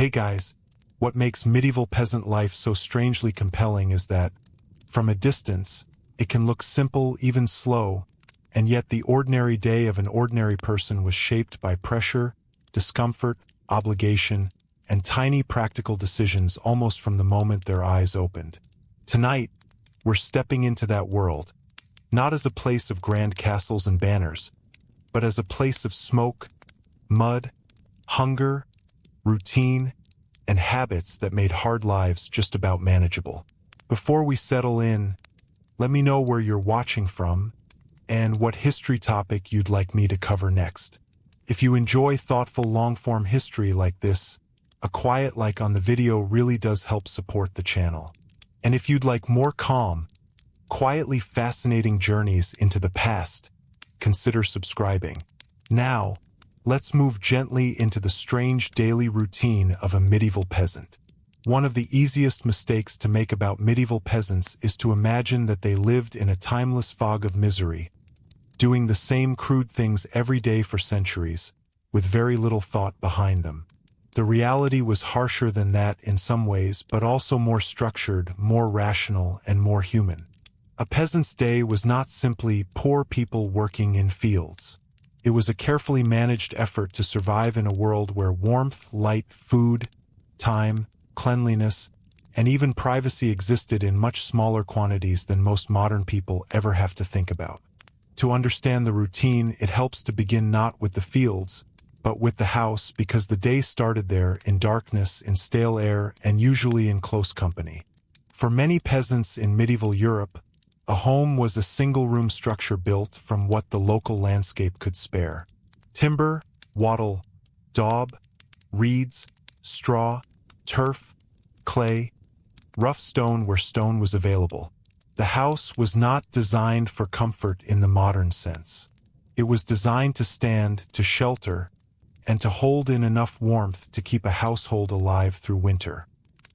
Hey guys, what makes medieval peasant life so strangely compelling is that, from a distance, it can look simple, even slow, and yet the ordinary day of an ordinary person was shaped by pressure, discomfort, obligation, and tiny practical decisions almost from the moment their eyes opened. Tonight, we're stepping into that world, not as a place of grand castles and banners, but as a place of smoke, mud, hunger, routine, and habits that made hard lives just about manageable. Before we settle in, let me know where you're watching from and what history topic you'd like me to cover next. If you enjoy thoughtful long-form history like this, a quiet like on the video really does help support the channel. And if you'd like more calm, quietly fascinating journeys into the past, consider subscribing. Now, let's move gently into the strange daily routine of a medieval peasant. One of the easiest mistakes to make about medieval peasants is to imagine that they lived in a timeless fog of misery, doing the same crude things every day for centuries, with very little thought behind them. The reality was harsher than that in some ways, but also more structured, more rational, and more human. A peasant's day was not simply poor people working in fields. It was a carefully managed effort to survive in a world where warmth, light, food, time, cleanliness, and even privacy existed in much smaller quantities than most modern people ever have to think about. To understand the routine, it helps to begin not with the fields, but with the house, because the day started there in darkness, in stale air, and usually in close company. For many peasants in medieval Europe, a home was a single-room structure built from what the local landscape could spare. Timber, wattle, daub, reeds, straw, turf, clay, rough stone where stone was available. The house was not designed for comfort in the modern sense. It was designed to stand, to shelter, and to hold in enough warmth to keep a household alive through winter.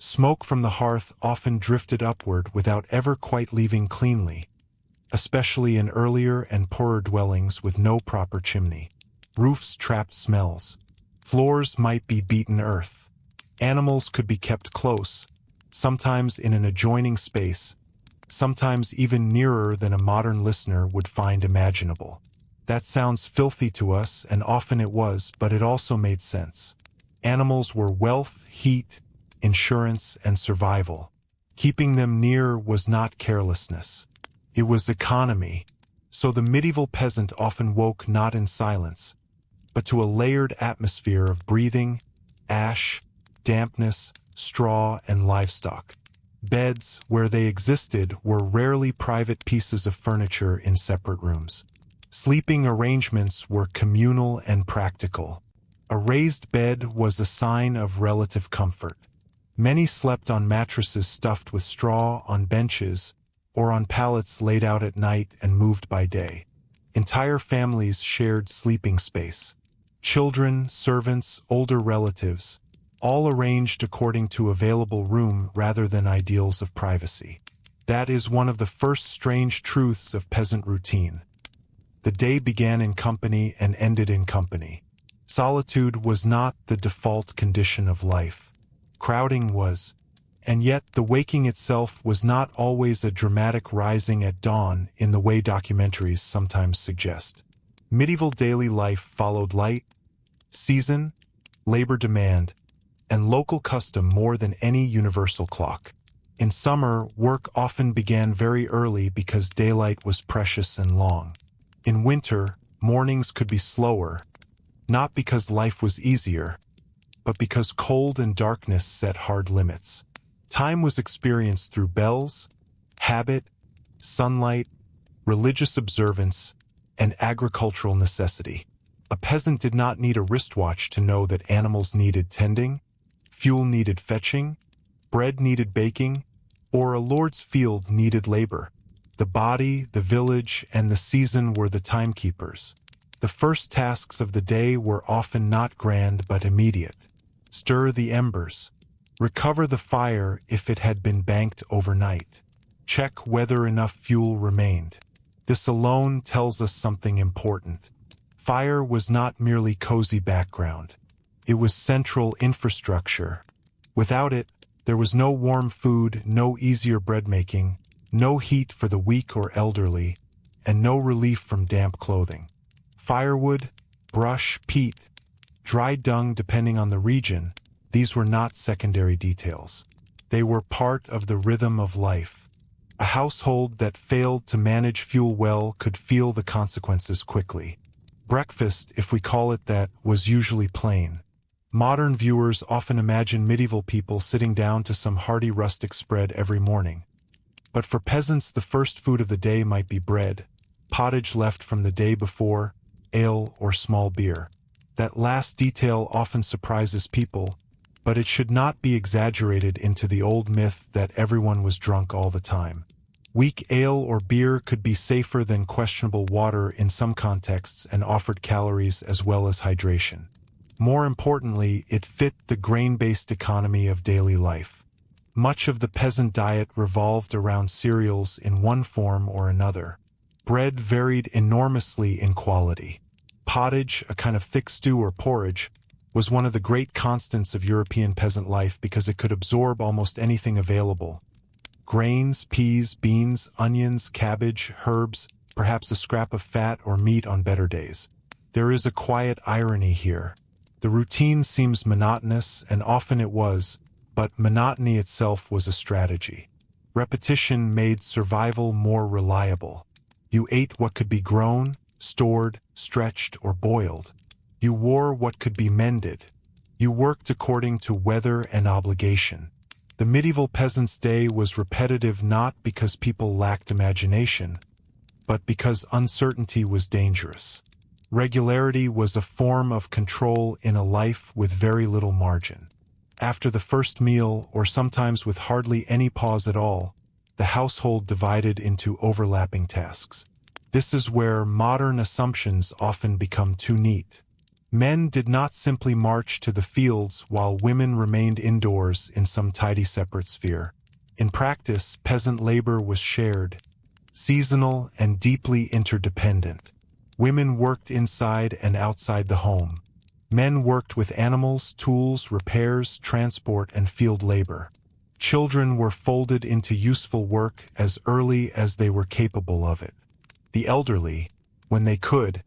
Smoke from the hearth often drifted upward without ever quite leaving cleanly, especially in earlier and poorer dwellings with no proper chimney. Roofs trapped smells. Floors might be beaten earth. Animals could be kept close, sometimes in an adjoining space, sometimes even nearer than a modern listener would find imaginable. That sounds filthy to us, and often it was, but it also made sense. Animals were wealth, heat, insurance, and survival. Keeping them near was not carelessness. It was economy. So the medieval peasant often woke not in silence, but to a layered atmosphere of breathing, ash, dampness, straw, and livestock. Beds, where they existed, were rarely private pieces of furniture in separate rooms. Sleeping arrangements were communal and practical. A raised bed was a sign of relative comfort. Many slept on mattresses stuffed with straw, on benches, or on pallets laid out at night and moved by day. Entire families shared sleeping space. Children, servants, older relatives, all arranged according to available room rather than ideals of privacy. That is one of the first strange truths of peasant routine. The day began in company and ended in company. Solitude was not the default condition of life. Crowding was, and yet the waking itself was not always a dramatic rising at dawn in the way documentaries sometimes suggest. Medieval daily life followed light, season, labor demand, and local custom more than any universal clock. In summer, work often began very early because daylight was precious and long. In winter, mornings could be slower, not because life was easier, but because cold and darkness set hard limits. Time was experienced through bells, habit, sunlight, religious observance, and agricultural necessity. A peasant did not need a wristwatch to know that animals needed tending, fuel needed fetching, bread needed baking, or a lord's field needed labor. The body, the village, and the season were the timekeepers. The first tasks of the day were often not grand but immediate. Stir the embers. Recover the fire if it had been banked overnight. Check whether enough fuel remained. This alone tells us something important. Fire was not merely cozy background. It was central infrastructure. Without it, there was no warm food, no easier bread making, no heat for the weak or elderly, and no relief from damp clothing. Firewood, brush, peat, dry dung depending on the region, these were not secondary details. They were part of the rhythm of life. A household that failed to manage fuel well could feel the consequences quickly. Breakfast, if we call it that, was usually plain. Modern viewers often imagine medieval people sitting down to some hearty rustic spread every morning. But for peasants, the first food of the day might be bread, pottage left from the day before, ale or small beer. That last detail often surprises people, but it should not be exaggerated into the old myth that everyone was drunk all the time. Weak ale or beer could be safer than questionable water in some contexts and offered calories as well as hydration. More importantly, it fit the grain-based economy of daily life. Much of the peasant diet revolved around cereals in one form or another. Bread varied enormously in quality. Pottage, a kind of thick stew or porridge, was one of the great constants of European peasant life because it could absorb almost anything available. Grains, peas, beans, onions, cabbage, herbs, perhaps a scrap of fat or meat on better days. There is a quiet irony here. The routine seems monotonous, and often it was, but monotony itself was a strategy. Repetition made survival more reliable. You ate what could be grown, stored, stretched, or boiled. You wore what could be mended. You worked according to weather and obligation. The medieval peasant's day was repetitive not because people lacked imagination, but because uncertainty was dangerous. Regularity was a form of control in a life with very little margin. After the first meal, or sometimes with hardly any pause at all, the household divided into overlapping tasks. This is where modern assumptions often become too neat. Men did not simply march to the fields while women remained indoors in some tidy separate sphere. In practice, peasant labor was shared, seasonal, and deeply interdependent. Women worked inside and outside the home. Men worked with animals, tools, repairs, transport, and field labor. Children were folded into useful work as early as they were capable of it. The elderly, when they could,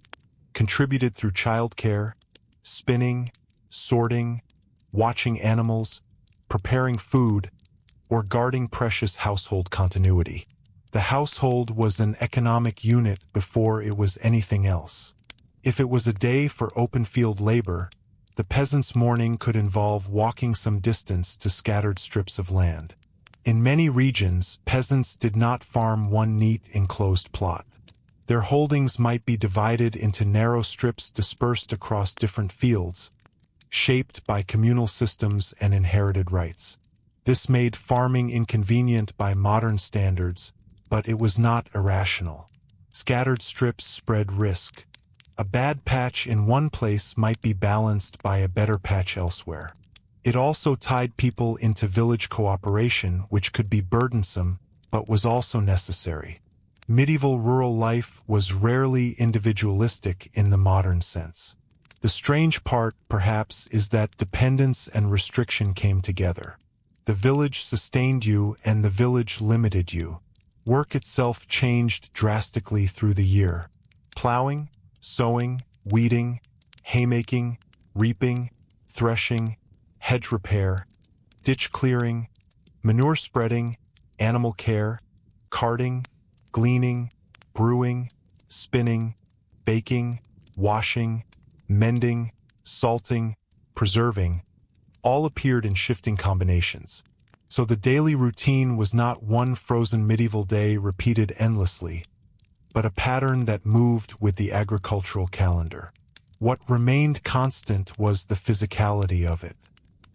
contributed through childcare, spinning, sorting, watching animals, preparing food, or guarding precious household continuity. The household was an economic unit before it was anything else. If it was a day for open field labor, the peasant's morning could involve walking some distance to scattered strips of land. In many regions, peasants did not farm one neat enclosed plot. Their holdings might be divided into narrow strips dispersed across different fields, shaped by communal systems and inherited rights. This made farming inconvenient by modern standards, but it was not irrational. Scattered strips spread risk. A bad patch in one place might be balanced by a better patch elsewhere. It also tied people into village cooperation, which could be burdensome, but was also necessary. Medieval rural life was rarely individualistic in the modern sense. The strange part, perhaps, is that dependence and restriction came together. The village sustained you and the village limited you. Work itself changed drastically through the year. Plowing, sowing, weeding, haymaking, reaping, threshing, hedge repair, ditch clearing, manure spreading, animal care, carting, gleaning, brewing, spinning, baking, washing, mending, salting, preserving, all appeared in shifting combinations. So the daily routine was not one frozen medieval day repeated endlessly, but a pattern that moved with the agricultural calendar. What remained constant was the physicality of it.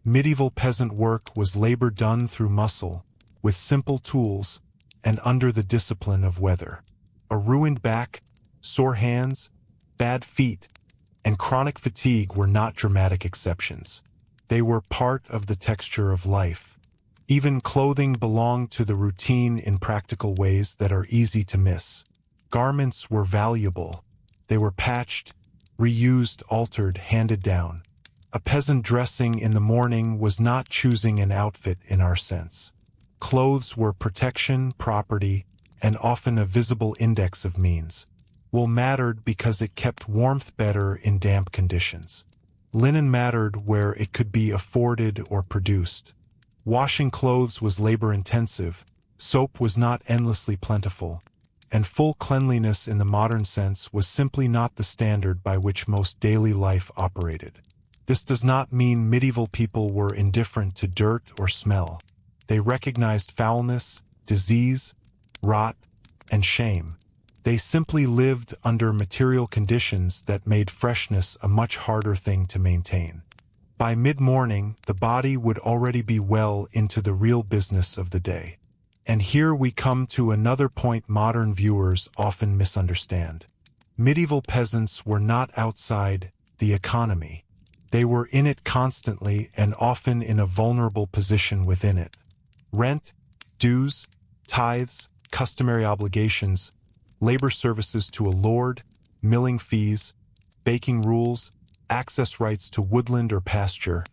Medieval peasant work was labor done through muscle, with simple tools, and under the discipline of weather. A ruined back, sore hands, bad feet, and chronic fatigue were not dramatic exceptions. They were part of the texture of life. Even clothing belonged to the routine in practical ways that are easy to miss. Garments were valuable. They were patched, reused, altered, handed down. A peasant dressing in the morning was not choosing an outfit in our sense. Clothes were protection, property, and often a visible index of means. Wool mattered because it kept warmth better in damp conditions. Linen mattered where it could be afforded or produced. Washing clothes was labor-intensive, soap was not endlessly plentiful, and full cleanliness in the modern sense was simply not the standard by which most daily life operated. This does not mean medieval people were indifferent to dirt or smell. They recognized foulness, disease, rot, and shame. They simply lived under material conditions that made freshness a much harder thing to maintain. By mid-morning, the body would already be well into the real business of the day. And here we come to another point modern viewers often misunderstand. Medieval peasants were not outside the economy. They were in it constantly and often in a vulnerable position within it. Rent, dues, tithes, customary obligations, labor services to a lord, milling fees, baking rules, access rights to woodland or pasture,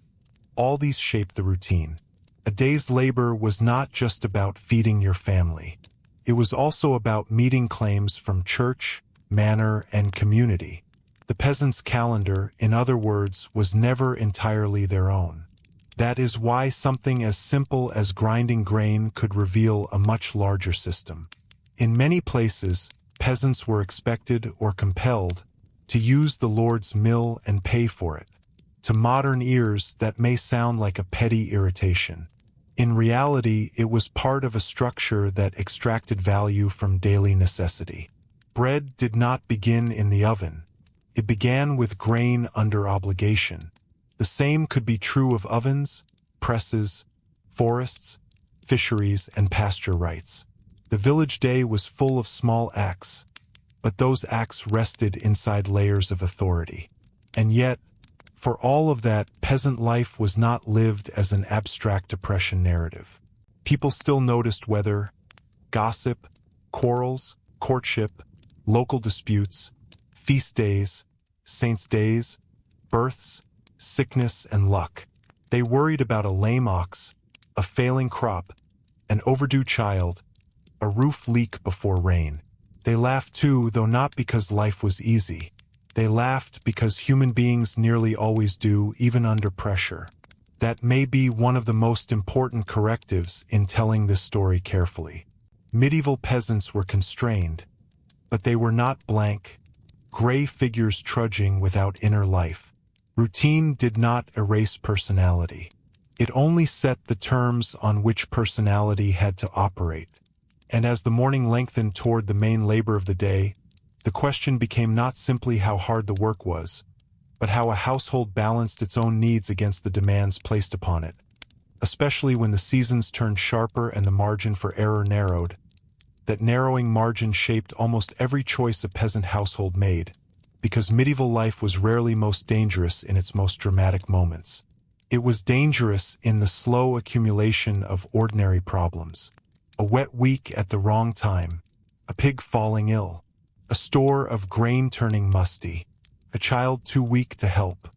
all these shaped the routine. A day's labor was not just about feeding your family. It was also about meeting claims from church, manor, and community. The peasant's calendar, in other words, was never entirely their own. That is why something as simple as grinding grain could reveal a much larger system. In many places, peasants were expected or compelled to use the Lord's mill and pay for it. To modern ears, that may sound like a petty irritation. In reality, it was part of a structure that extracted value from daily necessity. Bread did not begin in the oven. It began with grain under obligation. The same could be true of ovens, presses, forests, fisheries, and pasture rights. The village day was full of small acts, but those acts rested inside layers of authority. And yet, for all of that, peasant life was not lived as an abstract oppression narrative. People still noticed weather, gossip, quarrels, courtship, local disputes, feast days, saints' days, births, sickness, and luck. They worried about a lame ox, a failing crop, an overdue child, a roof leak before rain. They laughed too, though not because life was easy. They laughed because human beings nearly always do, even under pressure. That may be one of the most important correctives in telling this story carefully. Medieval peasants were constrained, but they were not blank, gray figures trudging without inner life. Routine did not erase personality. It only set the terms on which personality had to operate. And as the morning lengthened toward the main labor of the day, the question became not simply how hard the work was, but how a household balanced its own needs against the demands placed upon it. Especially when the seasons turned sharper and the margin for error narrowed. That narrowing margin shaped almost every choice a peasant household made, because medieval life was rarely most dangerous in its most dramatic moments. It was dangerous in the slow accumulation of ordinary problems. A wet week at the wrong time, a pig falling ill, a store of grain turning musty, a child too weak to help,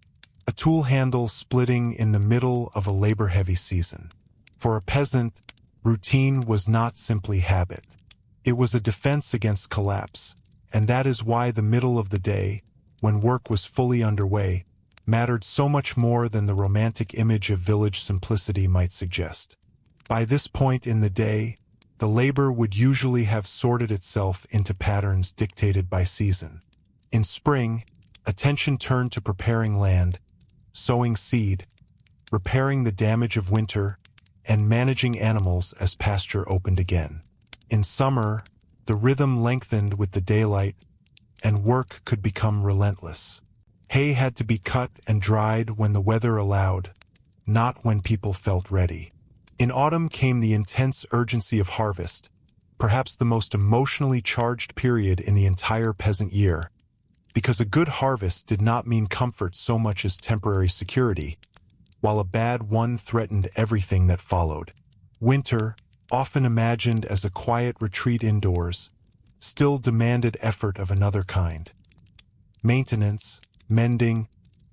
a tool handle splitting in the middle of a labor-heavy season. For a peasant, routine was not simply habit. It was a defense against collapse, and that is why the middle of the day, when work was fully underway, mattered so much more than the romantic image of village simplicity might suggest. By this point in the day, the labor would usually have sorted itself into patterns dictated by season. In spring, attention turned to preparing land, sowing seed, repairing the damage of winter, and managing animals as pasture opened again. In summer, the rhythm lengthened with the daylight, and work could become relentless. Hay had to be cut and dried when the weather allowed, not when people felt ready. In autumn came the intense urgency of harvest, perhaps the most emotionally charged period in the entire peasant year, because a good harvest did not mean comfort so much as temporary security, while a bad one threatened everything that followed. Winter, often imagined as a quiet retreat indoors, still demanded effort of another kind. Maintenance, mending,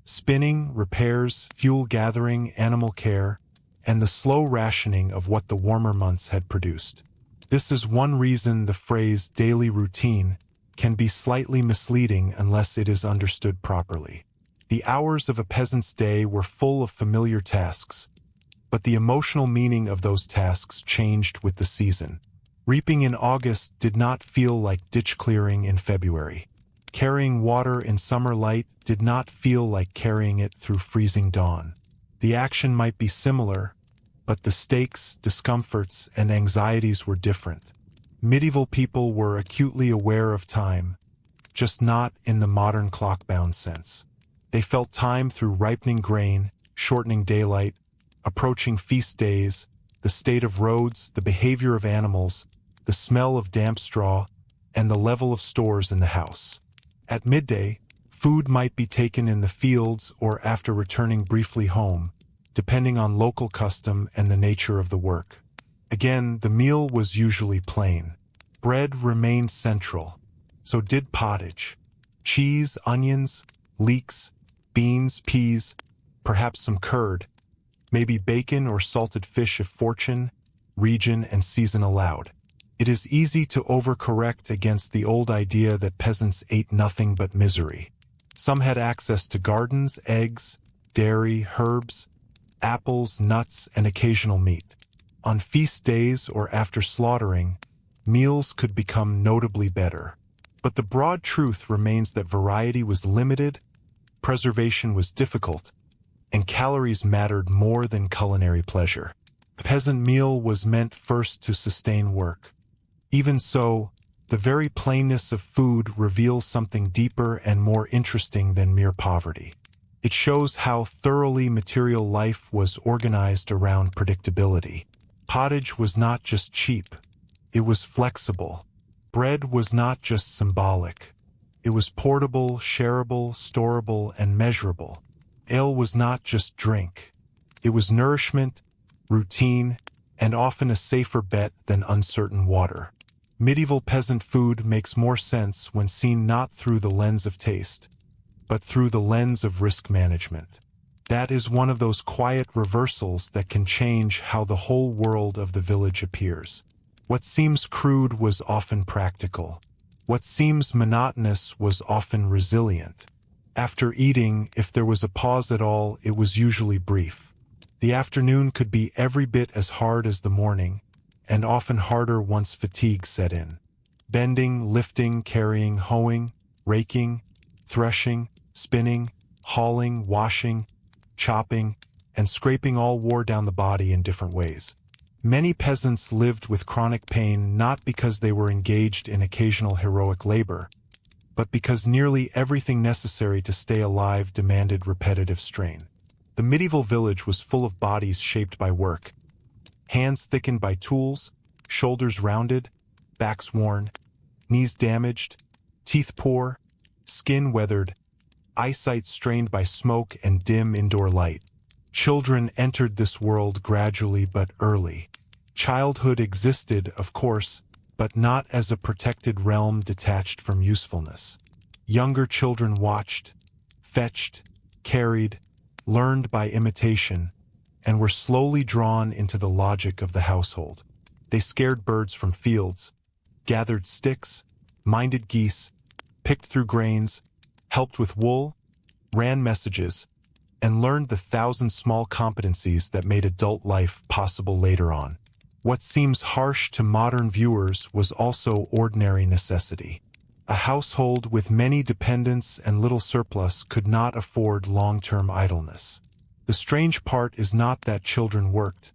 spinning, repairs, fuel gathering, animal care, and the slow rationing of what the warmer months had produced. This is one reason the phrase daily routine can be slightly misleading unless it is understood properly. The hours of a peasant's day were full of familiar tasks, but the emotional meaning of those tasks changed with the season. Reaping in August did not feel like ditch clearing in February. Carrying water in summer light did not feel like carrying it through freezing dawn. The action might be similar, but the stakes, discomforts, and anxieties were different. Medieval people were acutely aware of time, just not in the modern clock-bound sense. They felt time through ripening grain, shortening daylight, approaching feast days, the state of roads, the behavior of animals, the smell of damp straw, and the level of stores in the house. At midday, food might be taken in the fields or after returning briefly home, depending on local custom and the nature of the work. Again, the meal was usually plain. Bread remained central. So did pottage. Cheese, onions, leeks, beans, peas, perhaps some curd, maybe bacon or salted fish if fortune, region, and season allowed. It is easy to overcorrect against the old idea that peasants ate nothing but misery. Some had access to gardens, eggs, dairy, herbs, apples, nuts, and occasional meat. On feast days or after slaughtering, meals could become notably better. But the broad truth remains that variety was limited, preservation was difficult, and calories mattered more than culinary pleasure. A peasant meal was meant first to sustain work. Even so, the very plainness of food reveals something deeper and more interesting than mere poverty. It shows how thoroughly material life was organized around predictability. Pottage was not just cheap, it was flexible. Bread was not just symbolic. It was portable, shareable, storable, and measurable. Ale was not just drink. It was nourishment, routine, and often a safer bet than uncertain water. Medieval peasant food makes more sense when seen not through the lens of taste, but through the lens of risk management. That is one of those quiet reversals that can change how the whole world of the village appears. What seems crude was often practical. What seems monotonous was often resilient. After eating, if there was a pause at all, it was usually brief. The afternoon could be every bit as hard as the morning, and often harder once fatigue set in. Bending, lifting, carrying, hoeing, raking, threshing, spinning, hauling, washing, chopping, and scraping all wore down the body in different ways. Many peasants lived with chronic pain not because they were engaged in occasional heroic labor, but because nearly everything necessary to stay alive demanded repetitive strain. The medieval village was full of bodies shaped by work, hands thickened by tools, shoulders rounded, backs worn, knees damaged, teeth poor, skin weathered, eyesight strained by smoke and dim indoor light. Children entered this world gradually but early. Childhood existed, of course, but not as a protected realm detached from usefulness. Younger children watched, fetched, carried, learned by imitation, and were slowly drawn into the logic of the household. They scared birds from fields, gathered sticks, minded geese, picked through grains, helped with wool, ran messages, and learned the thousand small competencies that made adult life possible later on. What seems harsh to modern viewers was also ordinary necessity. A household with many dependents and little surplus could not afford long-term idleness. The strange part is not that children worked,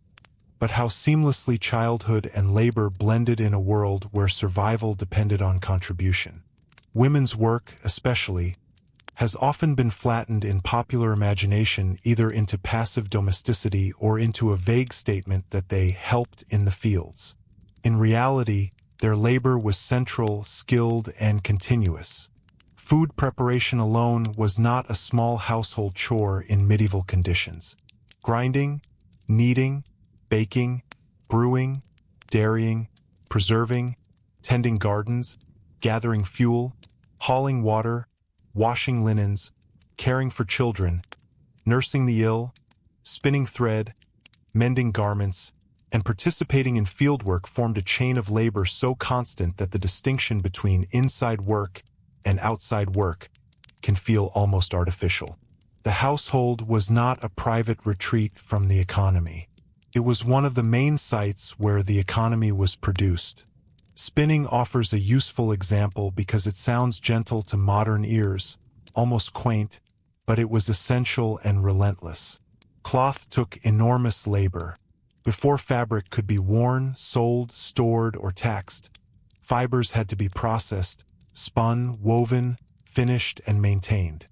but how seamlessly childhood and labor blended in a world where survival depended on contribution. Women's work, especially, has often been flattened in popular imagination either into passive domesticity or into a vague statement that they helped in the fields. In reality, their labor was central, skilled, and continuous. Food preparation alone was not a small household chore in medieval conditions. Grinding, kneading, baking, brewing, dairying, preserving, tending gardens, gathering fuel, hauling water, washing linens, caring for children, nursing the ill, spinning thread, mending garments, and participating in fieldwork formed a chain of labor so constant that the distinction between inside work and outside work can feel almost artificial. The household was not a private retreat from the economy. It was one of the main sites where the economy was produced. Spinning offers a useful example because it sounds gentle to modern ears, almost quaint, but it was essential and relentless. Cloth took enormous labor. Before fabric could be worn, sold, stored, or taxed, fibers had to be processed, spun, woven, finished, and maintained.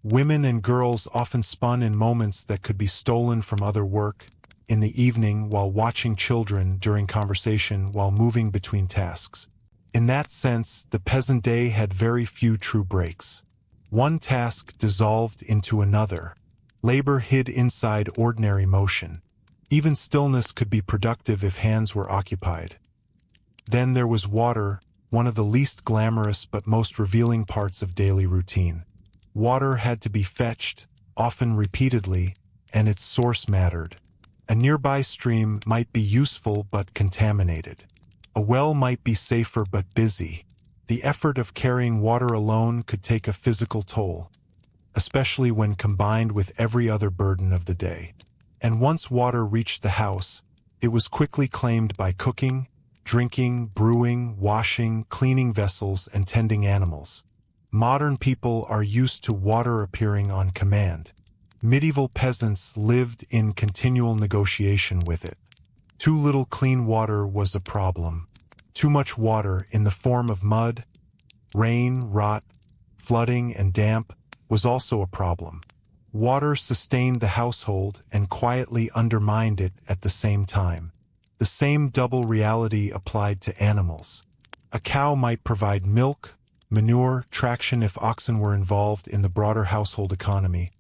Women and girls often spun in moments that could be stolen from other work, in the evening while watching children, during conversation, while moving between tasks. In that sense, the peasant day had very few true breaks. One task dissolved into another. Labor hid inside ordinary motion. Even stillness could be productive if hands were occupied. Then there was water, one of the least glamorous but most revealing parts of daily routine. Water had to be fetched, often repeatedly, and its source mattered. A nearby stream might be useful but contaminated. A well might be safer but busy. The effort of carrying water alone could take a physical toll, especially when combined with every other burden of the day. And once water reached the house, it was quickly claimed by cooking, drinking, brewing, washing, cleaning vessels, and tending animals. Modern people are used to water appearing on command. Medieval peasants lived in continual negotiation with it. Too little clean water was a problem. Too much water, in the form of mud, rain, rot, flooding, and damp, was also a problem. Water sustained the household and quietly undermined it at the same time. The same double reality applied to animals. A cow might provide milk, manure, traction if oxen were involved in the broader household economy,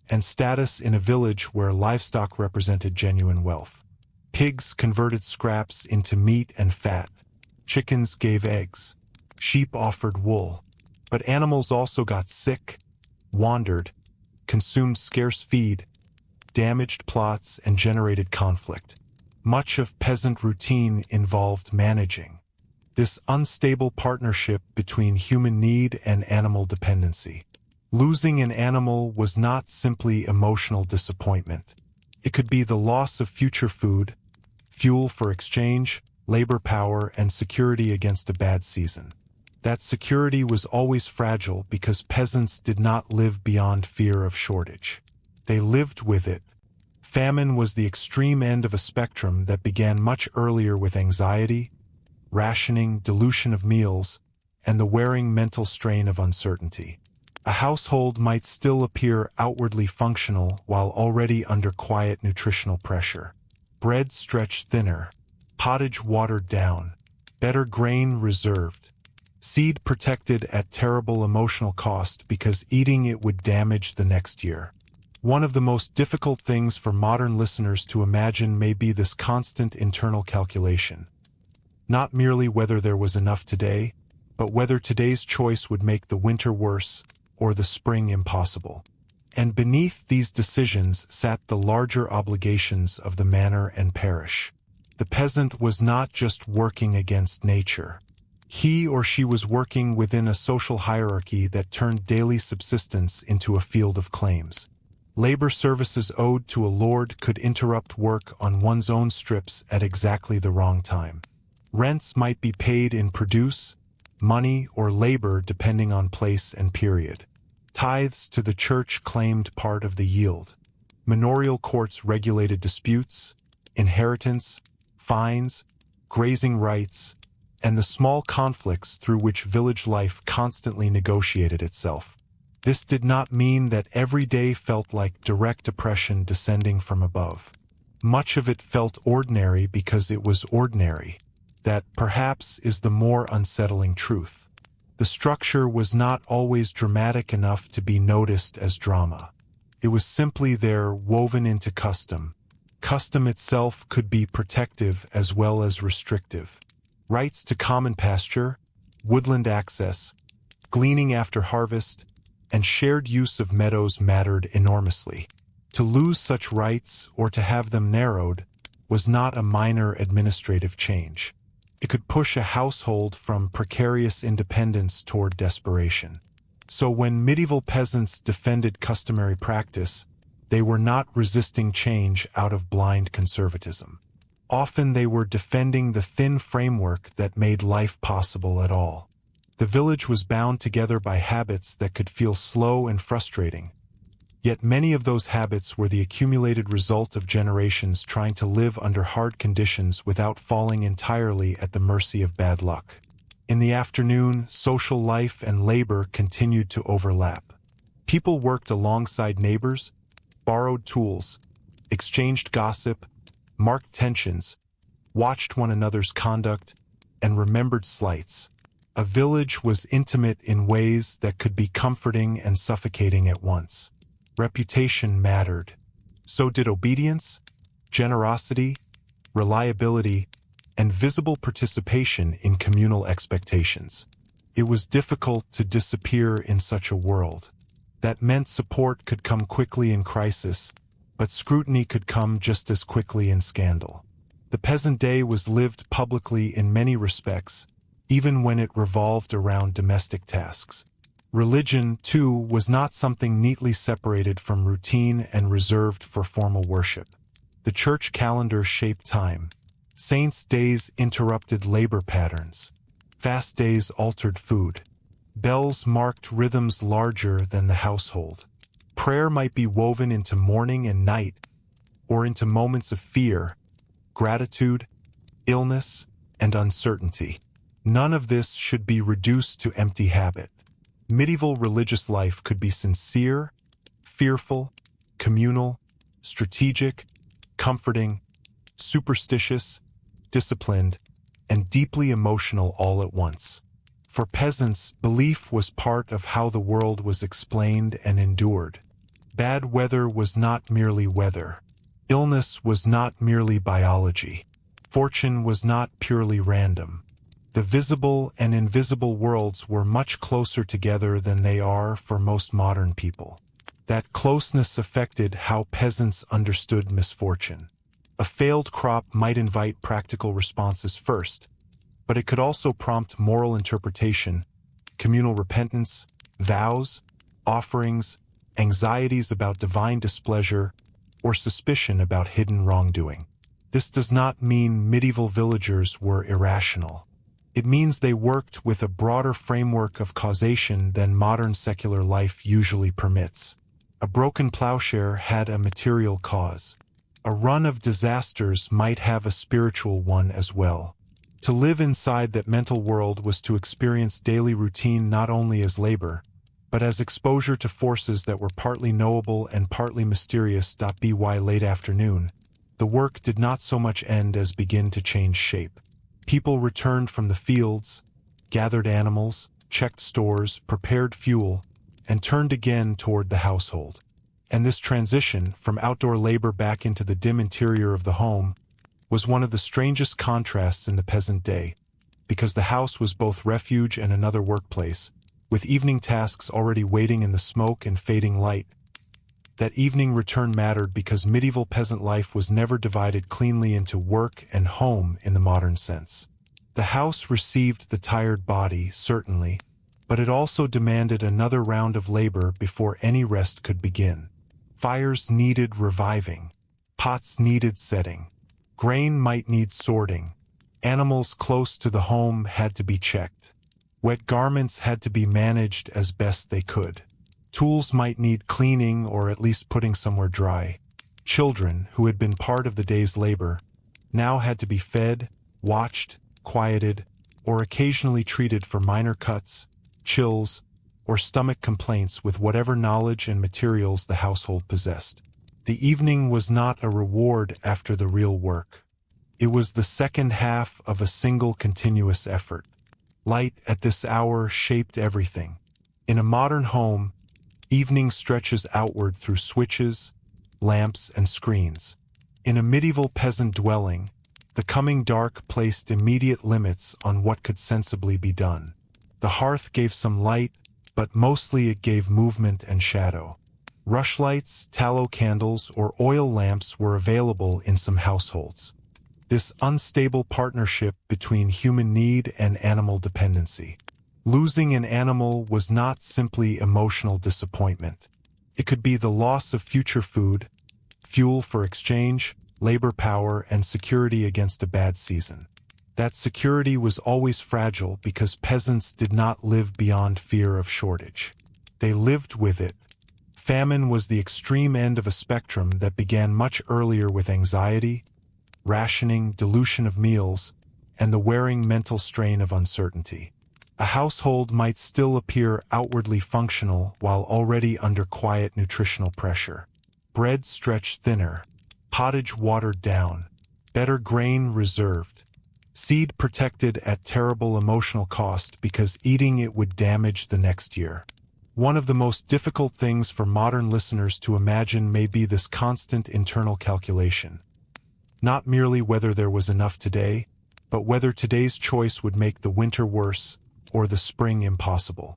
and status in a village where livestock represented genuine wealth. Pigs converted scraps into meat and fat. Chickens gave eggs. Sheep offered wool. But animals also got sick, wandered, consumed scarce feed, damaged plots, and generated conflict. Much of peasant routine involved managing this unstable partnership between human need and animal dependency. Losing an animal was not simply emotional disappointment. It could be the loss of future food, fuel for exchange, labor power, and security against a bad season. That security was always fragile because peasants did not live beyond fear of shortage. They lived with it. Famine was the extreme end of a spectrum that began much earlier with anxiety, rationing, dilution of meals, and the wearing mental strain of uncertainty. A household might still appear outwardly functional while already under quiet nutritional pressure. Bread stretched thinner, pottage watered down, better grain reserved. Seed protected at terrible emotional cost because eating it would damage the next year. One of the most difficult things for modern listeners to imagine may be this constant internal calculation. Not merely whether there was enough today, but whether today's choice would make the winter worse or the spring impossible. And beneath these decisions sat the larger obligations of the manor and parish. The peasant was not just working against nature. He or she was working within a social hierarchy that turned daily subsistence into a field of claims. Labor services owed to a lord could interrupt work on one's own strips at exactly the wrong time. Rents might be paid in produce, money, or labor depending on place and period. Tithes to the church claimed part of the yield. Manorial courts regulated disputes, inheritance, fines, grazing rights, and the small conflicts through which village life constantly negotiated itself. This did not mean that every day felt like direct oppression descending from above. Much of it felt ordinary because it was ordinary. That, perhaps, is the more unsettling truth. The structure was not always dramatic enough to be noticed as drama. It was simply there, woven into custom. Custom itself could be protective as well as restrictive. Rights to common pasture, woodland access, gleaning after harvest, and shared use of meadows mattered enormously. To lose such rights or to have them narrowed was not a minor administrative change. It could push a household from precarious independence toward desperation. So when medieval peasants defended customary practice, they were not resisting change out of blind conservatism. Often they were defending the thin framework that made life possible at all. The village was bound together by habits that could feel slow and frustrating. Yet many of those habits were the accumulated result of generations trying to live under hard conditions without falling entirely at the mercy of bad luck. In the afternoon, social life and labor continued to overlap. People worked alongside neighbors, borrowed tools, exchanged gossip, marked tensions, watched one another's conduct, and remembered slights. A village was intimate in ways that could be comforting and suffocating at once. Reputation mattered. So did obedience, generosity, reliability, and visible participation in communal expectations. It was difficult to disappear in such a world. That meant support could come quickly in crisis, but scrutiny could come just as quickly in scandal. The peasant day was lived publicly in many respects, even when it revolved around domestic tasks. Religion, too, was not something neatly separated from routine and reserved for formal worship. The church calendar shaped time. Saints' days interrupted labor patterns. Fast days altered food. Bells marked rhythms larger than the household. Prayer might be woven into morning and night, or into moments of fear, gratitude, illness, and uncertainty. None of this should be reduced to empty habit. Medieval religious life could be sincere, fearful, communal, strategic, comforting, superstitious, disciplined, and deeply emotional all at once. For peasants, belief was part of how the world was explained and endured. Bad weather was not merely weather. Illness was not merely biology. Fortune was not purely random. The visible and invisible worlds were much closer together than they are for most modern people. That closeness affected how peasants understood misfortune. A failed crop might invite practical responses first, but it could also prompt moral interpretation, communal repentance, vows, offerings, anxieties about divine displeasure, or suspicion about hidden wrongdoing. This does not mean medieval villagers were irrational. It means they worked with a broader framework of causation than modern secular life usually permits. A broken plowshare had a material cause. A run of disasters might have a spiritual one as well. To live inside that mental world was to experience daily routine not only as labor, but as exposure to forces that were partly knowable and partly mysterious. By late afternoon, the work did not so much end as begin to change shape. People returned from the fields, gathered animals, checked stores, prepared fuel, and turned again toward the household. And this transition from outdoor labor back into the dim interior of the home was one of the strangest contrasts in the peasant day, because the house was both refuge and another workplace, with evening tasks already waiting in the smoke and fading light. That evening return mattered because medieval peasant life was never divided cleanly into work and home in the modern sense. The house received the tired body, certainly, but it also demanded another round of labor before any rest could begin. Fires needed reviving. Pots needed setting. Grain might need sorting. Animals close to the home had to be checked. Wet garments had to be managed as best they could. Tools might need cleaning or at least putting somewhere dry. Children, who had been part of the day's labor, now had to be fed, watched, quieted, or occasionally treated for minor cuts, chills, or stomach complaints with whatever knowledge and materials the household possessed. The evening was not a reward after the real work. It was the second half of a single continuous effort. Light at this hour shaped everything. In a modern home, evening stretches outward through switches, lamps, and screens. In a medieval peasant dwelling, the coming dark placed immediate limits on what could sensibly be done. The hearth gave some light, but mostly it gave movement and shadow. Rushlights, tallow candles, or oil lamps were available in some households. This unstable partnership between human need and animal dependency. Losing an animal was not simply emotional disappointment. It could be the loss of future food, fuel for exchange, labor power, and security against a bad season. That security was always fragile because peasants did not live beyond fear of shortage. They lived with it. Famine was the extreme end of a spectrum that began much earlier with anxiety, rationing, dilution of meals, and the wearing mental strain of uncertainty. A household might still appear outwardly functional while already under quiet nutritional pressure. Bread stretched thinner, pottage watered down, better grain reserved, seed protected at terrible emotional cost because eating it would damage the next year. One of the most difficult things for modern listeners to imagine may be this constant internal calculation. Not merely whether there was enough today, but whether today's choice would make the winter worse or the spring impossible.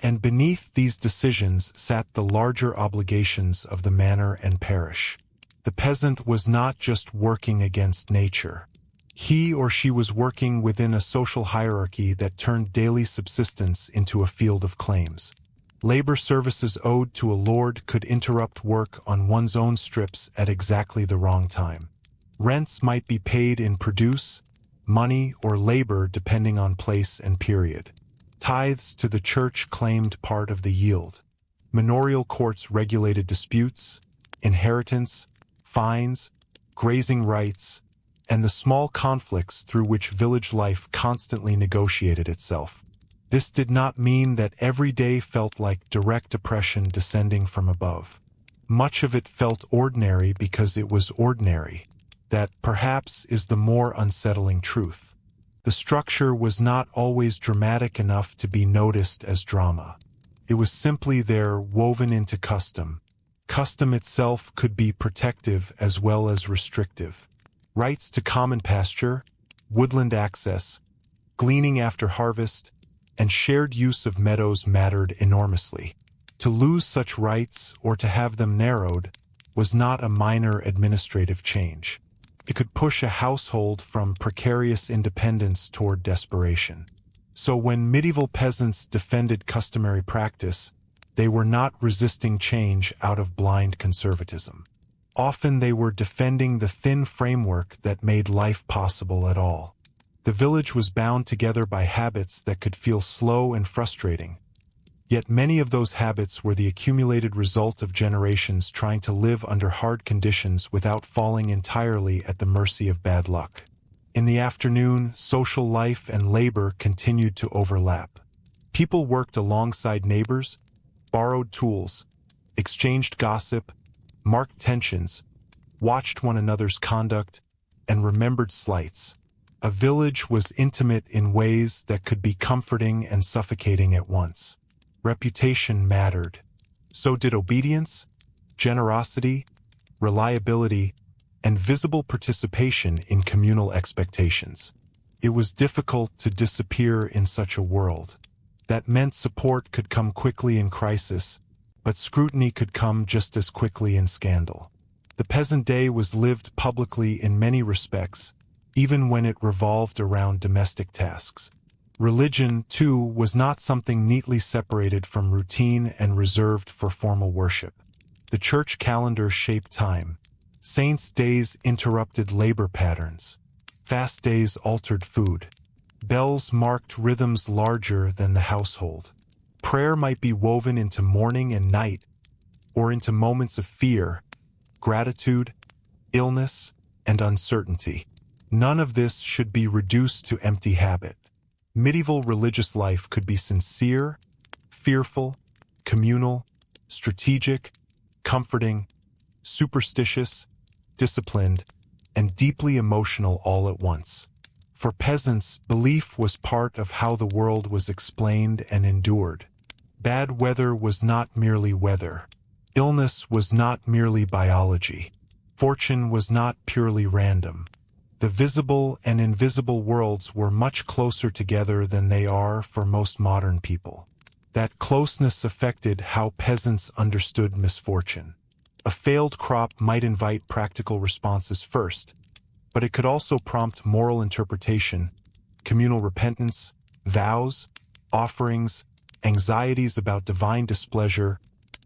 And beneath these decisions sat the larger obligations of the manor and parish. The peasant was not just working against nature. He or she was working within a social hierarchy that turned daily subsistence into a field of claims. Labor services owed to a lord could interrupt work on one's own strips at exactly the wrong time. Rents might be paid in produce, money, or labor depending on place and period. Tithes to the church claimed part of the yield. Manorial courts regulated disputes, inheritance, fines, grazing rights, and the small conflicts through which village life constantly negotiated itself. This did not mean that every day felt like direct oppression descending from above. Much of it felt ordinary because it was ordinary. That, perhaps, is the more unsettling truth. The structure was not always dramatic enough to be noticed as drama. It was simply there, woven into custom. Custom itself could be protective as well as restrictive. Rights to common pasture, woodland access, gleaning after harvest, and shared use of meadows mattered enormously. To lose such rights or to have them narrowed was not a minor administrative change. It could push a household from precarious independence toward desperation. So when medieval peasants defended customary practice, they were not resisting change out of blind conservatism. Often they were defending the thin framework that made life possible at all. The village was bound together by habits that could feel slow and frustrating. Yet many of those habits were the accumulated result of generations trying to live under hard conditions without falling entirely at the mercy of bad luck. In the afternoon, social life and labor continued to overlap. People worked alongside neighbors, borrowed tools, exchanged gossip, marked tensions, watched one another's conduct, and remembered slights. A village was intimate in ways that could be comforting and suffocating at once. Reputation mattered. So did obedience, generosity, reliability, and visible participation in communal expectations. It was difficult to disappear in such a world. That meant support could come quickly in crisis, but scrutiny could come just as quickly in scandal. The peasant day was lived publicly in many respects, even when it revolved around domestic tasks. Religion, too, was not something neatly separated from routine and reserved for formal worship. The church calendar shaped time. Saints' days interrupted labor patterns. Fast days altered food. Bells marked rhythms larger than the household. Prayer might be woven into morning and night, or into moments of fear, gratitude, illness, and uncertainty. None of this should be reduced to empty habit. Medieval religious life could be sincere, fearful, communal, strategic, comforting, superstitious, disciplined, and deeply emotional all at once. For peasants, belief was part of how the world was explained and endured. Bad weather was not merely weather. Illness was not merely biology. Fortune was not purely random. The visible and invisible worlds were much closer together than they are for most modern people. That closeness affected how peasants understood misfortune. A failed crop might invite practical responses first, but it could also prompt moral interpretation, communal repentance, vows, offerings, anxieties about divine displeasure,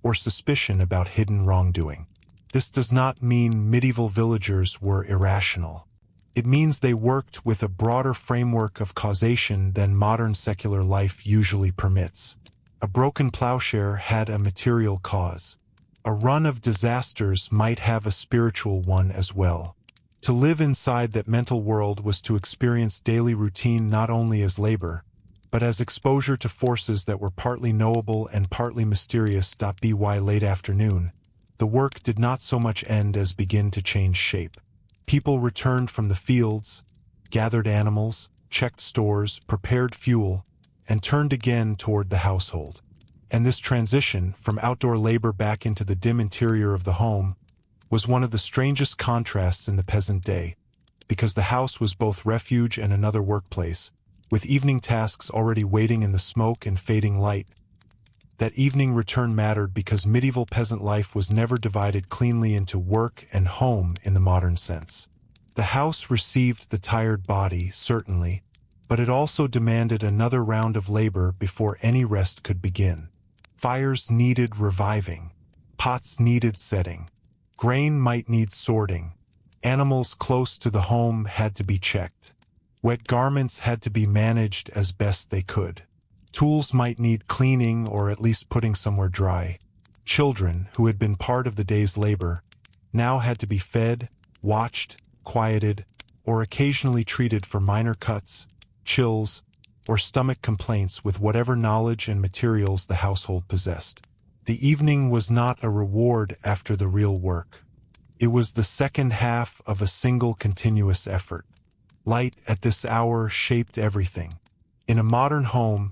or suspicion about hidden wrongdoing. This does not mean medieval villagers were irrational. It means they worked with a broader framework of causation than modern secular life usually permits. A broken plowshare had a material cause. A run of disasters might have a spiritual one as well. To live inside that mental world was to experience daily routine not only as labor, but as exposure to forces that were partly knowable and partly mysterious. By late afternoon, the work did not so much end as begin to change shape. People returned from the fields, gathered animals, checked stores, prepared fuel, and turned again toward the household. And this transition from outdoor labor back into the dim interior of the home was one of the strangest contrasts in the peasant day, because the house was both refuge and another workplace, with evening tasks already waiting in the smoke and fading light. That evening return mattered because medieval peasant life was never divided cleanly into work and home in the modern sense. The house received the tired body, certainly, but it also demanded another round of labor before any rest could begin. Fires needed reviving. Pots needed setting. Grain might need sorting. Animals close to the home had to be checked. Wet garments had to be managed as best they could. Tools might need cleaning or at least putting somewhere dry. Children, who had been part of the day's labor, now had to be fed, watched, quieted, or occasionally treated for minor cuts, chills, or stomach complaints with whatever knowledge and materials the household possessed. The evening was not a reward after the real work. It was the second half of a single continuous effort. Light at this hour shaped everything. In a modern home,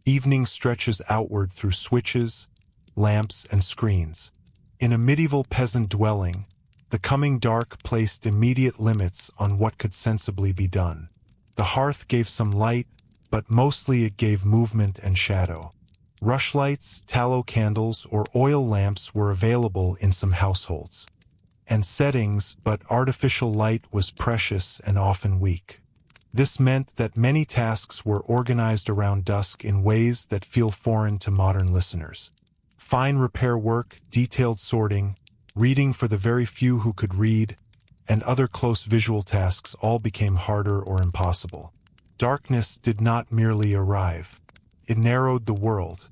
evening stretches outward through switches, lamps, and screens. In a medieval peasant dwelling, the coming dark placed immediate limits on what could sensibly be done. The hearth gave some light, but mostly it gave movement and shadow. Rushlights, tallow candles, or oil lamps were available in some households. And settings, but artificial light was precious and often weak. This meant that many tasks were organized around dusk in ways that feel foreign to modern listeners. Fine repair work, detailed sorting, reading for the very few who could read, and other close visual tasks all became harder or impossible. Darkness did not merely arrive. It narrowed the world.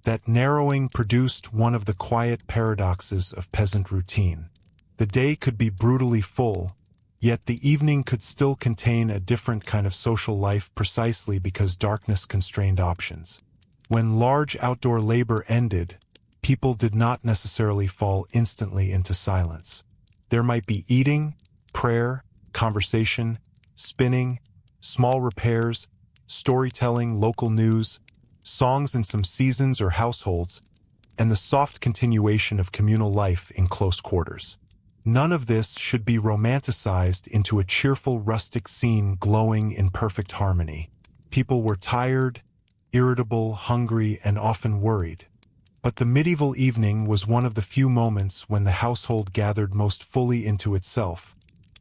That narrowing produced one of the quiet paradoxes of peasant routine. The day could be brutally full, yet the evening could still contain a different kind of social life precisely because darkness constrained options. When large outdoor labor ended, people did not necessarily fall instantly into silence. There might be eating, prayer, conversation, spinning, small repairs, storytelling, local news, songs in some seasons or households, and the soft continuation of communal life in close quarters. None of this should be romanticized into a cheerful rustic scene glowing in perfect harmony. People were tired, irritable, hungry, and often worried. But the medieval evening was one of the few moments when the household gathered most fully into itself,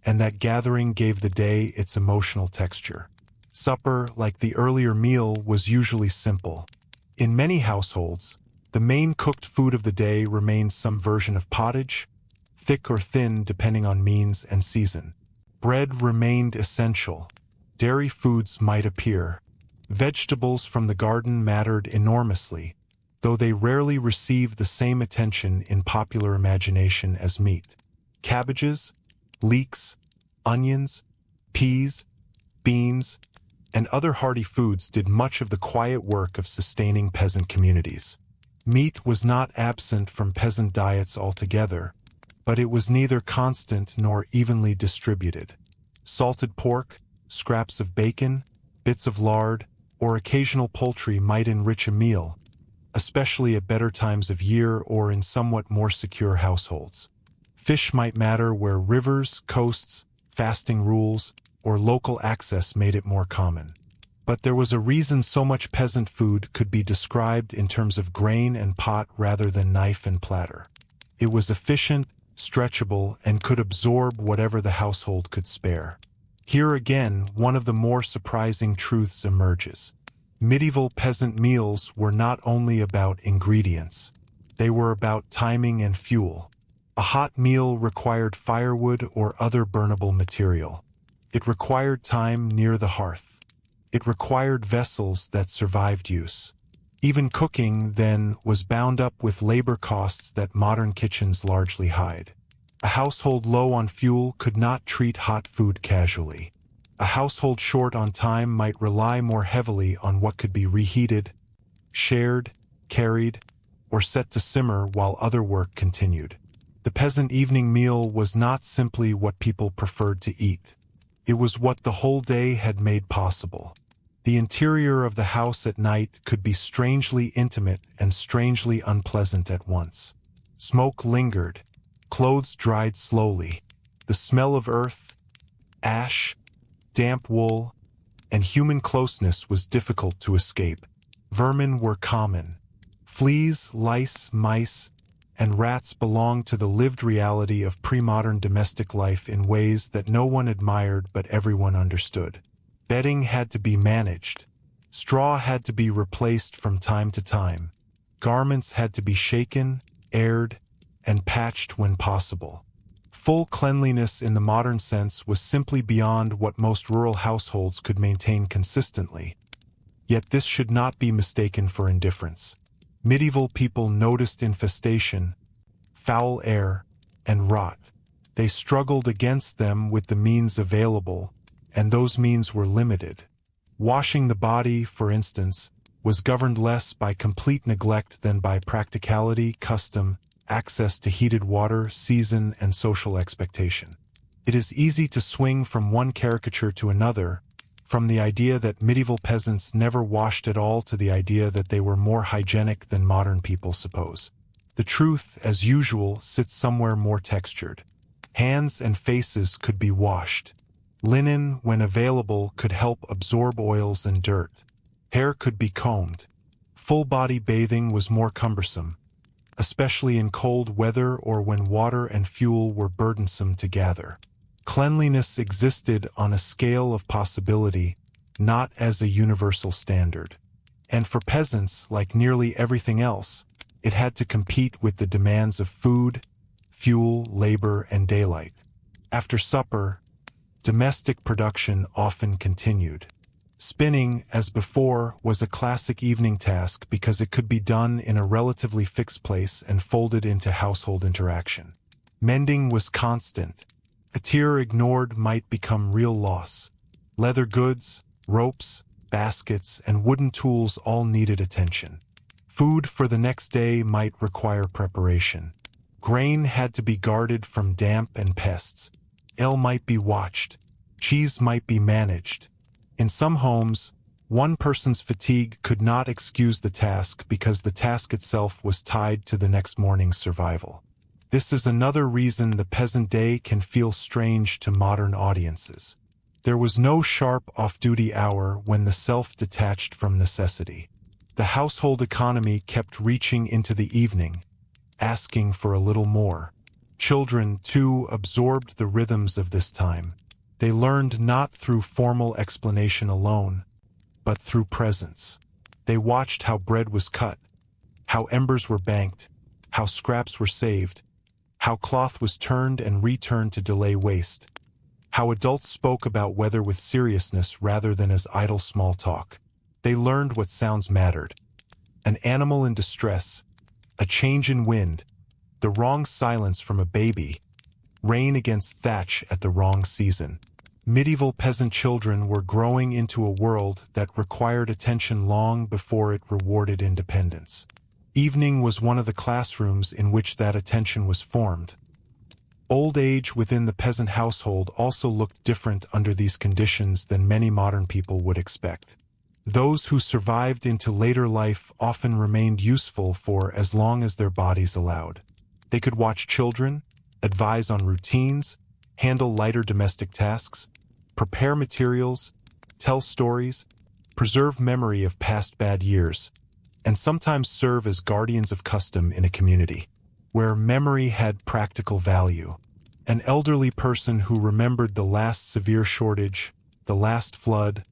and that gathering gave the day its emotional texture. Supper, like the earlier meal, was usually simple. In many households, the main cooked food of the day remained some version of pottage, thick or thin depending on means and season. Bread remained essential. Dairy foods might appear. Vegetables from the garden mattered enormously, though they rarely received the same attention in popular imagination as meat. Cabbages, leeks, onions, peas, beans, and other hearty foods did much of the quiet work of sustaining peasant communities. Meat was not absent from peasant diets altogether, but it was neither constant nor evenly distributed. Salted pork, scraps of bacon, bits of lard, or occasional poultry might enrich a meal, especially at better times of year or in somewhat more secure households. Fish might matter where rivers, coasts, fasting rules, or local access made it more common. But there was a reason so much peasant food could be described in terms of grain and pot rather than knife and platter. It was efficient, stretchable, and could absorb whatever the household could spare. Here again, one of the more surprising truths emerges. Medieval peasant meals were not only about ingredients. They were about timing and fuel. A hot meal required firewood or other burnable material. It required time near the hearth. It required vessels that survived use. Even cooking, then, was bound up with labor costs that modern kitchens largely hide. A household low on fuel could not treat hot food casually. A household short on time might rely more heavily on what could be reheated, shared, carried, or set to simmer while other work continued. The peasant evening meal was not simply what people preferred to eat. It was what the whole day had made possible. The interior of the house at night could be strangely intimate and strangely unpleasant at once. Smoke lingered, clothes dried slowly. The smell of earth, ash, damp wool, and human closeness was difficult to escape. Vermin were common. Fleas, lice, mice, and rats belonged to the lived reality of pre-modern domestic life in ways that no one admired but everyone understood. Bedding had to be managed. Straw had to be replaced from time to time. Garments had to be shaken, aired, and patched when possible. Full cleanliness in the modern sense was simply beyond what most rural households could maintain consistently. Yet this should not be mistaken for indifference. Medieval people noticed infestation, foul air, and rot. They struggled against them with the means available, and those means were limited. Washing the body, for instance, was governed less by complete neglect than by practicality, custom, access to heated water, season, and social expectation. It is easy to swing from one caricature to another, from the idea that medieval peasants never washed at all to the idea that they were more hygienic than modern people suppose. The truth, as usual, sits somewhere more textured. Hands and faces could be washed. Linen, when available, could help absorb oils and dirt. Hair could be combed. Full-body bathing was more cumbersome, especially in cold weather or when water and fuel were burdensome to gather. Cleanliness existed on a scale of possibility, not as a universal standard. And for peasants, like nearly everything else, it had to compete with the demands of food, fuel, labor, and daylight. After supper, domestic production often continued. Spinning, as before, was a classic evening task because it could be done in a relatively fixed place and folded into household interaction. Mending was constant. A tear ignored might become real loss. Leather goods, ropes, baskets, and wooden tools all needed attention. Food for the next day might require preparation. Grain had to be guarded from damp and pests. Ale might be watched. Cheese might be managed. In some homes, one person's fatigue could not excuse the task because the task itself was tied to the next morning's survival. This is another reason the peasant day can feel strange to modern audiences. There was no sharp off-duty hour when the self detached from necessity. The household economy kept reaching into the evening, asking for a little more. Children, too, absorbed the rhythms of this time. They learned not through formal explanation alone, but through presence. They watched how bread was cut, how embers were banked, how scraps were saved, how cloth was turned and returned to delay waste, how adults spoke about weather with seriousness rather than as idle small talk. They learned what sounds mattered. An animal in distress, a change in wind, the wrong silence from a baby, rain against thatch at the wrong season. Medieval peasant children were growing into a world that required attention long before it rewarded independence. Evening was one of the classrooms in which that attention was formed. Old age within the peasant household also looked different under these conditions than many modern people would expect. Those who survived into later life often remained useful for as long as their bodies allowed. They could watch children, advise on routines, handle lighter domestic tasks, prepare materials, tell stories, preserve memory of past bad years, and sometimes serve as guardians of custom in a community, where memory had practical value. An elderly person who remembered the last severe shortage, the last flood,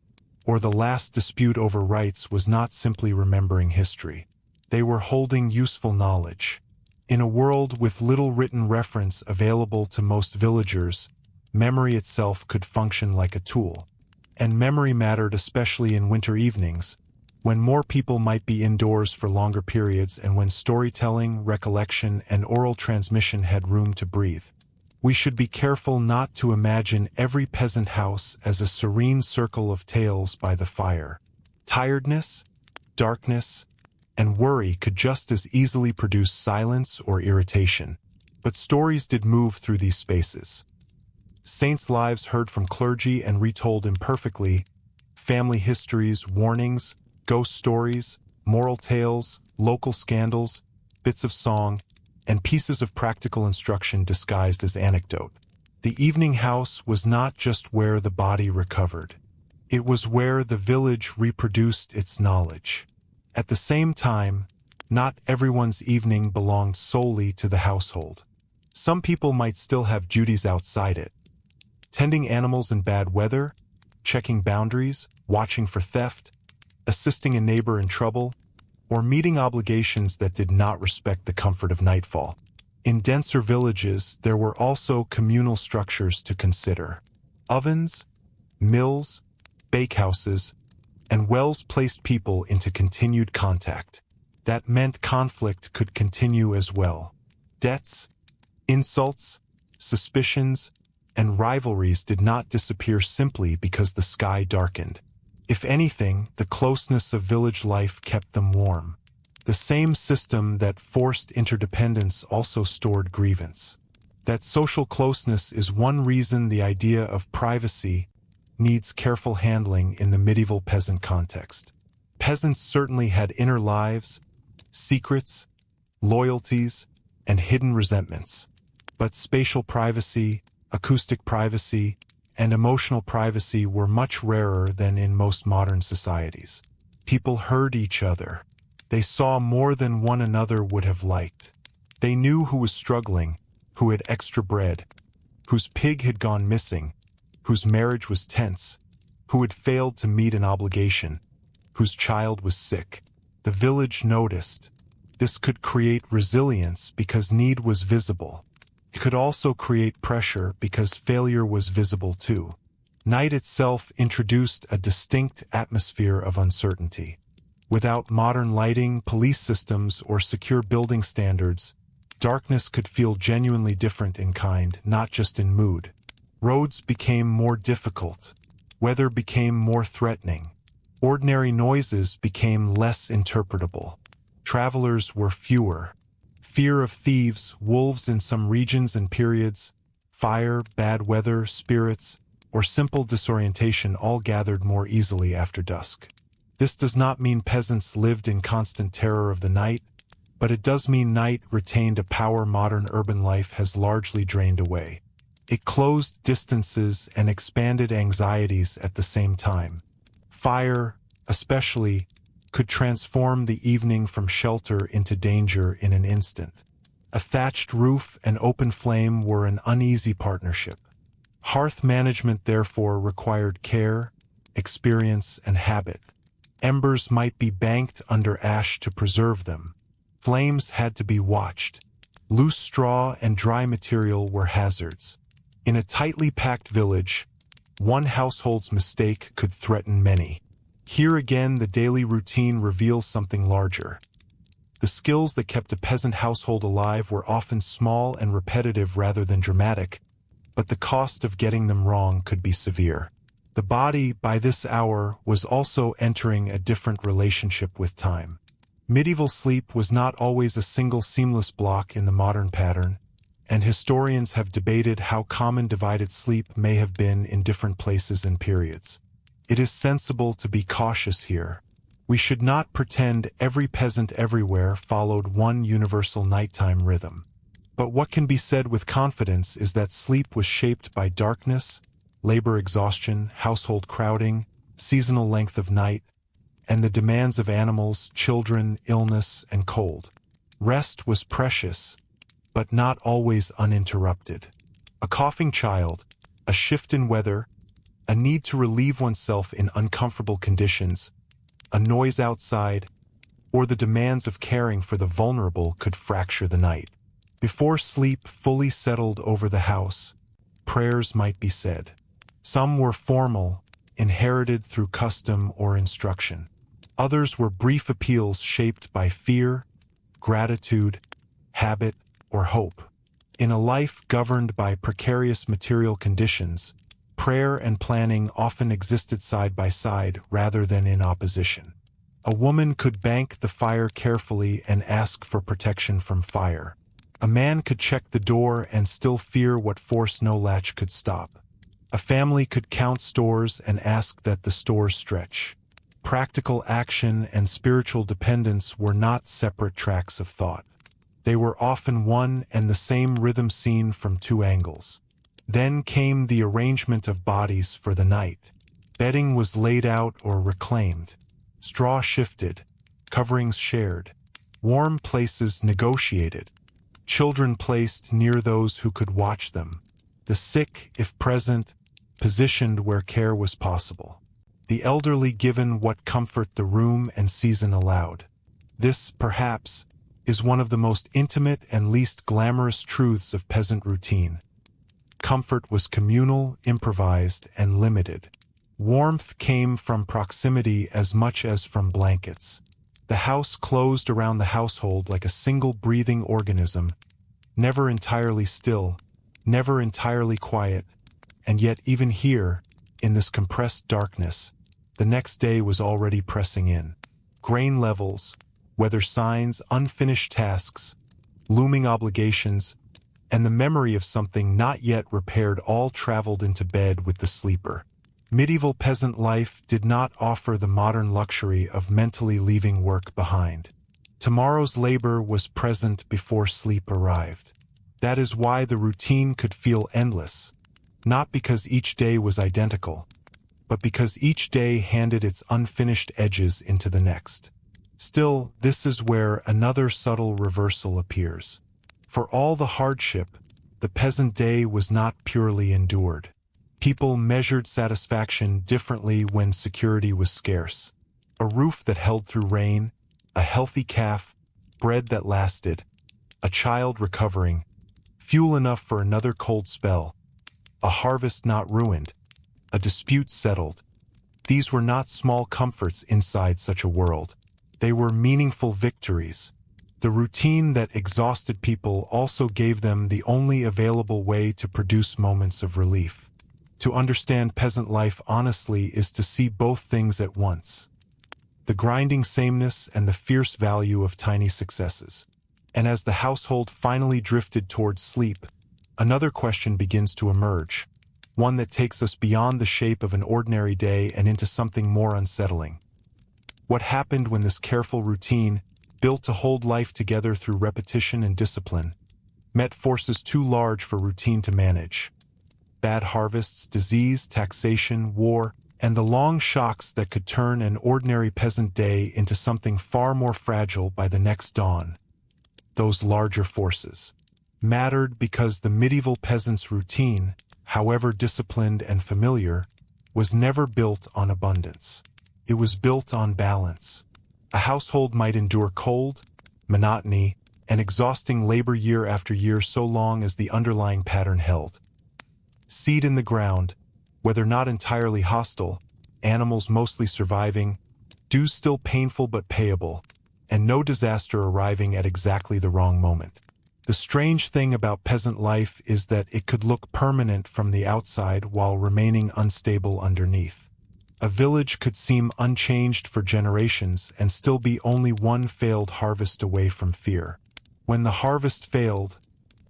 or the last dispute over rights was not simply remembering history. They were holding useful knowledge. In a world with little written reference available to most villagers, memory itself could function like a tool. And memory mattered especially in winter evenings, when more people might be indoors for longer periods and when storytelling, recollection, and oral transmission had room to breathe. We should be careful not to imagine every peasant house as a serene circle of tales by the fire. Tiredness, darkness, and worry could just as easily produce silence or irritation. But stories did move through these spaces. Saints' lives heard from clergy and retold imperfectly, family histories, warnings, ghost stories, moral tales, local scandals, bits of song, and pieces of practical instruction disguised as anecdote. The evening house was not just where the body recovered. It was where the village reproduced its knowledge. At the same time, not everyone's evening belonged solely to the household. Some people might still have duties outside it. Tending animals in bad weather, checking boundaries, watching for theft, assisting a neighbor in trouble, or meeting obligations that did not respect the comfort of nightfall. In denser villages, there were also communal structures to consider. Ovens, mills, bakehouses, and wells placed people into continued contact. That meant conflict could continue as well. Debts, insults, suspicions, and rivalries did not disappear simply because the sky darkened. If anything, the closeness of village life kept them warm. The same system that forced interdependence also stored grievance. That social closeness is one reason the idea of privacy needs careful handling in the medieval peasant context. Peasants certainly had inner lives, secrets, loyalties, and hidden resentments. But spatial privacy, acoustic privacy, and emotional privacy were much rarer than in most modern societies. People heard each other. They saw more than one another would have liked. They knew who was struggling, who had extra bread, whose pig had gone missing, whose marriage was tense, who had failed to meet an obligation, whose child was sick. The village noticed. This could create resilience because need was visible. It could also create pressure because failure was visible too. Night itself introduced a distinct atmosphere of uncertainty. Without modern lighting, police systems, or secure building standards, darkness could feel genuinely different in kind, not just in mood. Roads became more difficult. Weather became more threatening. Ordinary noises became less interpretable. Travelers were fewer. Fear of thieves, wolves in some regions and periods, fire, bad weather, spirits, or simple disorientation all gathered more easily after dusk. This does not mean peasants lived in constant terror of the night, but it does mean night retained a power modern urban life has largely drained away. It closed distances and expanded anxieties at the same time. Fire, especially, could transform the evening from shelter into danger in an instant. A thatched roof and open flame were an uneasy partnership. Hearth management therefore required care, experience, and habit. Embers might be banked under ash to preserve them. Flames had to be watched. Loose straw and dry material were hazards. In a tightly packed village, one household's mistake could threaten many. Here again, the daily routine reveals something larger. The skills that kept a peasant household alive were often small and repetitive rather than dramatic, but the cost of getting them wrong could be severe. The body, by this hour, was also entering a different relationship with time. Medieval sleep was not always a single seamless block in the modern pattern, and historians have debated how common divided sleep may have been in different places and periods. It is sensible to be cautious here. We should not pretend every peasant everywhere followed one universal nighttime rhythm. But what can be said with confidence is that sleep was shaped by darkness, labor exhaustion, household crowding, seasonal length of night, and the demands of animals, children, illness, and cold. Rest was precious, but not always uninterrupted. A coughing child, a shift in weather, a need to relieve oneself in uncomfortable conditions, a noise outside, or the demands of caring for the vulnerable could fracture the night. Before sleep fully settled over the house, prayers might be said. Some were formal, inherited through custom or instruction. Others were brief appeals shaped by fear, gratitude, habit, or hope. In a life governed by precarious material conditions, prayer and planning often existed side by side rather than in opposition. A woman could bank the fire carefully and ask for protection from fire. A man could check the door and still fear what force no latch could stop. A family could count stores and ask that the stores stretch. Practical action and spiritual dependence were not separate tracks of thought. They were often one and the same rhythm seen from two angles. Then came the arrangement of bodies for the night. Bedding was laid out or reclaimed. Straw shifted, coverings shared, warm places negotiated, children placed near those who could watch them, the sick, if present, positioned where care was possible, the elderly given what comfort the room and season allowed. This, perhaps, is one of the most intimate and least glamorous truths of peasant routine. Comfort was communal, improvised, and limited. Warmth came from proximity as much as from blankets. The house closed around the household like a single breathing organism, never entirely still, never entirely quiet, and yet even here, in this compressed darkness, the next day was already pressing in. Grain levels, weather signs, unfinished tasks, looming obligations, and the memory of something not yet repaired all traveled into bed with the sleeper. Medieval peasant life did not offer the modern luxury of mentally leaving work behind. Tomorrow's labor was present before sleep arrived. That is why the routine could feel endless, not because each day was identical, but because each day handed its unfinished edges into the next. Still, this is where another subtle reversal appears. For all the hardship, the peasant day was not purely endured. People measured satisfaction differently when security was scarce. A roof that held through rain, a healthy calf, bread that lasted, a child recovering, fuel enough for another cold spell, a harvest not ruined, a dispute settled. These were not small comforts inside such a world. They were meaningful victories. The routine that exhausted people also gave them the only available way to produce moments of relief. To understand peasant life honestly is to see both things at once. The grinding sameness and the fierce value of tiny successes. And as the household finally drifted towards sleep, another question begins to emerge, one that takes us beyond the shape of an ordinary day and into something more unsettling. What happened when this careful routine, built to hold life together through repetition and discipline, met forces too large for routine to manage? Bad harvests, disease, taxation, war, and the long shocks that could turn an ordinary peasant day into something far more fragile by the next dawn. Those larger forces mattered because the medieval peasant's routine, however disciplined and familiar, was never built on abundance. It was built on balance. A household might endure cold, monotony, and exhausting labor year after year so long as the underlying pattern held. Seed in the ground, whether not entirely hostile, animals mostly surviving, dues still painful but payable, and no disaster arriving at exactly the wrong moment. The strange thing about peasant life is that it could look permanent from the outside while remaining unstable underneath. A village could seem unchanged for generations and still be only one failed harvest away from fear. When the harvest failed,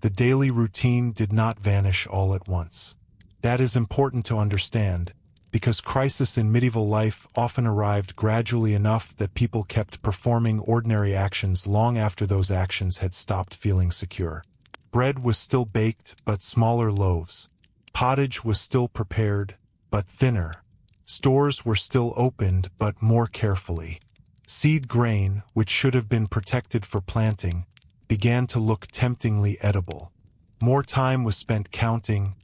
the daily routine did not vanish all at once. That is important to understand, because crisis in medieval life often arrived gradually enough that people kept performing ordinary actions long after those actions had stopped feeling secure. Bread was still baked, but smaller loaves. Pottage was still prepared, but thinner. Stores were still opened, but more carefully. Seed grain, which should have been protected for planting, began to look temptingly edible. More time was spent counting,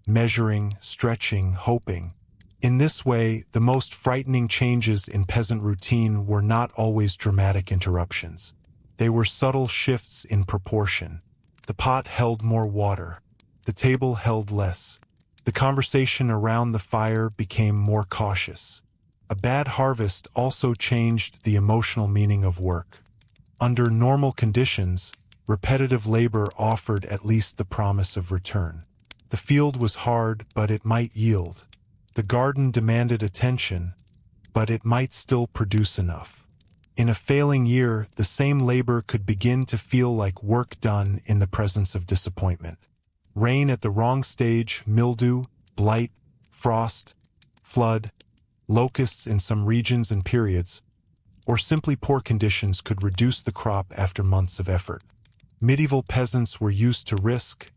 measuring, stretching, hoping. In this way, the most frightening changes in peasant routine were not always dramatic interruptions. They were subtle shifts in proportion. The pot held more water. The table held less. The conversation around the fire became more cautious. A bad harvest also changed the emotional meaning of work. Under normal conditions, repetitive labor offered at least the promise of return. The field was hard, but it might yield. The garden demanded attention, but it might still produce enough. In a failing year, the same labor could begin to feel like work done in the presence of disappointment. Rain at the wrong stage, mildew, blight, frost, flood, locusts in some regions and periods, or simply poor conditions could reduce the crop after months of effort. Medieval peasants were used to risk,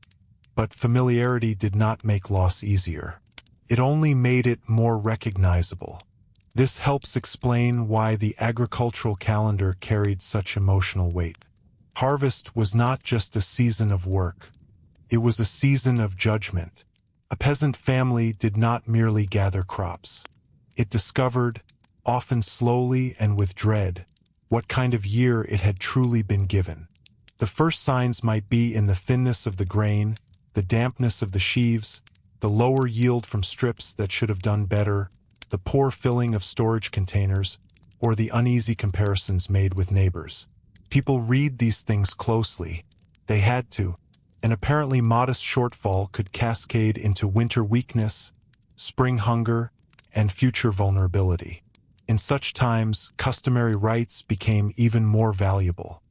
but familiarity did not make loss easier. It only made it more recognizable. This helps explain why the agricultural calendar carried such emotional weight. Harvest was not just a season of work. It was a season of judgment. A peasant family did not merely gather crops. It discovered, often slowly and with dread, what kind of year it had truly been given. The first signs might be in the thinness of the grain, the dampness of the sheaves, the lower yield from strips that should have done better, the poor filling of storage containers, or the uneasy comparisons made with neighbors. People read these things closely. They had to. An apparently modest shortfall could cascade into winter weakness, spring hunger, and future vulnerability. In such times, customary rites became even more valuable.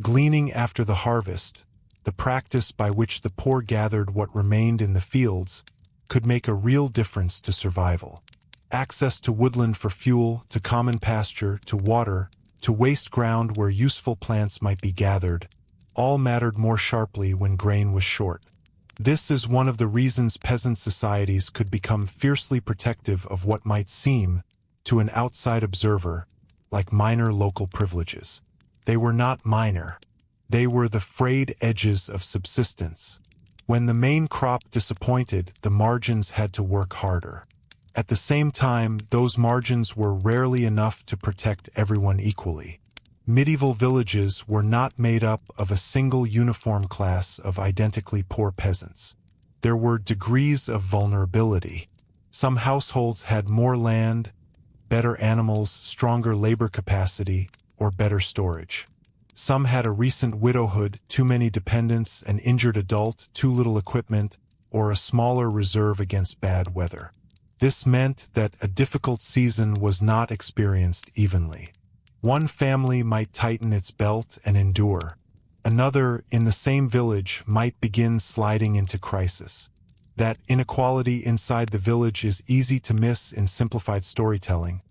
Gleaning after the harvest, the practice by which the poor gathered what remained in the fields, could make a real difference to survival. Access to woodland for fuel, to common pasture, to water, to waste ground where useful plants might be gathered, all mattered more sharply when grain was short. This is one of the reasons peasant societies could become fiercely protective of what might seem, to an outside observer, like minor local privileges. They were not minor. They were the frayed edges of subsistence. When the main crop disappointed, the margins had to work harder. At the same time, those margins were rarely enough to protect everyone equally. Medieval villages were not made up of a single uniform class of identically poor peasants. There were degrees of vulnerability. Some households had more land, better animals, stronger labor capacity, or better storage. Some had a recent widowhood, too many dependents, an injured adult, too little equipment, or a smaller reserve against bad weather. This meant that a difficult season was not experienced evenly. One family might tighten its belt and endure. Another, in the same village, might begin sliding into crisis. That inequality inside the village is easy to miss in simplified storytelling,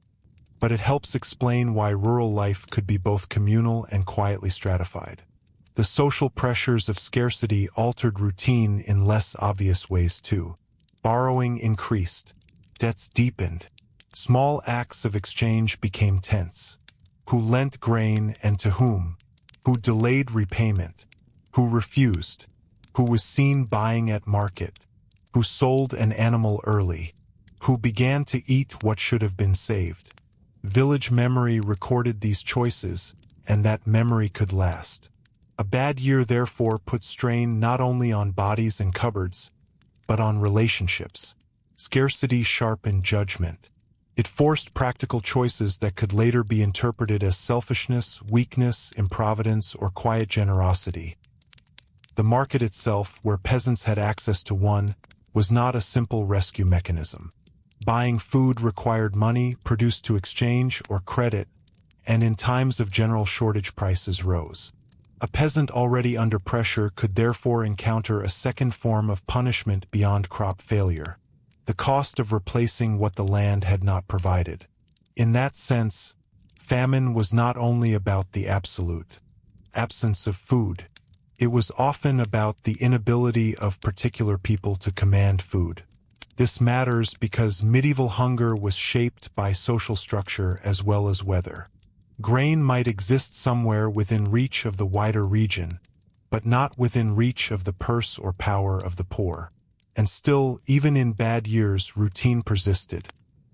but it helps explain why rural life could be both communal and quietly stratified. The social pressures of scarcity altered routine in less obvious ways too. Borrowing increased. Debts deepened. Small acts of exchange became tense. Who lent grain and to whom? Who delayed repayment? Who refused? Who was seen buying at market? Who sold an animal early? Who began to eat what should have been saved? Village memory recorded these choices, and that memory could last. A bad year therefore put strain not only on bodies and cupboards, but on relationships. Scarcity sharpened judgment. It forced practical choices that could later be interpreted as selfishness, weakness, improvidence, or quiet generosity. The market itself, where peasants had access to one, was not a simple rescue mechanism. Buying food required money, produced to exchange, or credit, and in times of general shortage prices rose. A peasant already under pressure could therefore encounter a second form of punishment beyond crop failure: the cost of replacing what the land had not provided. In that sense, famine was not only about the absolute absence of food. It was often about the inability of particular people to command food. This matters because medieval hunger was shaped by social structure as well as weather. Grain might exist somewhere within reach of the wider region, but not within reach of the purse or power of the poor. And still, even in bad years, routine persisted.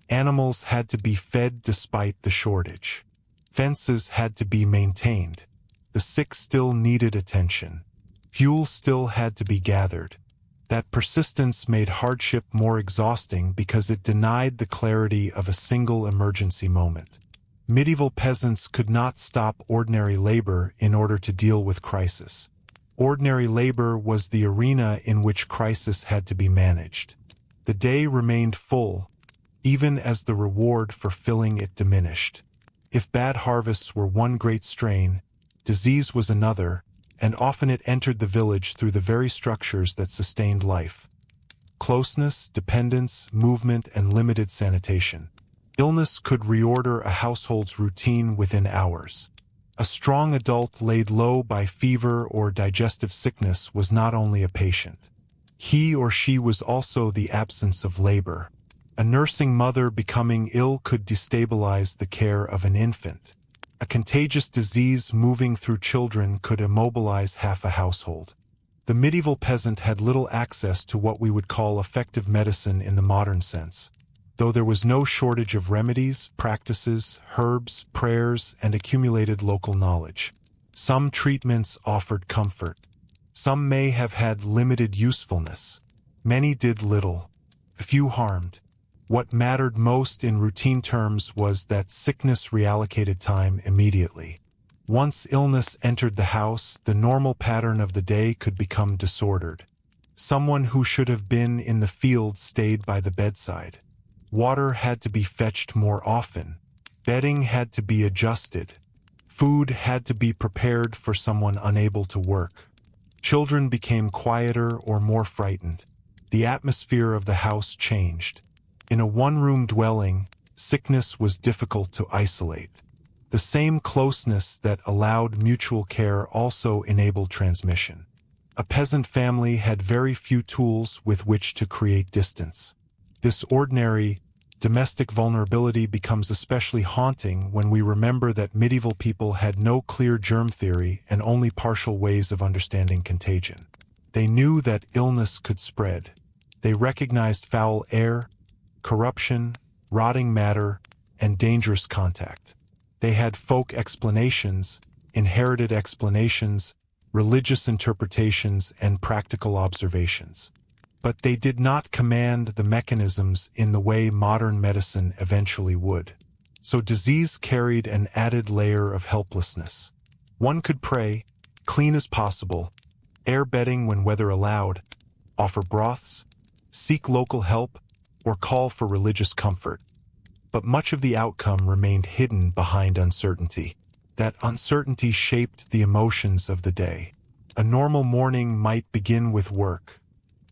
Animals had to be fed despite the shortage. Fences had to be maintained. The sick still needed attention. Fuel still had to be gathered. That persistence made hardship more exhausting because it denied the clarity of a single emergency moment. Medieval peasants could not stop ordinary labor in order to deal with crisis. Ordinary labor was the arena in which crisis had to be managed. The day remained full, even as the reward for filling it diminished. If bad harvests were one great strain, disease was another, and often it entered the village through the very structures that sustained life. Closeness, dependence, movement, and limited sanitation. Illness could reorder a household's routine within hours. A strong adult laid low by fever or digestive sickness was not only a patient. He or she was also the absence of labor. A nursing mother becoming ill could destabilize the care of an infant. A contagious disease moving through children could immobilize half a household. The medieval peasant had little access to what we would call effective medicine in the modern sense. Though there was no shortage of remedies, practices, herbs, prayers, and accumulated local knowledge. Some treatments offered comfort. Some may have had limited usefulness. Many did little. A few harmed. What mattered most in routine terms was that sickness reallocated time immediately. Once illness entered the house, the normal pattern of the day could become disordered. Someone who should have been in the field stayed by the bedside. Water had to be fetched more often. Bedding had to be adjusted. Food had to be prepared for someone unable to work. Children became quieter or more frightened. The atmosphere of the house changed. In a one-room dwelling, sickness was difficult to isolate. The same closeness that allowed mutual care also enabled transmission. A peasant family had very few tools with which to create distance. This ordinary, domestic vulnerability becomes especially haunting when we remember that medieval people had no clear germ theory and only partial ways of understanding contagion. They knew that illness could spread. They recognized foul air, corruption, rotting matter, and dangerous contact. They had folk explanations, inherited explanations, religious interpretations, and practical observations. But they did not command the mechanisms in the way modern medicine eventually would. So disease carried an added layer of helplessness. One could pray, clean as possible, air bedding when weather allowed, offer broths, seek local help, or call for religious comfort. But much of the outcome remained hidden behind uncertainty. That uncertainty shaped the emotions of the day. A normal morning might begin with work.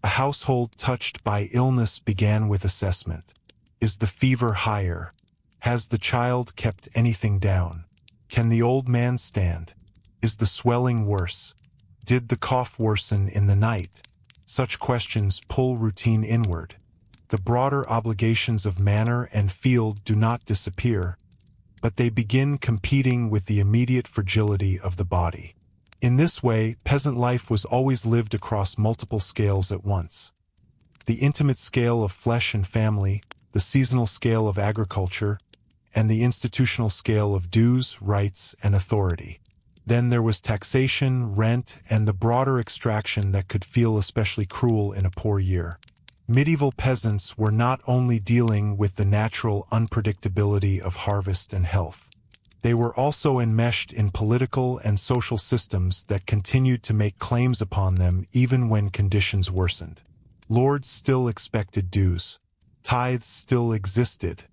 A household touched by illness began with assessment. Is the fever higher? Has the child kept anything down? Can the old man stand? Is the swelling worse? Did the cough worsen in the night? Such questions pull routine inward. The broader obligations of manor and field do not disappear, but they begin competing with the immediate fragility of the body. In this way, peasant life was always lived across multiple scales at once. The intimate scale of flesh and family, the seasonal scale of agriculture, and the institutional scale of dues, rights, and authority. Then there was taxation, rent, and the broader extraction that could feel especially cruel in a poor year. Medieval peasants were not only dealing with the natural unpredictability of harvest and health. They were also enmeshed in political and social systems that continued to make claims upon them even when conditions worsened. Lords still expected dues. Tithes still existed.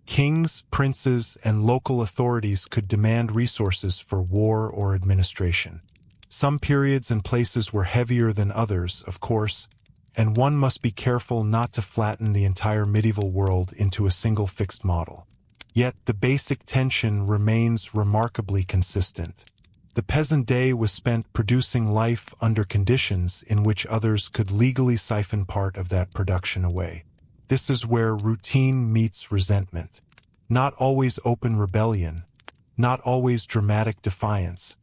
Kings, princes, and local authorities could demand resources for war or administration. Some periods and places were heavier than others, of course, and one must be careful not to flatten the entire medieval world into a single fixed model. Yet the basic tension remains remarkably consistent. The peasant day was spent producing life under conditions in which others could legally siphon part of that production away. This is where routine meets resentment. Not always open rebellion, not always dramatic defiance,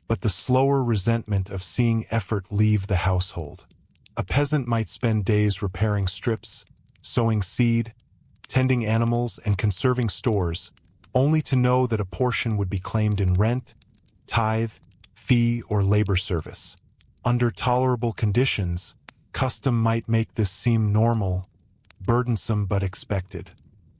but the slower resentment of seeing effort leave the household. A peasant might spend days repairing strips, sowing seed, tending animals, and conserving stores, only to know that a portion would be claimed in rent, tithe, fee, or labor service. Under tolerable conditions, custom might make this seem normal, burdensome but expected.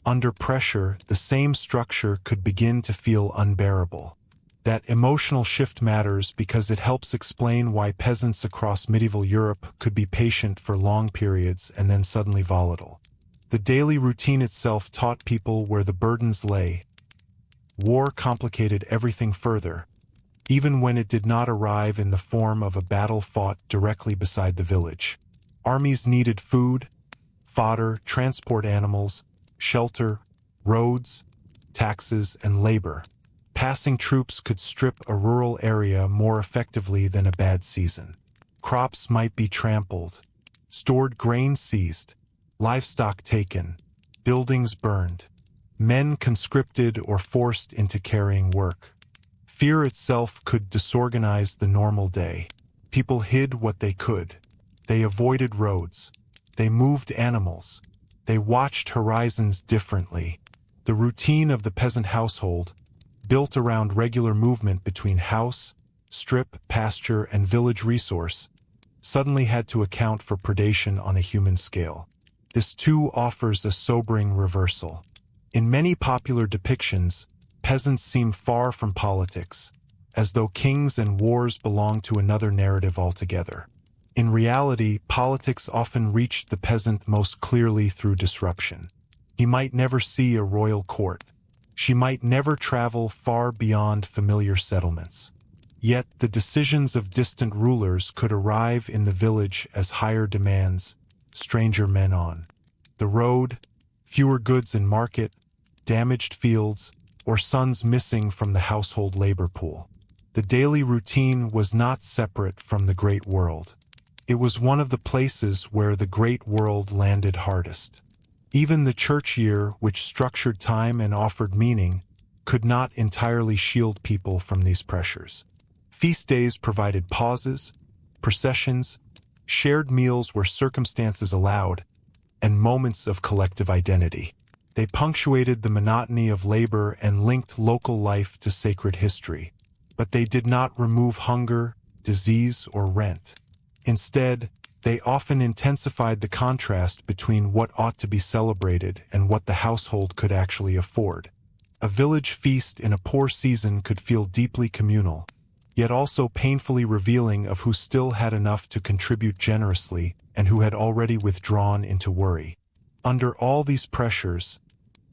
Under pressure, the same structure could begin to feel unbearable. That emotional shift matters because it helps explain why peasants across medieval Europe could be patient for long periods and then suddenly volatile. The daily routine itself taught people where the burdens lay. War complicated everything further, even when it did not arrive in the form of a battle fought directly beside the village. Armies needed food, fodder, transport animals, shelter, roads, taxes, and labor. Passing troops could strip a rural area more effectively than a bad season. Crops might be trampled, stored grain seized, livestock taken, buildings burned, men conscripted or forced into carrying work. Fear itself could disorganize the normal day. People hid what they could. They avoided roads. They moved animals. They watched horizons differently. The routine of the peasant household, built around regular movement between house, strip, pasture, and village resource, suddenly had to account for predation on a human scale. This too offers a sobering reversal. In many popular depictions, peasants seem far from politics, as though kings and wars belong to another narrative altogether. In reality, politics often reached the peasant most clearly through disruption. He might never see a royal court. She might never travel far beyond familiar settlements. Yet the decisions of distant rulers could arrive in the village as higher demands, stranger men on the road, fewer goods in market, damaged fields, or sons missing from the household labor pool. The daily routine was not separate from the great world. It was one of the places where the great world landed hardest. Even the church year, which structured time and offered meaning, could not entirely shield people from these pressures. Feast days provided pauses, processions, shared meals where circumstances allowed, and moments of collective identity. They punctuated the monotony of labor and linked local life to sacred history. But they did not remove hunger, disease, or rent. Instead, they often intensified the contrast between what ought to be celebrated and what the household could actually afford. A village feast in a poor season could feel deeply communal, yet also painfully revealing of who still had enough to contribute generously and who had already withdrawn into worry. Under all these pressures,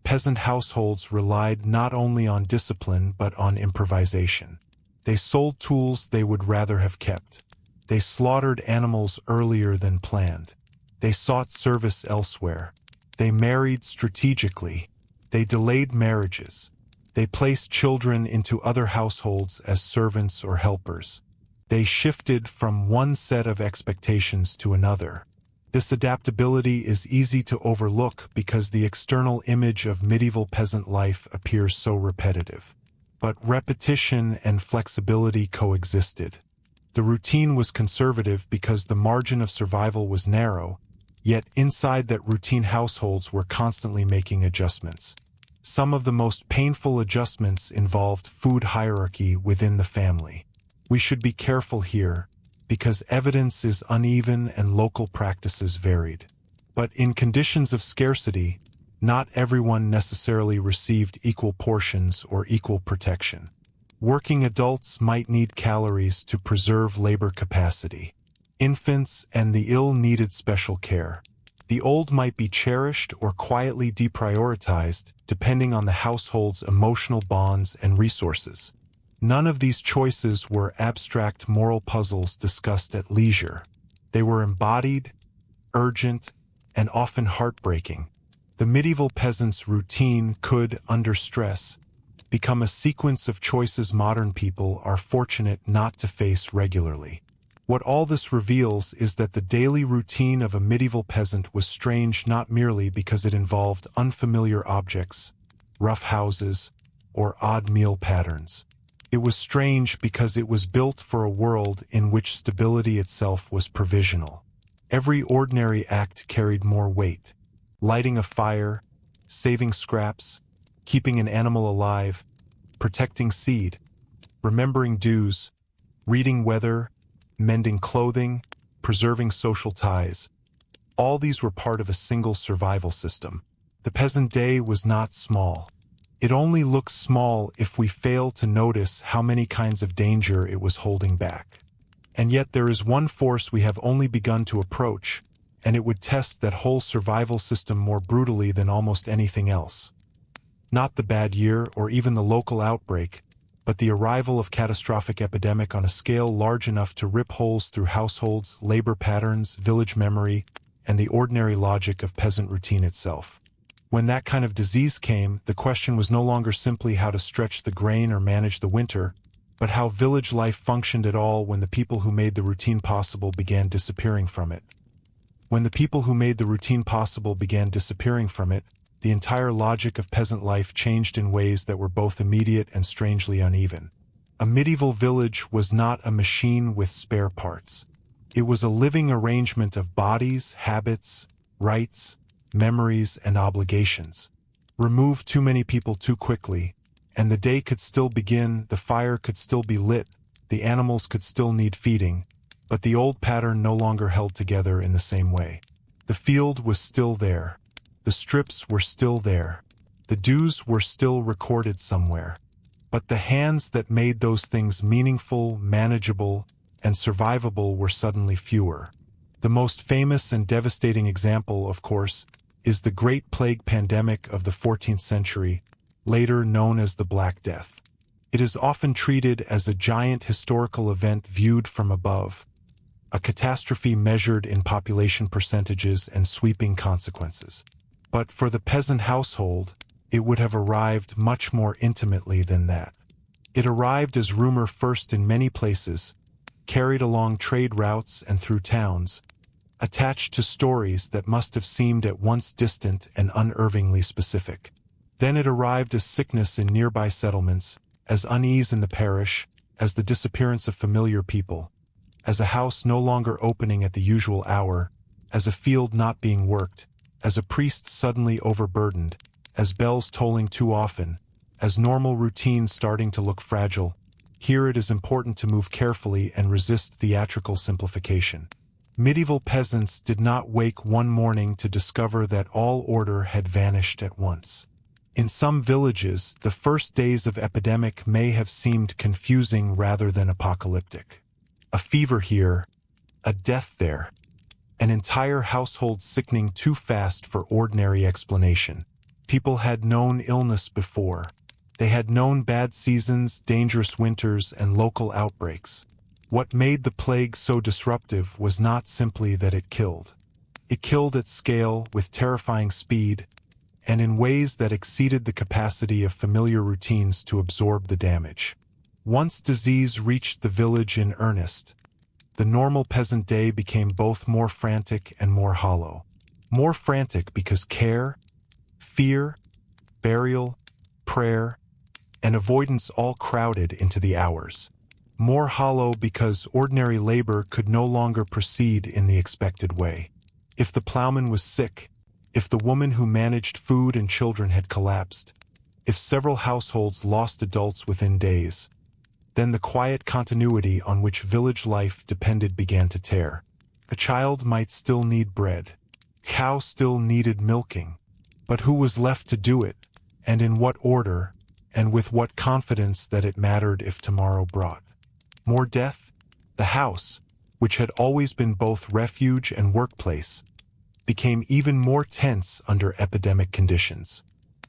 peasant households relied not only on discipline but on improvisation. They sold tools they would rather have kept. They slaughtered animals earlier than planned. They sought service elsewhere. They married strategically. They delayed marriages. They placed children into other households as servants or helpers. They shifted from one set of expectations to another. This adaptability is easy to overlook because the external image of medieval peasant life appears so repetitive. But repetition and flexibility coexisted. The routine was conservative because the margin of survival was narrow, yet inside that routine households were constantly making adjustments. Some of the most painful adjustments involved food hierarchy within the family. We should be careful here, because evidence is uneven and local practices varied. But in conditions of scarcity, not everyone necessarily received equal portions or equal protection. Working adults might need calories to preserve labor capacity. Infants and the ill needed special care. The old might be cherished or quietly deprioritized, depending on the household's emotional bonds and resources. None of these choices were abstract moral puzzles discussed at leisure. They were embodied, urgent, and often heartbreaking. The medieval peasant's routine could, under stress, become a sequence of choices modern people are fortunate not to face regularly. What all this reveals is that the daily routine of a medieval peasant was strange not merely because it involved unfamiliar objects, rough houses, or odd meal patterns. It was strange because it was built for a world in which stability itself was provisional. Every ordinary act carried more weight. Lighting a fire, saving scraps, keeping an animal alive, protecting seed, remembering dues, reading weather, mending clothing, preserving social ties. All these were part of a single survival system. The peasant day was not small. It only looks small if we fail to notice how many kinds of danger it was holding back. And yet there is one force we have only begun to approach, and it would test that whole survival system more brutally than almost anything else. Not the bad year or even the local outbreak, but the arrival of catastrophic epidemic on a scale large enough to rip holes through households, labor patterns, village memory, and the ordinary logic of peasant routine itself. When that kind of disease came, the question was no longer simply how to stretch the grain or manage the winter, but how village life functioned at all when the people who made the routine possible began disappearing from it. When the people who made the routine possible began disappearing from it, the entire logic of peasant life changed in ways that were both immediate and strangely uneven. A medieval village was not a machine with spare parts. It was a living arrangement of bodies, habits, rights, memories, and obligations. Remove too many people too quickly, and the day could still begin, the fire could still be lit, the animals could still need feeding, but the old pattern no longer held together in the same way. The field was still there. The strips were still there. The dues were still recorded somewhere. But the hands that made those things meaningful, manageable, and survivable were suddenly fewer. The most famous and devastating example, of course, is the Great Plague pandemic of the 14th century, later known as the Black Death. It is often treated as a giant historical event viewed from above, a catastrophe measured in population percentages and sweeping consequences. But for the peasant household, it would have arrived much more intimately than that. It arrived as rumor first in many places, carried along trade routes and through towns, attached to stories that must have seemed at once distant and unervingly specific. Then it arrived as sickness in nearby settlements, as unease in the parish, as the disappearance of familiar people, as a house no longer opening at the usual hour, as a field not being worked, as a priest suddenly overburdened, as bells tolling too often, as normal routines starting to look fragile. Here it is important to move carefully and resist theatrical simplification. Medieval peasants did not wake one morning to discover that all order had vanished at once. In some villages, the first days of epidemic may have seemed confusing rather than apocalyptic. A fever here, a death there, an entire household sickening too fast for ordinary explanation. People had known illness before. They had known bad seasons, dangerous winters, and local outbreaks. What made the plague so disruptive was not simply that it killed. It killed at scale, with terrifying speed, and in ways that exceeded the capacity of familiar routines to absorb the damage. Once disease reached the village in earnest, the normal peasant day became both more frantic and more hollow. More frantic because care, fear, burial, prayer, and avoidance all crowded into the hours. More hollow because ordinary labor could no longer proceed in the expected way. If the plowman was sick, if the woman who managed food and children had collapsed, if several households lost adults within days, then the quiet continuity on which village life depended began to tear. A child might still need bread. Cow still needed milking. But who was left to do it, and in what order, and with what confidence that it mattered if tomorrow brought more death? The house, which had always been both refuge and workplace, became even more tense under epidemic conditions.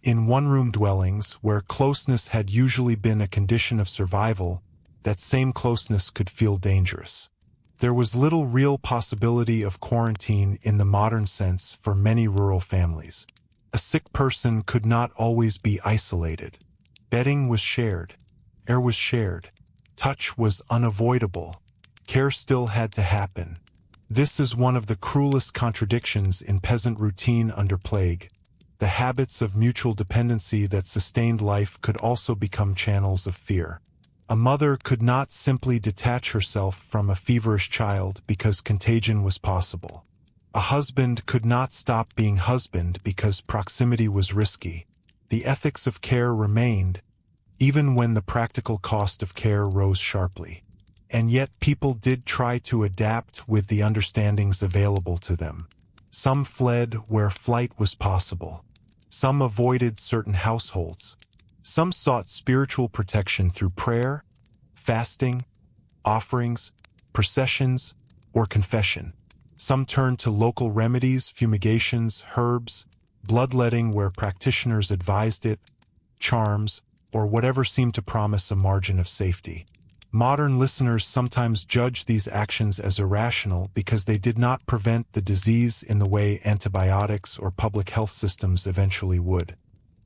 In one-room dwellings, where closeness had usually been a condition of survival, that same closeness could feel dangerous. There was little real possibility of quarantine in the modern sense for many rural families. A sick person could not always be isolated. Bedding was shared. Air was shared. Touch was unavoidable. Care still had to happen. This is one of the cruelest contradictions in peasant routine under plague. The habits of mutual dependency that sustained life could also become channels of fear. A mother could not simply detach herself from a feverish child because contagion was possible. A husband could not stop being husband because proximity was risky. The ethics of care remained, even when the practical cost of care rose sharply. And yet people did try to adapt with the understandings available to them. Some fled where flight was possible. Some avoided certain households. Some sought spiritual protection through prayer, fasting, offerings, processions, or confession. Some turned to local remedies, fumigations, herbs, bloodletting where practitioners advised it, charms, or whatever seemed to promise a margin of safety. Modern listeners sometimes judge these actions as irrational because they did not prevent the disease in the way antibiotics or public health systems eventually would.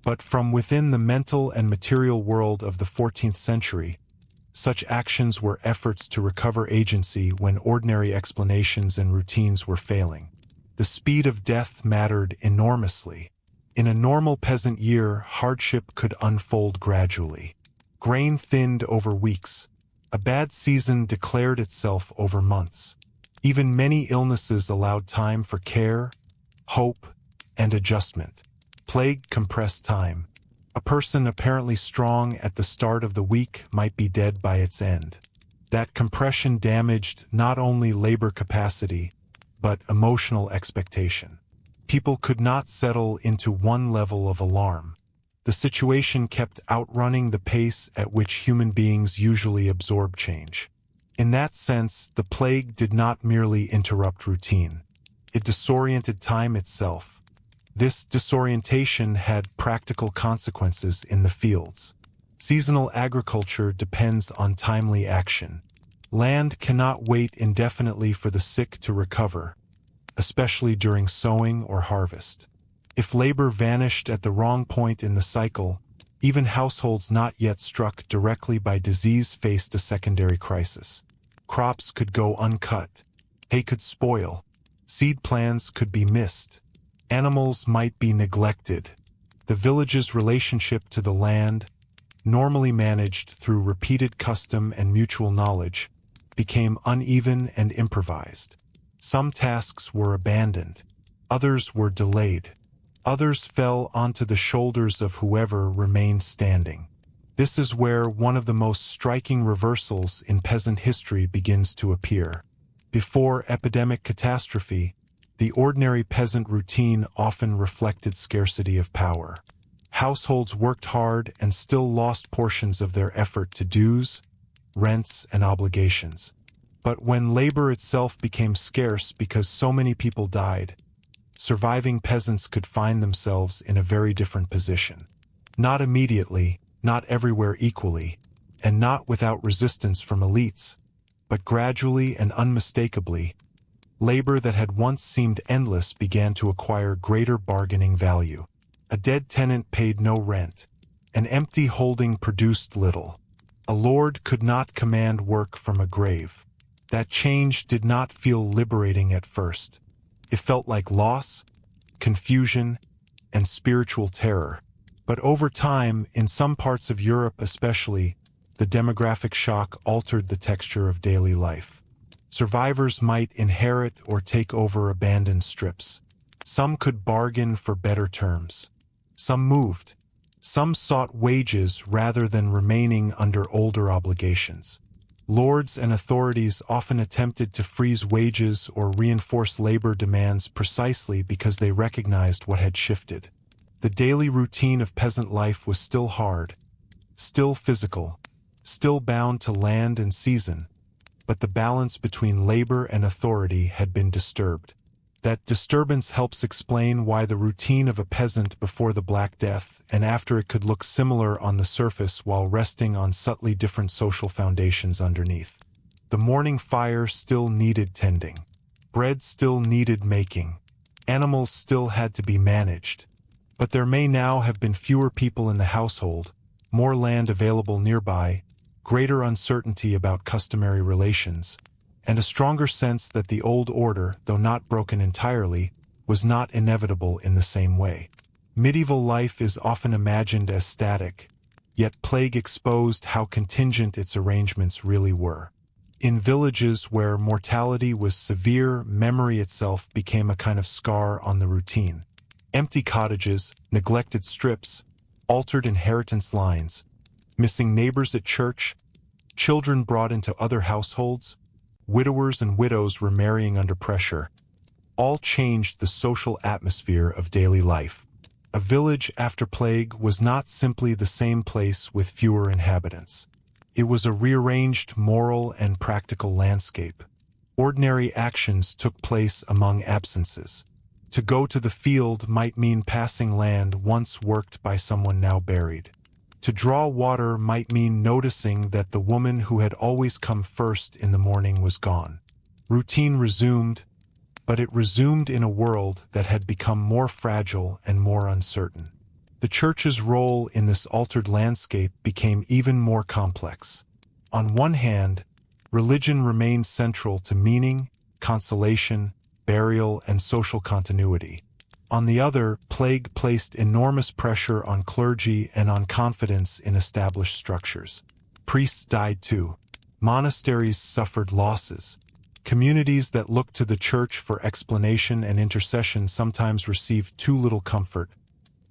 But from within the mental and material world of the 14th century, such actions were efforts to recover agency when ordinary explanations and routines were failing. The speed of death mattered enormously. In a normal peasant year, hardship could unfold gradually. Grain thinned over weeks. A bad season declared itself over months. Even many illnesses allowed time for care, hope, and adjustment. Plague compressed time. A person apparently strong at the start of the week might be dead by its end. That compression damaged not only labor capacity, but emotional expectation. People could not settle into one level of alarm. The situation kept outrunning the pace at which human beings usually absorb change. In that sense, the plague did not merely interrupt routine. It disoriented time itself. This disorientation had practical consequences in the fields. Seasonal agriculture depends on timely action. Land cannot wait indefinitely for the sick to recover, especially during sowing or harvest. If labor vanished at the wrong point in the cycle, even households not yet struck directly by disease faced a secondary crisis. Crops could go uncut, hay could spoil, seed plans could be missed, animals might be neglected. The village's relationship to the land, normally managed through repeated custom and mutual knowledge, became uneven and improvised. Some tasks were abandoned, others were delayed. Others fell onto the shoulders of whoever remained standing. This is where one of the most striking reversals in peasant history begins to appear. Before epidemic catastrophe, the ordinary peasant routine often reflected scarcity of power. Households worked hard and still lost portions of their effort to dues, rents, and obligations. But when labor itself became scarce because so many people died, surviving peasants could find themselves in a very different position. Not immediately, not everywhere equally, and not without resistance from elites, but gradually and unmistakably, labor that had once seemed endless began to acquire greater bargaining value. A dead tenant paid no rent. An empty holding produced little. A lord could not command work from a grave. That change did not feel liberating at first. It felt like loss, confusion, and spiritual terror. But over time, in some parts of Europe especially, the demographic shock altered the texture of daily life. Survivors might inherit or take over abandoned strips. Some could bargain for better terms. Some moved. Some sought wages rather than remaining under older obligations. Lords and authorities often attempted to freeze wages or reinforce labor demands precisely because they recognized what had shifted. The daily routine of peasant life was still hard, still physical, still bound to land and season, but the balance between labor and authority had been disturbed. That disturbance helps explain why the routine of a peasant before the Black Death and after it could look similar on the surface while resting on subtly different social foundations underneath. The morning fire still needed tending. Bread still needed making. Animals still had to be managed. But there may now have been fewer people in the household, more land available nearby, greater uncertainty about customary relations, and a stronger sense that the old order, though not broken entirely, was not inevitable in the same way. Medieval life is often imagined as static, yet plague exposed how contingent its arrangements really were. In villages where mortality was severe, memory itself became a kind of scar on the routine. Empty cottages, neglected strips, altered inheritance lines, missing neighbors at church, children brought into other households, widowers and widows remarrying under pressure, all changed the social atmosphere of daily life. A village after plague was not simply the same place with fewer inhabitants. It was a rearranged moral and practical landscape. Ordinary actions took place among absences. To go to the field might mean passing land once worked by someone now buried. To draw water might mean noticing that the woman who had always come first in the morning was gone. Routine resumed, but it resumed in a world that had become more fragile and more uncertain. The church's role in this altered landscape became even more complex. On one hand, religion remained central to meaning, consolation, burial, and social continuity. On the other, plague placed enormous pressure on clergy and on confidence in established structures. Priests died too. Monasteries suffered losses. Communities that looked to the church for explanation and intercession sometimes received too little comfort,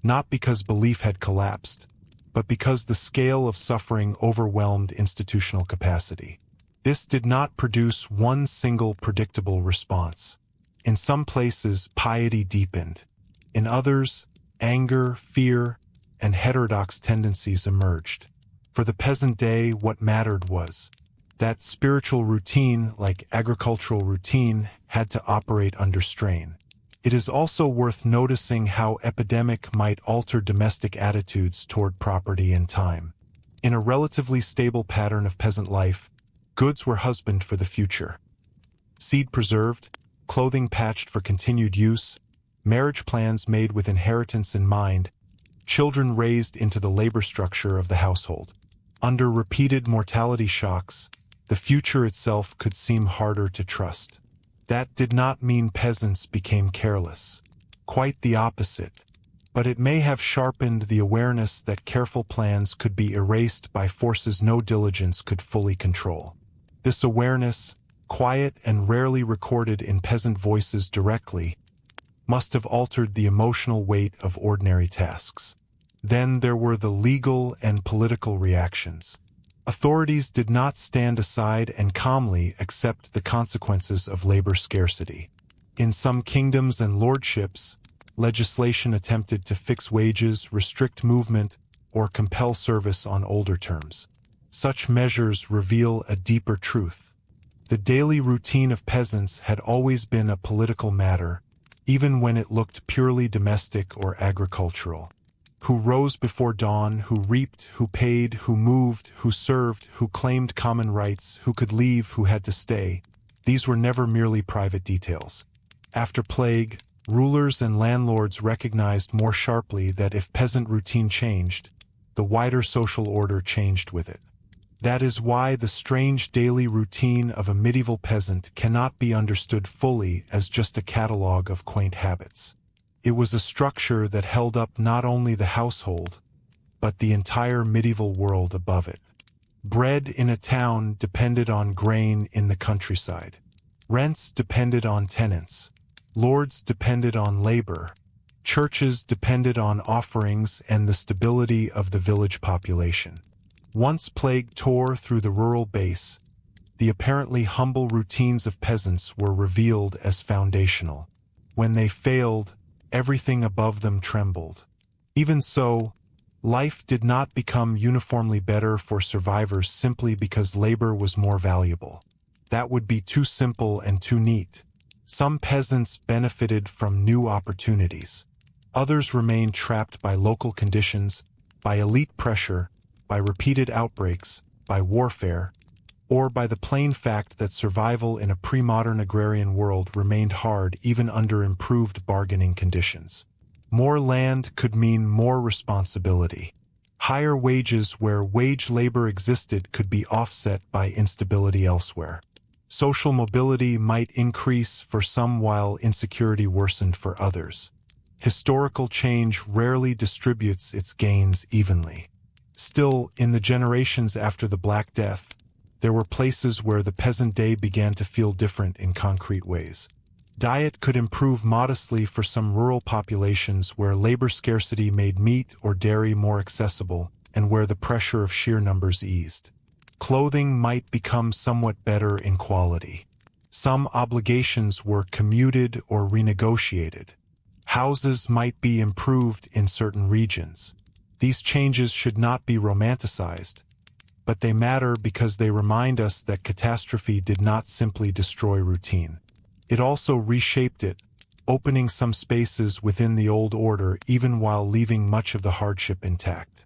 not because belief had collapsed, but because the scale of suffering overwhelmed institutional capacity. This did not produce one single predictable response. In some places, piety deepened. In others, anger, fear, and heterodox tendencies emerged. For the peasant day, what mattered was that spiritual routine, like agricultural routine, had to operate under strain. It is also worth noticing how epidemic might alter domestic attitudes toward property and time. In a relatively stable pattern of peasant life, goods were husbanded for the future. Seed preserved, clothing patched for continued use, marriage plans made with inheritance in mind, children raised into the labor structure of the household. Under repeated mortality shocks, the future itself could seem harder to trust. That did not mean peasants became careless. Quite the opposite. But it may have sharpened the awareness that careful plans could be erased by forces no diligence could fully control. This awareness, quiet and rarely recorded in peasant voices directly, must have altered the emotional weight of ordinary tasks. Then there were the legal and political reactions. Authorities did not stand aside and calmly accept the consequences of labor scarcity. In some kingdoms and lordships, legislation attempted to fix wages, restrict movement, or compel service on older terms. Such measures reveal a deeper truth. The daily routine of peasants had always been a political matter, even when it looked purely domestic or agricultural. Who rose before dawn, who reaped, who paid, who moved, who served, who claimed common rights, who could leave, who had to stay. These were never merely private details. After plague, rulers and landlords recognized more sharply that if peasant routine changed, the wider social order changed with it. That is why the strange daily routine of a medieval peasant cannot be understood fully as just a catalogue of quaint habits. It was a structure that held up not only the household, but the entire medieval world above it. Bread in a town depended on grain in the countryside. Rents depended on tenants. Lords depended on labor. Churches depended on offerings and the stability of the village population. Once plague tore through the rural base, the apparently humble routines of peasants were revealed as foundational. When they failed, everything above them trembled. Even so, life did not become uniformly better for survivors simply because labor was more valuable. That would be too simple and too neat. Some peasants benefited from new opportunities. Others remained trapped by local conditions, by elite pressure, by repeated outbreaks, by warfare, or by the plain fact that survival in a pre-modern agrarian world remained hard even under improved bargaining conditions. More land could mean more responsibility. Higher wages where wage labor existed could be offset by instability elsewhere. Social mobility might increase for some while insecurity worsened for others. Historical change rarely distributes its gains evenly. Still, in the generations after the Black Death, there were places where the peasant day began to feel different in concrete ways. Diet could improve modestly for some rural populations where labor scarcity made meat or dairy more accessible and where the pressure of sheer numbers eased. Clothing might become somewhat better in quality. Some obligations were commuted or renegotiated. Houses might be improved in certain regions. These changes should not be romanticized, but they matter because they remind us that catastrophe did not simply destroy routine. It also reshaped it, opening some spaces within the old order even while leaving much of the hardship intact.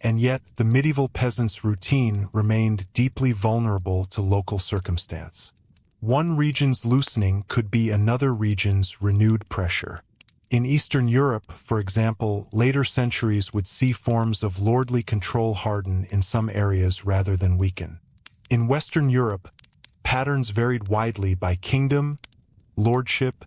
And yet, the medieval peasant's routine remained deeply vulnerable to local circumstance. One region's loosening could be another region's renewed pressure. In Eastern Europe, for example, later centuries would see forms of lordly control harden in some areas rather than weaken. In Western Europe, patterns varied widely by kingdom, lordship,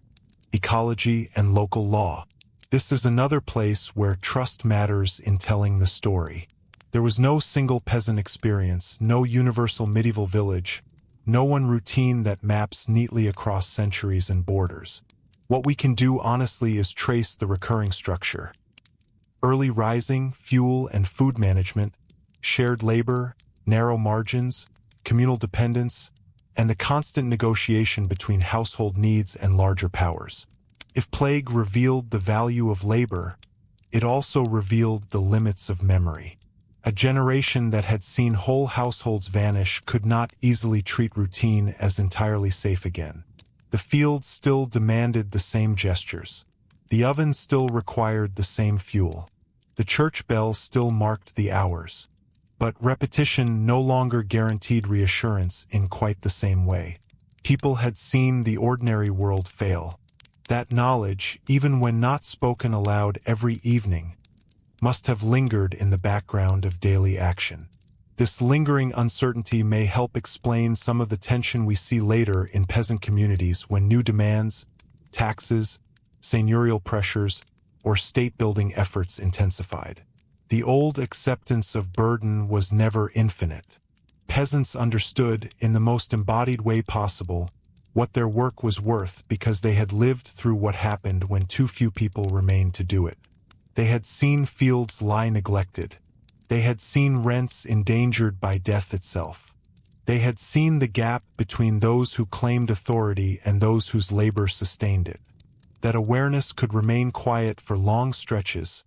ecology, and local law. This is another place where trust matters in telling the story. There was no single peasant experience, no universal medieval village, no one routine that maps neatly across centuries and borders. What we can do honestly is trace the recurring structure. Early rising, fuel and food management, shared labor, narrow margins, communal dependence, and the constant negotiation between household needs and larger powers. If plague revealed the value of labor, it also revealed the limits of memory. A generation that had seen whole households vanish could not easily treat routine as entirely safe again. The fields still demanded the same gestures. The oven still required the same fuel. The church bell still marked the hours. But repetition no longer guaranteed reassurance in quite the same way. People had seen the ordinary world fail. That knowledge, even when not spoken aloud every evening, must have lingered in the background of daily action. This lingering uncertainty may help explain some of the tension we see later in peasant communities when new demands, taxes, seigneurial pressures, or state-building efforts intensified. The old acceptance of burden was never infinite. Peasants understood, in the most embodied way possible, what their work was worth because they had lived through what happened when too few people remained to do it. They had seen fields lie neglected. They had seen rents endangered by death itself. They had seen the gap between those who claimed authority and those whose labor sustained it. That awareness could remain quiet for long stretches,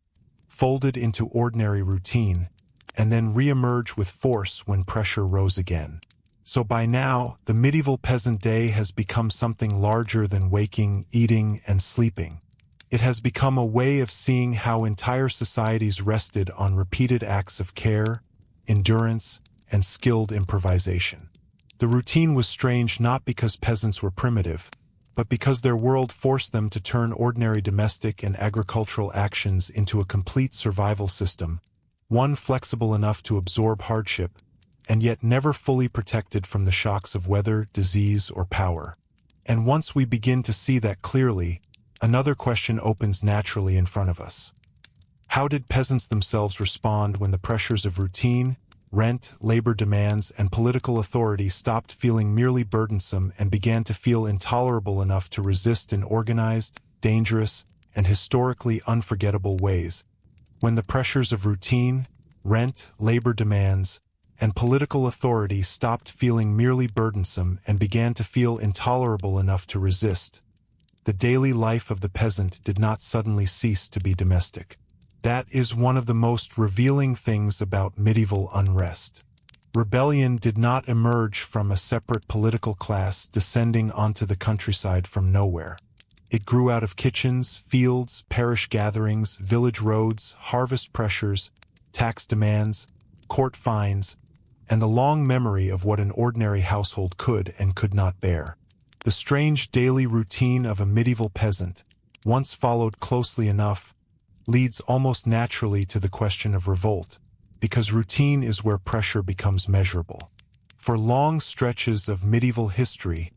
folded into ordinary routine, and then re-emerge with force when pressure rose again. So by now, the medieval peasant day has become something larger than waking, eating, and sleeping. It has become a way of seeing how entire societies rested on repeated acts of care, endurance, and skilled improvisation. The routine was strange not because peasants were primitive, but because their world forced them to turn ordinary domestic and agricultural actions into a complete survival system, one flexible enough to absorb hardship, and yet never fully protected from the shocks of weather, disease, or power. And once we begin to see that clearly, another question opens naturally in front of us. How did peasants themselves respond when the pressures of routine, rent, labor demands, and political authority stopped feeling merely burdensome and began to feel intolerable enough to resist in organized, dangerous, and historically unforgettable ways? When the pressures of routine, rent, labor demands, and political authority stopped feeling merely burdensome and began to feel intolerable enough to resist, the daily life of the peasant did not suddenly cease to be domestic. That is one of the most revealing things about medieval unrest. Rebellion did not emerge from a separate political class descending onto the countryside from nowhere. It grew out of kitchens, fields, parish gatherings, village roads, harvest pressures, tax demands, court fines, and the long memory of what an ordinary household could and could not bear. The strange daily routine of a medieval peasant, once followed closely enough, leads almost naturally to the question of revolt, because routine is where pressure becomes measurable. For long stretches of medieval history,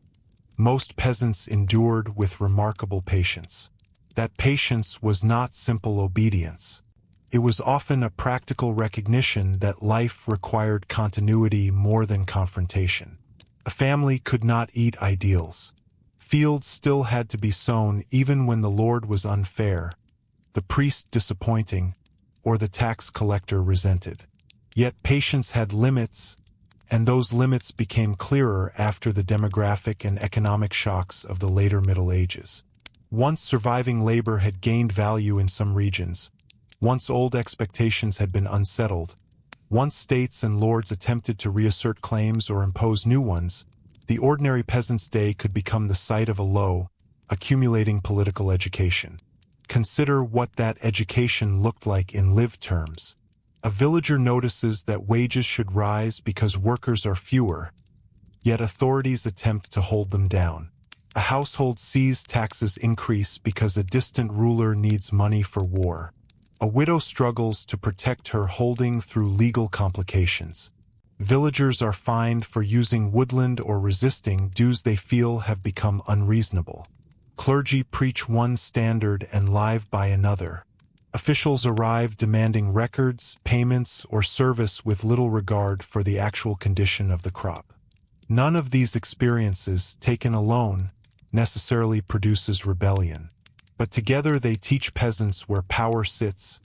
most peasants endured with remarkable patience. That patience was not simple obedience. It was often a practical recognition that life required continuity more than confrontation. A family could not eat ideals. Fields still had to be sown even when the Lord was unfair, the priest disappointing, or the tax collector resented. Yet patience had limits, and those limits became clearer after the demographic and economic shocks of the later Middle Ages. Once surviving labor had gained value in some regions, once old expectations had been unsettled, once states and lords attempted to reassert claims or impose new ones, the ordinary peasant's day could become the site of a low, accumulating political education. Consider what that education looked like in lived terms. A villager notices that wages should rise because workers are fewer, yet authorities attempt to hold them down. A household sees taxes increase because a distant ruler needs money for war. A widow struggles to protect her holding through legal complications. Villagers are fined for using woodland or resisting dues they feel have become unreasonable. Clergy preach one standard and live by another. Officials arrive demanding records, payments, or service with little regard for the actual condition of the crop. None of these experiences, taken alone, necessarily produces rebellion. But together they teach peasants where power sits,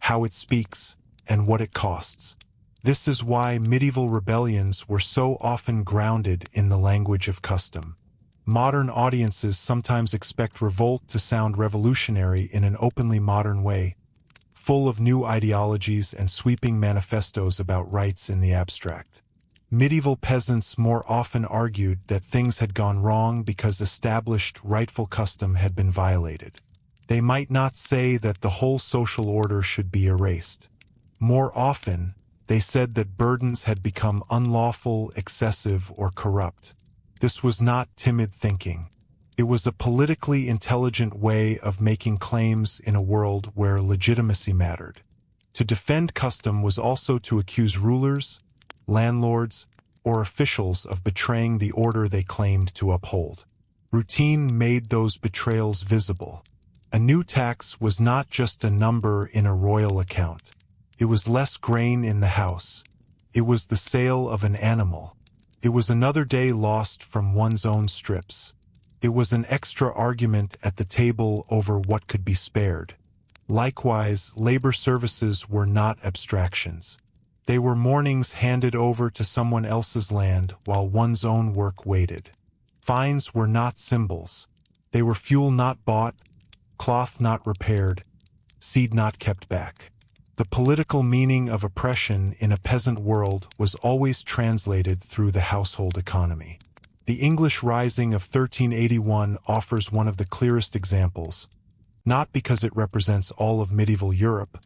how it speaks, and what it costs. This is why medieval rebellions were so often grounded in the language of custom. Modern audiences sometimes expect revolt to sound revolutionary in an openly modern way, full of new ideologies and sweeping manifestos about rights in the abstract. Medieval peasants more often argued that things had gone wrong because established rightful custom had been violated. They might not say that the whole social order should be erased. More often, they said that burdens had become unlawful, excessive, or corrupt. This was not timid thinking. It was a politically intelligent way of making claims in a world where legitimacy mattered. To defend custom was also to accuse rulers, landlords, or officials of betraying the order they claimed to uphold. Routine made those betrayals visible. A new tax was not just a number in a royal account. It was less grain in the house. It was the sale of an animal. It was another day lost from one's own strips. It was an extra argument at the table over what could be spared. Likewise, labor services were not abstractions. They were mornings handed over to someone else's land while one's own work waited. Fines were not symbols. They were fuel not bought, cloth not repaired, seed not kept back. The political meaning of oppression in a peasant world was always translated through the household economy. The English Rising of 1381 offers one of the clearest examples, not because it represents all of medieval Europe,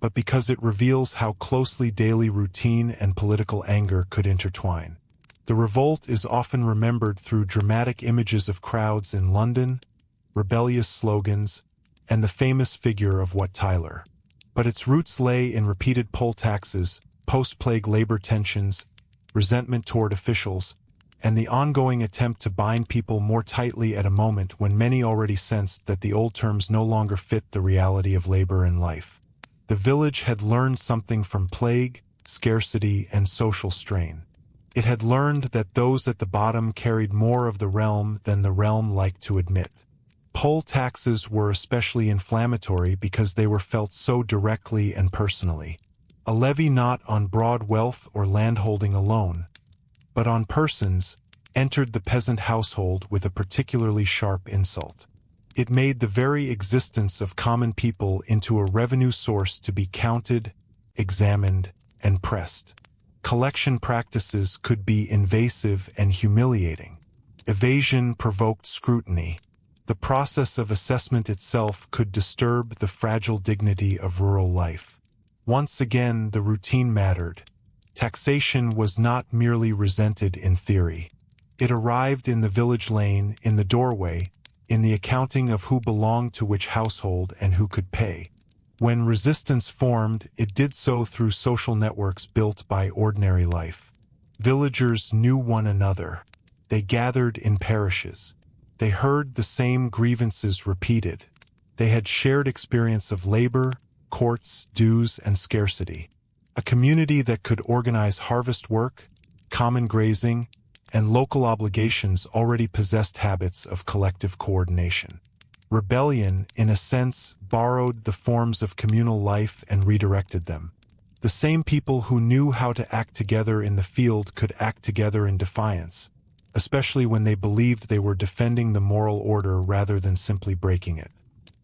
but because it reveals how closely daily routine and political anger could intertwine. The revolt is often remembered through dramatic images of crowds in London, rebellious slogans, and the famous figure of Wat Tyler. But its roots lay in repeated poll taxes, post-plague labor tensions, resentment toward officials, and the ongoing attempt to bind people more tightly at a moment when many already sensed that the old terms no longer fit the reality of labor and life. The village had learned something from plague, scarcity, and social strain. It had learned that those at the bottom carried more of the realm than the realm liked to admit. Poll taxes were especially inflammatory because they were felt so directly and personally. A levy not on broad wealth or landholding alone, but on persons, entered the peasant household with a particularly sharp insult. It made the very existence of common people into a revenue source to be counted, examined, and pressed. Collection practices could be invasive and humiliating. Evasion provoked scrutiny. The process of assessment itself could disturb the fragile dignity of rural life. Once again, the routine mattered. Taxation was not merely resented in theory. It arrived in the village lane, in the doorway, in the accounting of who belonged to which household and who could pay. When resistance formed, it did so through social networks built by ordinary life. Villagers knew one another. They gathered in parishes. They heard the same grievances repeated. They had shared experience of labor, courts, dues, and scarcity. A community that could organize harvest work, common grazing, and local obligations already possessed habits of collective coordination. Rebellion, in a sense, borrowed the forms of communal life and redirected them. The same people who knew how to act together in the field could act together in defiance, especially when they believed they were defending the moral order rather than simply breaking it.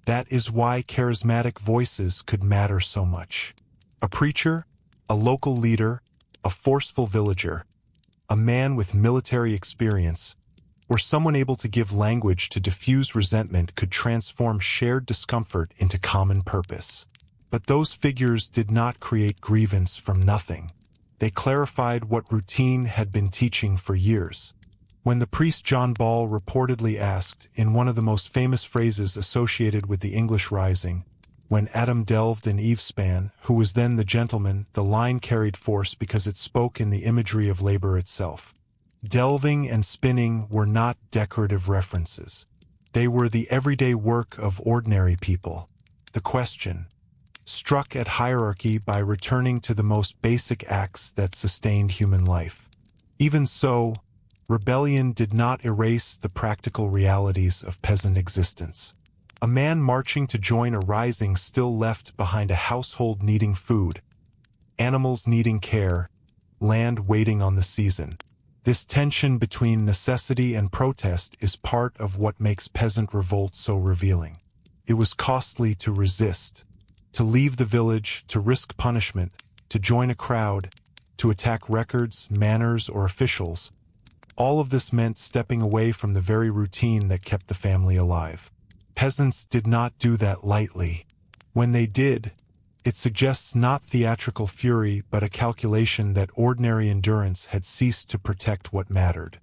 That is why charismatic voices could matter so much. A preacher, a local leader, a forceful villager, a man with military experience, or someone able to give language to diffuse resentment could transform shared discomfort into common purpose. But those figures did not create grievance from nothing. They clarified what routine had been teaching for years. When the priest John Ball reportedly asked, in one of the most famous phrases associated with the English Rising, when Adam delved and Eve span, who was then the gentleman, the line carried force because it spoke in the imagery of labor itself. Delving and spinning were not decorative references. They were the everyday work of ordinary people. The question struck at hierarchy by returning to the most basic acts that sustained human life. Even so, rebellion did not erase the practical realities of peasant existence. A man marching to join a rising still left behind a household needing food, animals needing care, land waiting on the season. This tension between necessity and protest is part of what makes peasant revolt so revealing. It was costly to resist, to leave the village, to risk punishment, to join a crowd, to attack records, manners, or officials. All of this meant stepping away from the very routine that kept the family alive. Peasants did not do that lightly. When they did, it suggests not theatrical fury but a calculation that ordinary endurance had ceased to protect what mattered.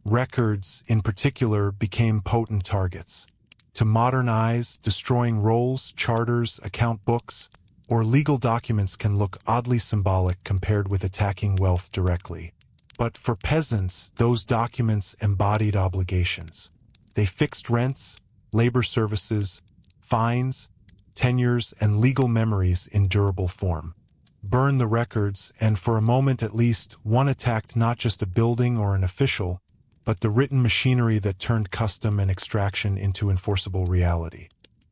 Records, in particular, became potent targets. To modern eyes, destroying rolls, charters, account books, or legal documents can look oddly symbolic compared with attacking wealth directly. But for peasants, those documents embodied obligations. They fixed rents, labor services, fines, tenures, and legal memories in durable form. Burn the records, and for a moment at least, one attacked not just a building or an official, but the written machinery that turned custom and extraction into enforceable reality.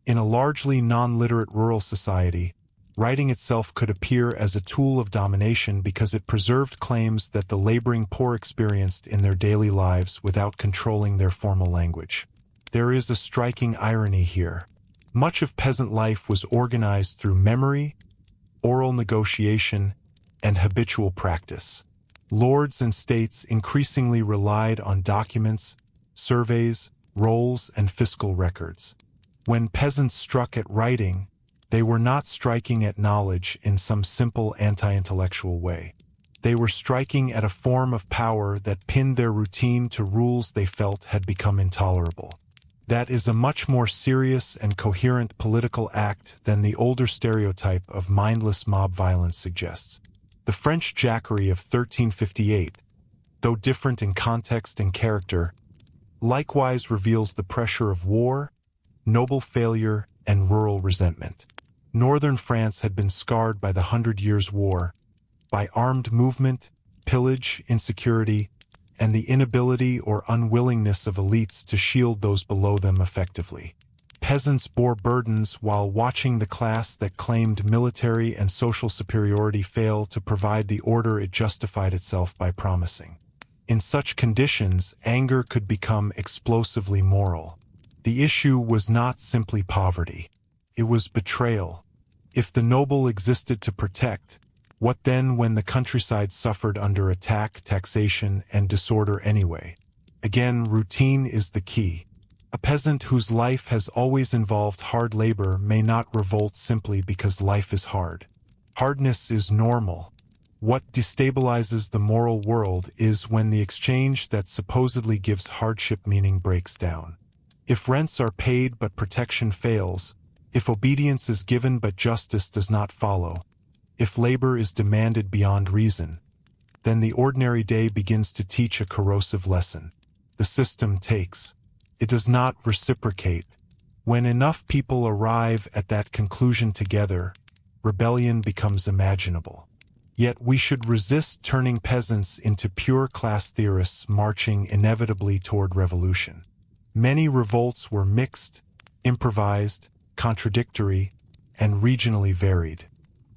In a largely non-literate rural society, writing itself could appear as a tool of domination because it preserved claims that the laboring poor experienced in their daily lives without controlling their formal language. There is a striking irony here. Much of peasant life was organized through memory, oral negotiation, and habitual practice. Lords and states increasingly relied on documents, surveys, rolls, and fiscal records. When peasants struck at writing, they were not striking at knowledge in some simple anti-intellectual way. They were striking at a form of power that pinned their routine to rules they felt had become intolerable. That is a much more serious and coherent political act than the older stereotype of mindless mob violence suggests. The French Jacquerie of 1358, though different in context and character, likewise reveals the pressure of war, noble failure, and rural resentment. Northern France had been scarred by the 100 Years' War, by armed movement, pillage, insecurity, and the inability or unwillingness of elites to shield those below them effectively. Peasants bore burdens while watching the class that claimed military and social superiority fail to provide the order it justified itself by promising. In such conditions, anger could become explosively moral. The issue was not simply poverty. It was betrayal. If the noble existed to protect, what then when the countryside suffered under attack, taxation, and disorder anyway? Again, routine is the key. A peasant whose life has always involved hard labor may not revolt simply because life is hard. Hardness is normal. What destabilizes the moral world is when the exchange that supposedly gives hardship meaning breaks down. If rents are paid but protection fails, if obedience is given but justice does not follow, if labor is demanded beyond reason, then the ordinary day begins to teach a corrosive lesson. The system takes. It does not reciprocate. When enough people arrive at that conclusion together, rebellion becomes imaginable. Yet we should resist turning peasants into pure class theorists marching inevitably toward revolution. Many revolts were mixed, improvised, contradictory, and regionally varied.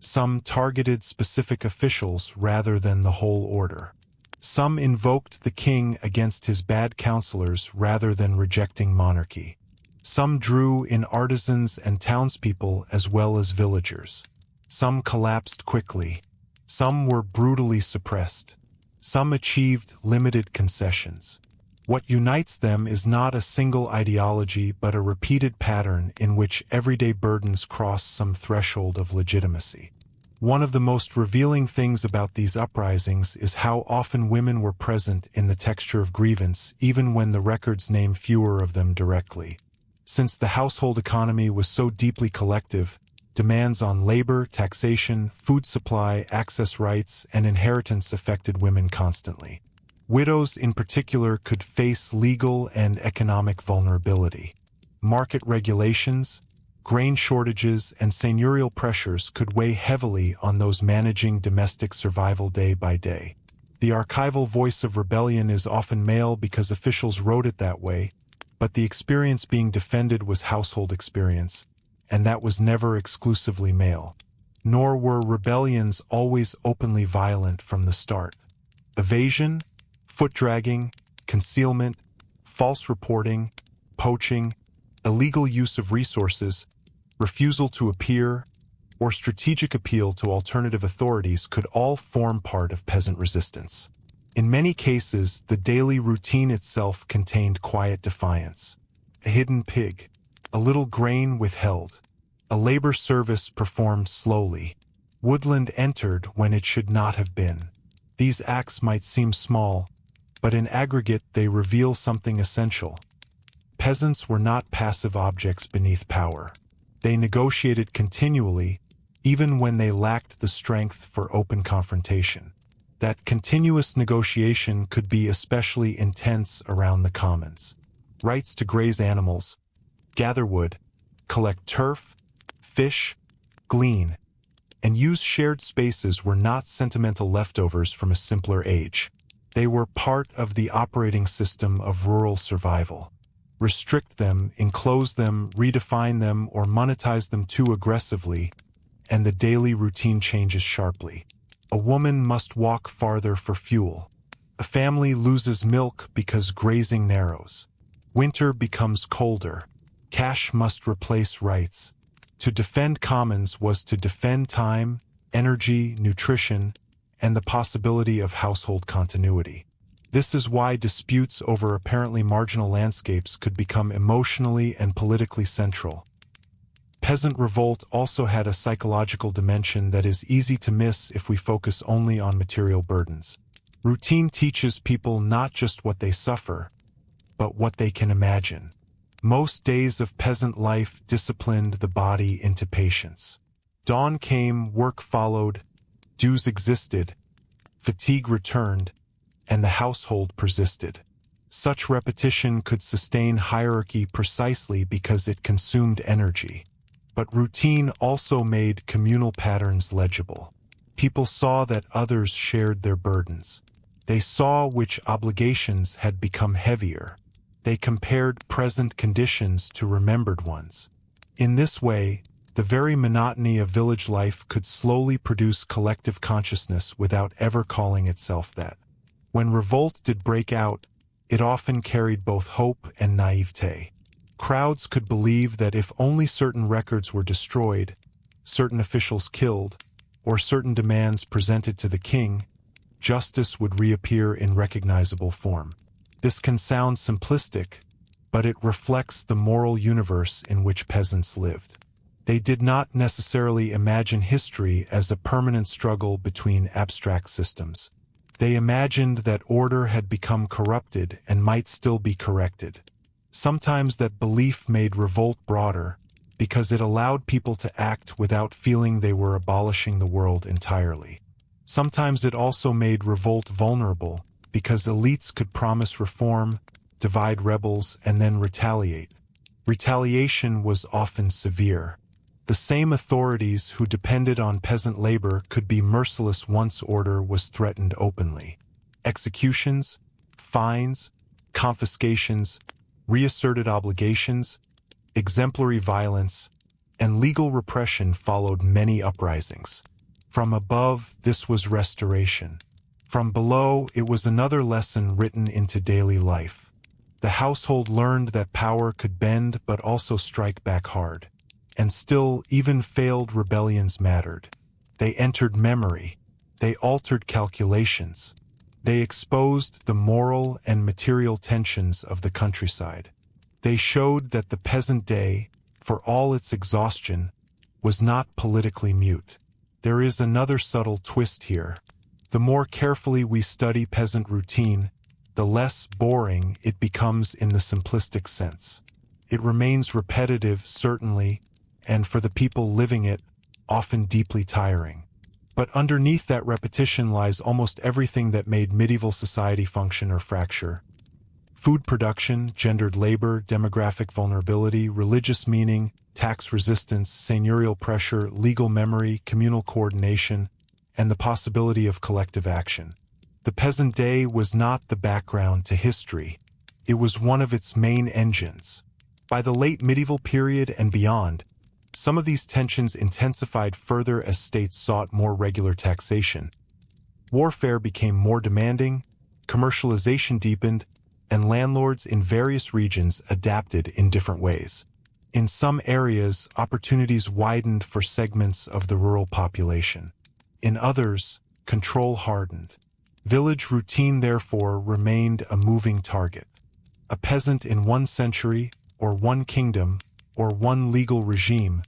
Some targeted specific officials rather than the whole order. Some invoked the king against his bad counselors rather than rejecting monarchy. Some drew in artisans and townspeople as well as villagers. Some collapsed quickly. Some were brutally suppressed. Some achieved limited concessions. What unites them is not a single ideology but a repeated pattern in which everyday burdens cross some threshold of legitimacy. One of the most revealing things about these uprisings is how often women were present in the texture of grievance, even when the records name fewer of them directly. Since the household economy was so deeply collective, demands on labor, taxation, food supply, access rights, and inheritance affected women constantly. Widows in particular could face legal and economic vulnerability. Market regulations, grain shortages, and seigneurial pressures could weigh heavily on those managing domestic survival day by day. The archival voice of rebellion is often male because officials wrote it that way, but the experience being defended was household experience, and that was never exclusively male. Nor were rebellions always openly violent from the start. Evasion, foot-dragging, concealment, false reporting, poaching, illegal use of resources, refusal to appear, or strategic appeal to alternative authorities could all form part of peasant resistance. In many cases, the daily routine itself contained quiet defiance. A hidden pig, a little grain withheld, a labor service performed slowly, woodland entered when it should not have been. These acts might seem small, but in aggregate they reveal something essential. Peasants were not passive objects beneath power. They negotiated continually, even when they lacked the strength for open confrontation. That continuous negotiation could be especially intense around the commons. Rights to graze animals, gather wood, collect turf, fish, glean, and use shared spaces were not sentimental leftovers from a simpler age. They were part of the operating system of rural survival. Restrict them, enclose them, redefine them, or monetize them too aggressively, and the daily routine changes sharply. A woman must walk farther for fuel. A family loses milk because grazing narrows. Winter becomes colder. Cash must replace rights. To defend commons was to defend time, energy, nutrition, and the possibility of household continuity. This is why disputes over apparently marginal landscapes could become emotionally and politically central. Peasant revolt also had a psychological dimension that is easy to miss if we focus only on material burdens. Routine teaches people not just what they suffer, but what they can imagine. Most days of peasant life disciplined the body into patience. Dawn came, work followed, dues existed, fatigue returned, and the household persisted. Such repetition could sustain hierarchy precisely because it consumed energy. But routine also made communal patterns legible. People saw that others shared their burdens. They saw which obligations had become heavier. They compared present conditions to remembered ones. In this way, the very monotony of village life could slowly produce collective consciousness without ever calling itself that. When revolt did break out, it often carried both hope and naivete. Crowds could believe that if only certain records were destroyed, certain officials killed, or certain demands presented to the king, justice would reappear in recognizable form. This can sound simplistic, but it reflects the moral universe in which peasants lived. They did not necessarily imagine history as a permanent struggle between abstract systems. They imagined that order had become corrupted and might still be corrected. Sometimes that belief made revolt broader, because it allowed people to act without feeling they were abolishing the world entirely. Sometimes it also made revolt vulnerable, because elites could promise reform, divide rebels, and then retaliate. Retaliation was often severe. The same authorities who depended on peasant labor could be merciless once order was threatened openly. Executions, fines, confiscations, reasserted obligations, exemplary violence, and legal repression followed many uprisings. From above, this was restoration. From below, it was another lesson written into daily life. The household learned that power could bend but also strike back hard. And still, even failed rebellions mattered. They entered memory. They altered calculations. They exposed the moral and material tensions of the countryside. They showed that the peasant day, for all its exhaustion, was not politically mute. There is another subtle twist here. The more carefully we study peasant routine, the less boring it becomes in the simplistic sense. It remains repetitive, certainly, and for the people living it, often deeply tiring. But underneath that repetition lies almost everything that made medieval society function or fracture. Food production, gendered labor, demographic vulnerability, religious meaning, tax resistance, seigneurial pressure, legal memory, communal coordination, and the possibility of collective action. The peasant day was not the background to history. It was one of its main engines. By the late medieval period and beyond, some of these tensions intensified further as states sought more regular taxation. Warfare became more demanding, commercialization deepened, and landlords in various regions adapted in different ways. In some areas, opportunities widened for segments of the rural population. In others, control hardened. Village routine, therefore, remained a moving target. A peasant in one century, or one kingdom, or one legal regime,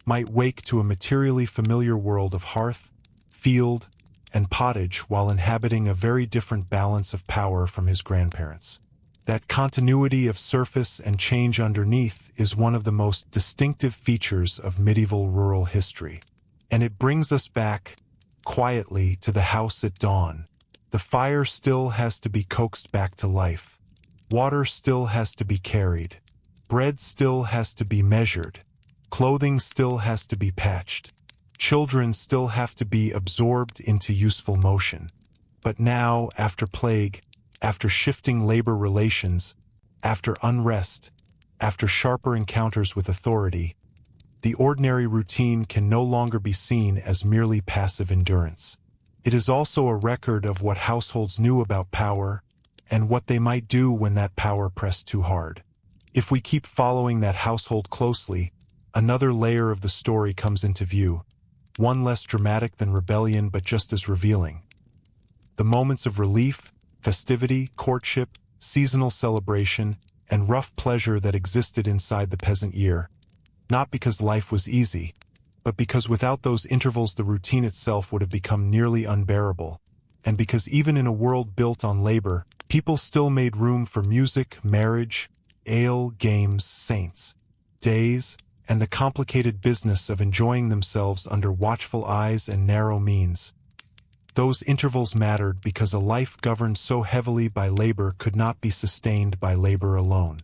might wake to a materially familiar world of hearth, field, and pottage while inhabiting a very different balance of power from his grandparents. That continuity of surface and change underneath is one of the most distinctive features of medieval rural history. And it brings us back, quietly, to the house at dawn. The fire still has to be coaxed back to life. Water still has to be carried. Bread still has to be measured. Clothing still has to be patched. Children still have to be absorbed into useful motion. But now, after plague, after shifting labor relations, after unrest, after sharper encounters with authority, the ordinary routine can no longer be seen as merely passive endurance. It is also a record of what households knew about power and what they might do when that power pressed too hard. If we keep following that household closely, another layer of the story comes into view, one less dramatic than rebellion but just as revealing. The moments of relief, festivity, courtship, seasonal celebration, and rough pleasure that existed inside the peasant year, not because life was easy, but because without those intervals the routine itself would have become nearly unbearable, and because even in a world built on labor, people still made room for music, marriage, ale, games, saints, days, and the complicated business of enjoying themselves under watchful eyes and narrow means. Those intervals mattered because a life governed so heavily by labor could not be sustained by labor alone.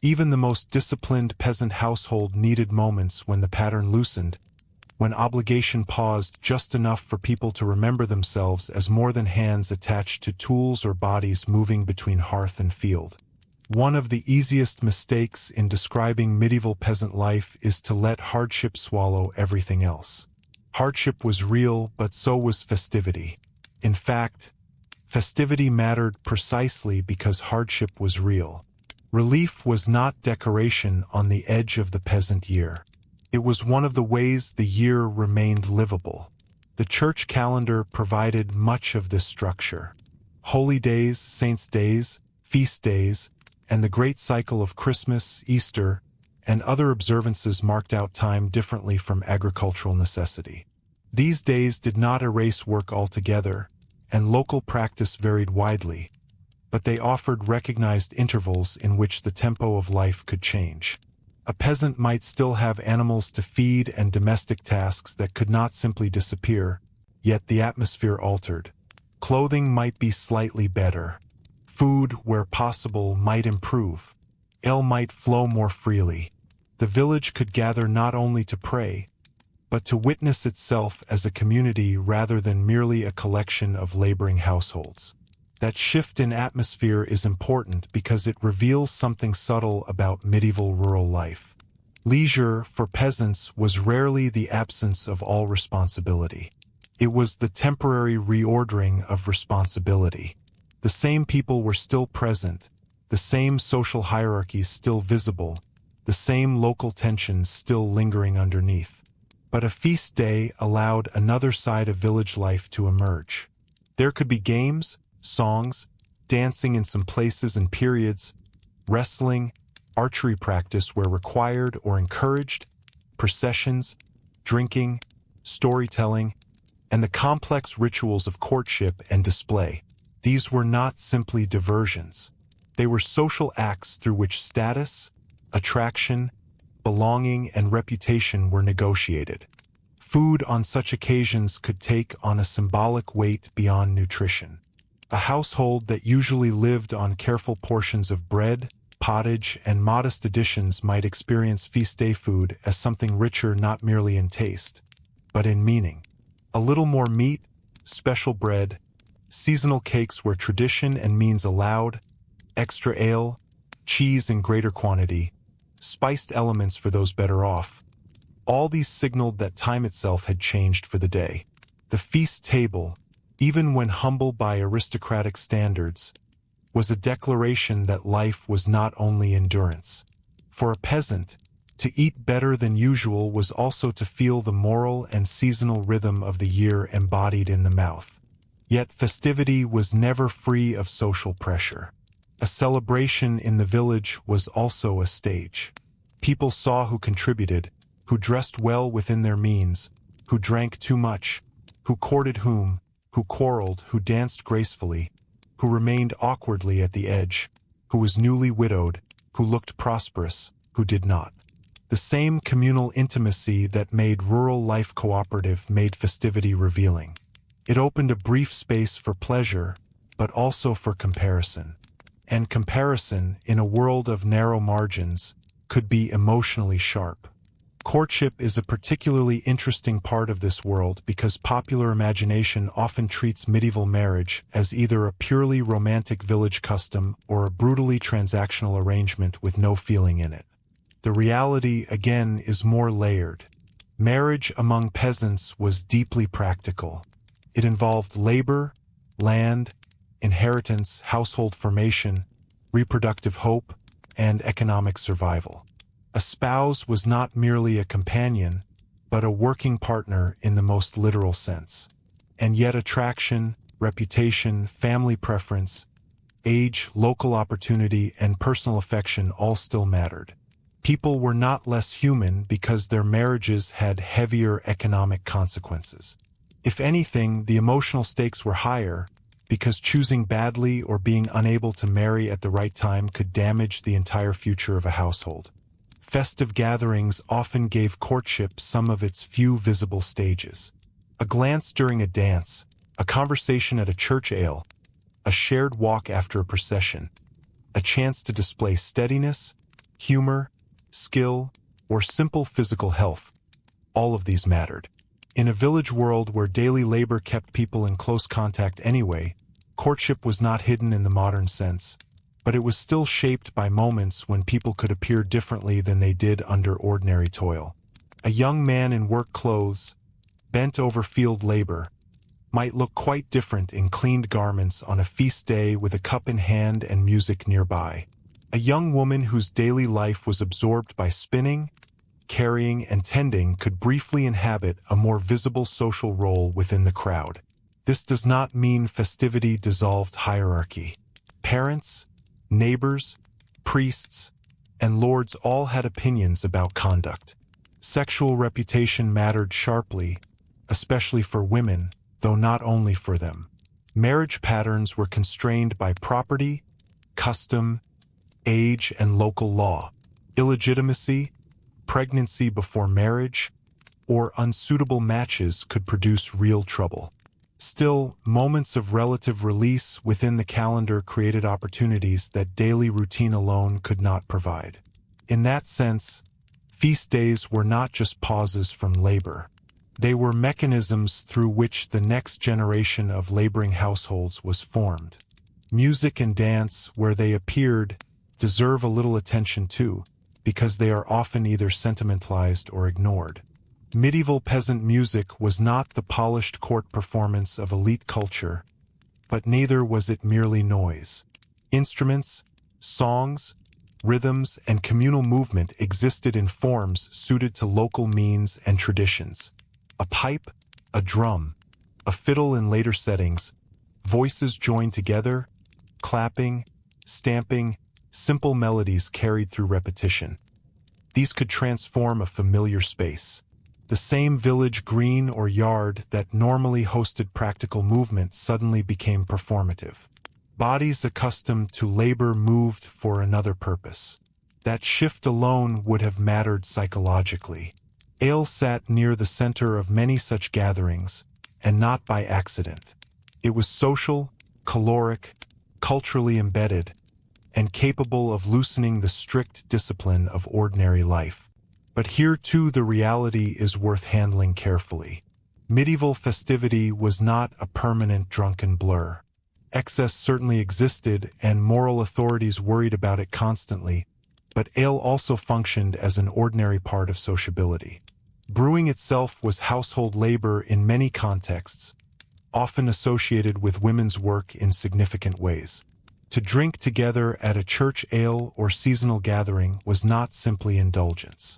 Even the most disciplined peasant household needed moments when the pattern loosened, when obligation paused just enough for people to remember themselves as more than hands attached to tools or bodies moving between hearth and field. One of the easiest mistakes in describing medieval peasant life is to let hardship swallow everything else. Hardship was real, but so was festivity. In fact, festivity mattered precisely because hardship was real. Relief was not decoration on the edge of the peasant year. It was one of the ways the year remained livable. The church calendar provided much of this structure. Holy days, saints' days, feast days, and the great cycle of Christmas, Easter, and other observances marked out time differently from agricultural necessity. These days did not erase work altogether, and local practice varied widely, but they offered recognized intervals in which the tempo of life could change. A peasant might still have animals to feed and domestic tasks that could not simply disappear, yet the atmosphere altered. Clothing might be slightly better. Food, where possible, might improve. Ale might flow more freely. The village could gather not only to pray, but to witness itself as a community rather than merely a collection of laboring households. That shift in atmosphere is important because it reveals something subtle about medieval rural life. Leisure, for peasants, was rarely the absence of all responsibility. It was the temporary reordering of responsibility. The same people were still present, the same social hierarchies still visible, the same local tensions still lingering underneath. But a feast day allowed another side of village life to emerge. There could be games, songs, dancing in some places and periods, wrestling, archery practice where required or encouraged, processions, drinking, storytelling, and the complex rituals of courtship and display. These were not simply diversions. They were social acts through which status, attraction, belonging, and reputation were negotiated. Food on such occasions could take on a symbolic weight beyond nutrition. A household that usually lived on careful portions of bread, pottage, and modest additions might experience feast day food as something richer not merely in taste, but in meaning. A little more meat, special bread, seasonal cakes where tradition and means allowed, extra ale, cheese in greater quantity, spiced elements for those better off. All these signaled that time itself had changed for the day. The feast table, even when humble by aristocratic standards, was a declaration that life was not only endurance. For a peasant, to eat better than usual was also to feel the moral and seasonal rhythm of the year embodied in the mouth. Yet festivity was never free of social pressure. A celebration in the village was also a stage. People saw who contributed, who dressed well within their means, who drank too much, who courted whom, who quarreled, who danced gracefully, who remained awkwardly at the edge, who was newly widowed, who looked prosperous, who did not. The same communal intimacy that made rural life cooperative made festivity revealing. It opened a brief space for pleasure, but also for comparison. And comparison, in a world of narrow margins, could be emotionally sharp. Courtship is a particularly interesting part of this world because popular imagination often treats medieval marriage as either a purely romantic village custom or a brutally transactional arrangement with no feeling in it. The reality, again, is more layered. Marriage among peasants was deeply practical. It involved labor, land, inheritance, household formation, reproductive hope, and economic survival. A spouse was not merely a companion, but a working partner in the most literal sense. And yet attraction, reputation, family preference, age, local opportunity, and personal affection all still mattered. People were not less human because their marriages had heavier economic consequences. If anything, the emotional stakes were higher, because choosing badly or being unable to marry at the right time could damage the entire future of a household. Festive gatherings often gave courtship some of its few visible stages. A glance during a dance, a conversation at a church ale, a shared walk after a procession, a chance to display steadiness, humor, skill, or simple physical health. All of these mattered. In a village world where daily labor kept people in close contact anyway, courtship was not hidden in the modern sense, but it was still shaped by moments when people could appear differently than they did under ordinary toil. A young man in work clothes, bent over field labor, might look quite different in cleaned garments on a feast day with a cup in hand and music nearby. A young woman whose daily life was absorbed by spinning, carrying, and tending could briefly inhabit a more visible social role within the crowd. This does not mean festivity dissolved hierarchy. Parents, neighbors, priests, and lords all had opinions about conduct. Sexual reputation mattered sharply, especially for women, though not only for them. Marriage patterns were constrained by property, custom, age, and local law. Illegitimacy, pregnancy before marriage, or unsuitable matches could produce real trouble. Still, moments of relative release within the calendar created opportunities that daily routine alone could not provide. In that sense, feast days were not just pauses from labor. They were mechanisms through which the next generation of laboring households was formed. Music and dance, where they appeared, deserve a little attention too, because they are often either sentimentalized or ignored. Medieval peasant music was not the polished court performance of elite culture, but neither was it merely noise. Instruments, songs, rhythms, and communal movement existed in forms suited to local means and traditions. A pipe, a drum, a fiddle in later settings, voices joined together, clapping, stamping, simple melodies carried through repetition. These could transform a familiar space. The same village green or yard that normally hosted practical movement suddenly became performative. Bodies accustomed to labor moved for another purpose. That shift alone would have mattered psychologically. Ale sat near the center of many such gatherings, and not by accident. It was social, caloric, culturally embedded, and capable of loosening the strict discipline of ordinary life. But here too the reality is worth handling carefully. Medieval festivity was not a permanent drunken blur. Excess certainly existed, and moral authorities worried about it constantly, but ale also functioned as an ordinary part of sociability. Brewing itself was household labor in many contexts, often associated with women's work in significant ways. To drink together at a church ale or seasonal gathering was not simply indulgence.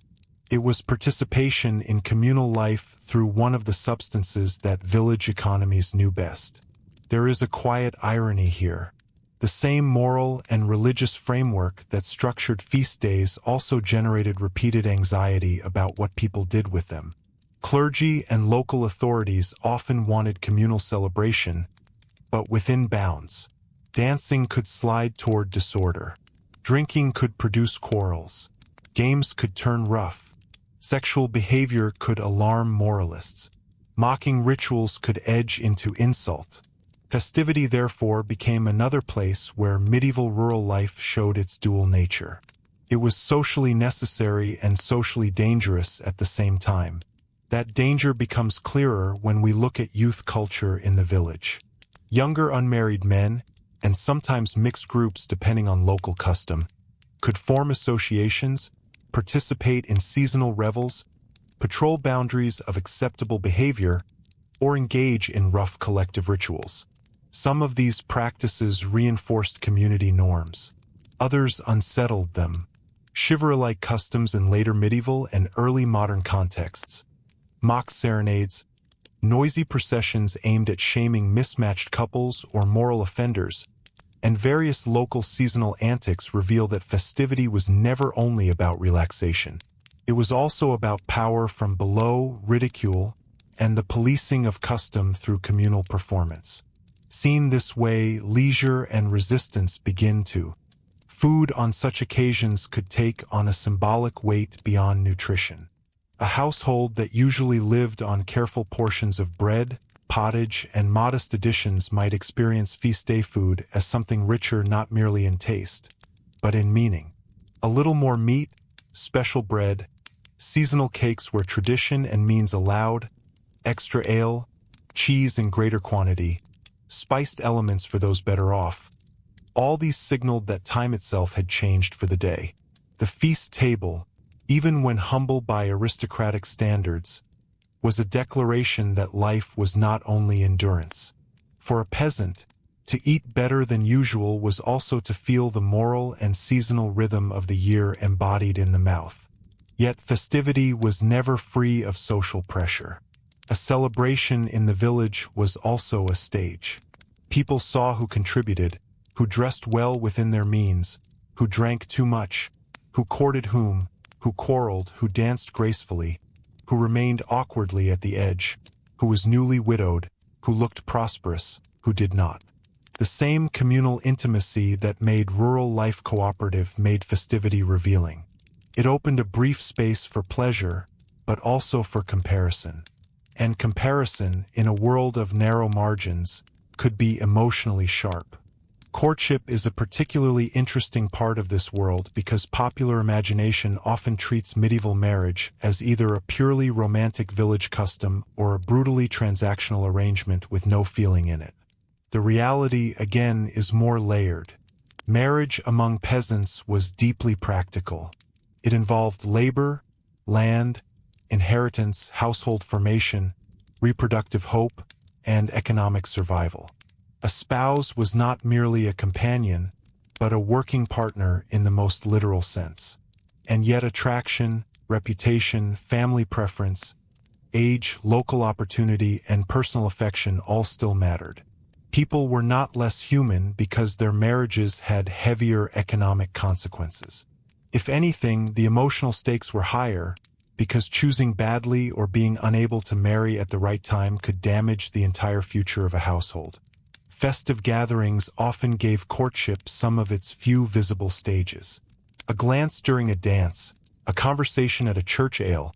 It was participation in communal life through one of the substances that village economies knew best. There is a quiet irony here. The same moral and religious framework that structured feast days also generated repeated anxiety about what people did with them. Clergy and local authorities often wanted communal celebration, but within bounds. Dancing could slide toward disorder. Drinking could produce quarrels. Games could turn rough. Sexual behavior could alarm moralists. Mocking rituals could edge into insult. Festivity, therefore, became another place where medieval rural life showed its dual nature. It was socially necessary and socially dangerous at the same time. That danger becomes clearer when we look at youth culture in the village. Younger unmarried men, and sometimes mixed groups depending on local custom, could form associations, participate in seasonal revels, patrol boundaries of acceptable behavior, or engage in rough collective rituals. Some of these practices reinforced community norms. Others unsettled them. Chivalry-like customs in later medieval and early modern contexts, mock serenades, noisy processions aimed at shaming mismatched couples or moral offenders, and various local seasonal antics reveal that festivity was never only about relaxation. It was also about power from below, ridicule, and the policing of custom through communal performance. Seen this way, leisure and resistance begin to. Food on such occasions could take on a symbolic weight beyond nutrition. A household that usually lived on careful portions of bread, pottage, and modest additions might experience feast day food as something richer not merely in taste, but in meaning. A little more meat, special bread, seasonal cakes where tradition and means allowed, extra ale, cheese in greater quantity, spiced elements for those better off. All these signaled that time itself had changed for the day. The feast table, even when humble by aristocratic standards, was a declaration that life was not only endurance. For a peasant, to eat better than usual was also to feel the moral and seasonal rhythm of the year embodied in the mouth. Yet festivity was never free of social pressure. A celebration in the village was also a stage. People saw who contributed, who dressed well within their means, who drank too much, who courted whom, who quarreled, who danced gracefully, who remained awkwardly at the edge, who was newly widowed, who looked prosperous, who did not. The same communal intimacy that made rural life cooperative made festivity revealing. It opened a brief space for pleasure, but also for comparison. and comparison in a world of narrow margins could be emotionally sharp. Courtship is a particularly interesting part of this world because popular imagination often treats medieval marriage as either a purely romantic village custom or a brutally transactional arrangement with no feeling in it. The reality, again, is more layered. Marriage among peasants was deeply practical. It involved labor, land, inheritance, household formation, reproductive hope, and economic survival. A spouse was not merely a companion, but a working partner in the most literal sense. And yet attraction, reputation, family preference, age, local opportunity, and personal affection all still mattered. People were not less human because their marriages had heavier economic consequences. If anything, the emotional stakes were higher, because choosing badly or being unable to marry at the right time could damage the entire future of a household. Festive gatherings often gave courtship some of its few visible stages. A glance during a dance, a conversation at a church ale,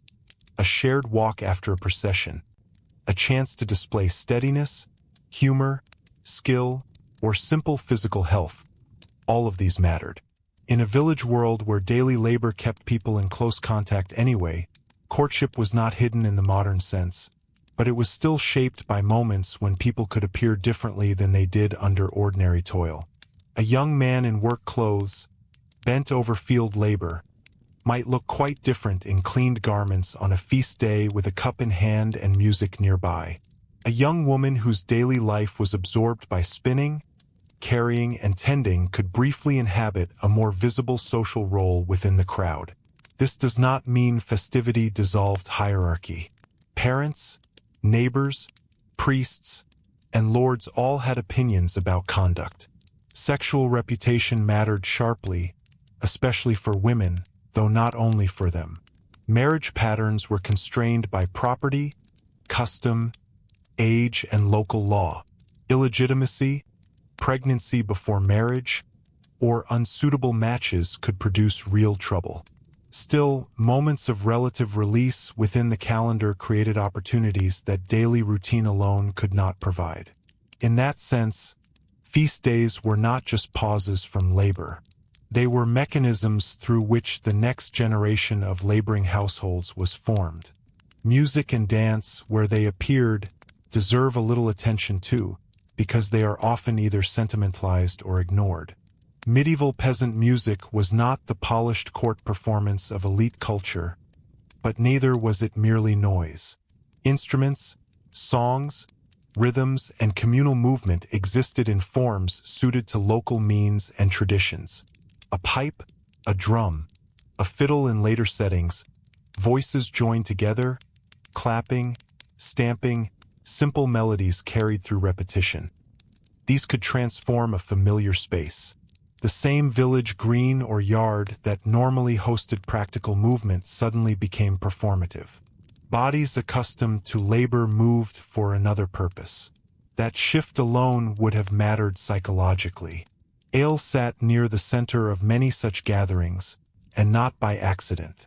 a shared walk after a procession, a chance to display steadiness, humor, skill, or simple physical health. All of these mattered. In a village world where daily labor kept people in close contact anyway, courtship was not hidden in the modern sense, but it was still shaped by moments when people could appear differently than they did under ordinary toil. A young man in work clothes, bent over field labor, might look quite different in cleaned garments on a feast day with a cup in hand and music nearby. A young woman whose daily life was absorbed by spinning, carrying, and tending could briefly inhabit a more visible social role within the crowd. This does not mean festivity dissolved hierarchy. Parents, neighbors, priests, and lords all had opinions about conduct. Sexual reputation mattered sharply, especially for women, though not only for them. Marriage patterns were constrained by property, custom, age, and local law. Illegitimacy, pregnancy before marriage, or unsuitable matches could produce real trouble. Still, moments of relative release within the calendar created opportunities that daily routine alone could not provide. In that sense, feast days were not just pauses from labor. They were mechanisms through which the next generation of laboring households was formed. Music and dance, where they appeared, deserve a little attention too, because they are often either sentimentalized or ignored. Medieval peasant music was not the polished court performance of elite culture, but neither was it merely noise. Instruments, songs, rhythms, and communal movement existed in forms suited to local means and traditions. A pipe, a drum, a fiddle in later settings, voices joined together, clapping, stamping, simple melodies carried through repetition. These could transform a familiar space. The same village green or yard that normally hosted practical movement suddenly became performative. Bodies accustomed to labor moved for another purpose. That shift alone would have mattered psychologically. Ale sat near the center of many such gatherings, and not by accident.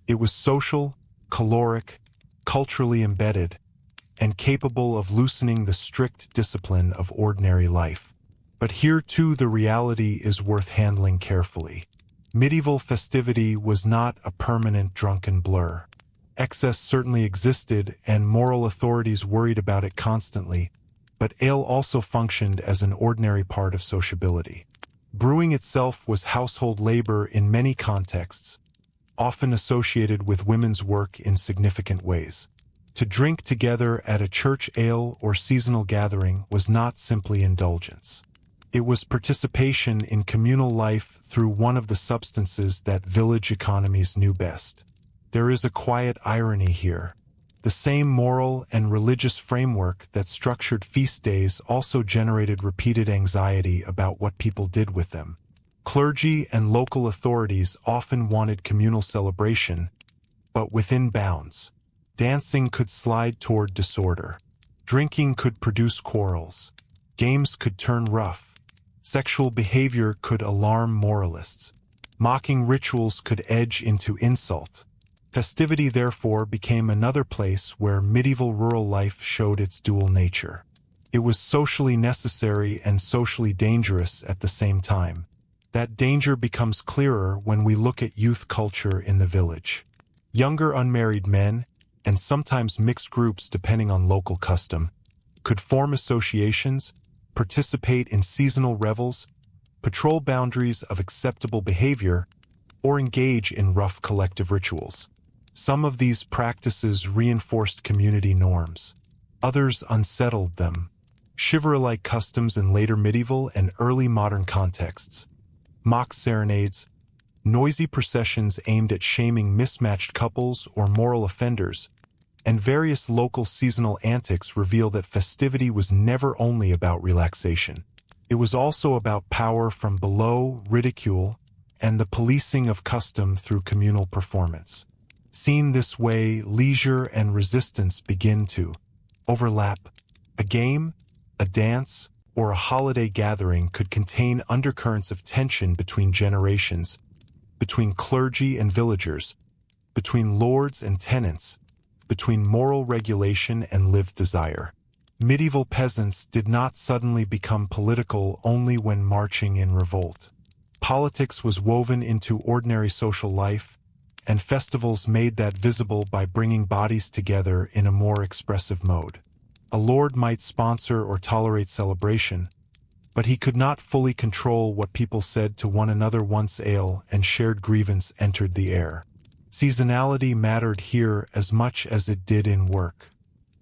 It was social, caloric, culturally embedded, and capable of loosening the strict discipline of ordinary life. But here too the reality is worth handling carefully. Medieval festivity was not a permanent drunken blur. Excess certainly existed, and moral authorities worried about it constantly, but ale also functioned as an ordinary part of sociability. Brewing itself was household labor in many contexts, often associated with women's work in significant ways. To drink together at a church ale or seasonal gathering was not simply indulgence. It was participation in communal life through one of the substances that village economies knew best. There is a quiet irony here. The same moral and religious framework that structured feast days also generated repeated anxiety about what people did with them. Clergy and local authorities often wanted communal celebration, but within bounds. Dancing could slide toward disorder. Drinking could produce quarrels. Games could turn rough. Sexual behavior could alarm moralists. Mocking rituals could edge into insult. Festivity therefore became another place where medieval rural life showed its dual nature. It was socially necessary and socially dangerous at the same time. That danger becomes clearer when we look at youth culture in the village. Younger unmarried men, and sometimes mixed groups depending on local custom, could form associations, participate in seasonal revels, patrol boundaries of acceptable behavior, or engage in rough collective rituals. Some of these practices reinforced community norms. Others unsettled them. Chivalry-like customs in later medieval and early modern contexts, mock serenades, noisy processions aimed at shaming mismatched couples or moral offenders, and various local seasonal antics reveal that festivity was never only about relaxation. It was also about power from below, ridicule, and the policing of custom through communal performance. Seen this way, leisure and resistance begin to overlap. A game, a dance, or a holiday gathering could contain undercurrents of tension between generations, between clergy and villagers, between lords and tenants, between moral regulation and lived desire. Medieval peasants did not suddenly become political only when marching in revolt. Politics was woven into ordinary social life, and festivals made that visible by bringing bodies together in a more expressive mode. A lord might sponsor or tolerate celebration, but he could not fully control what people said to one another once ale and shared grievance entered the air. Seasonality mattered here as much as it did in work.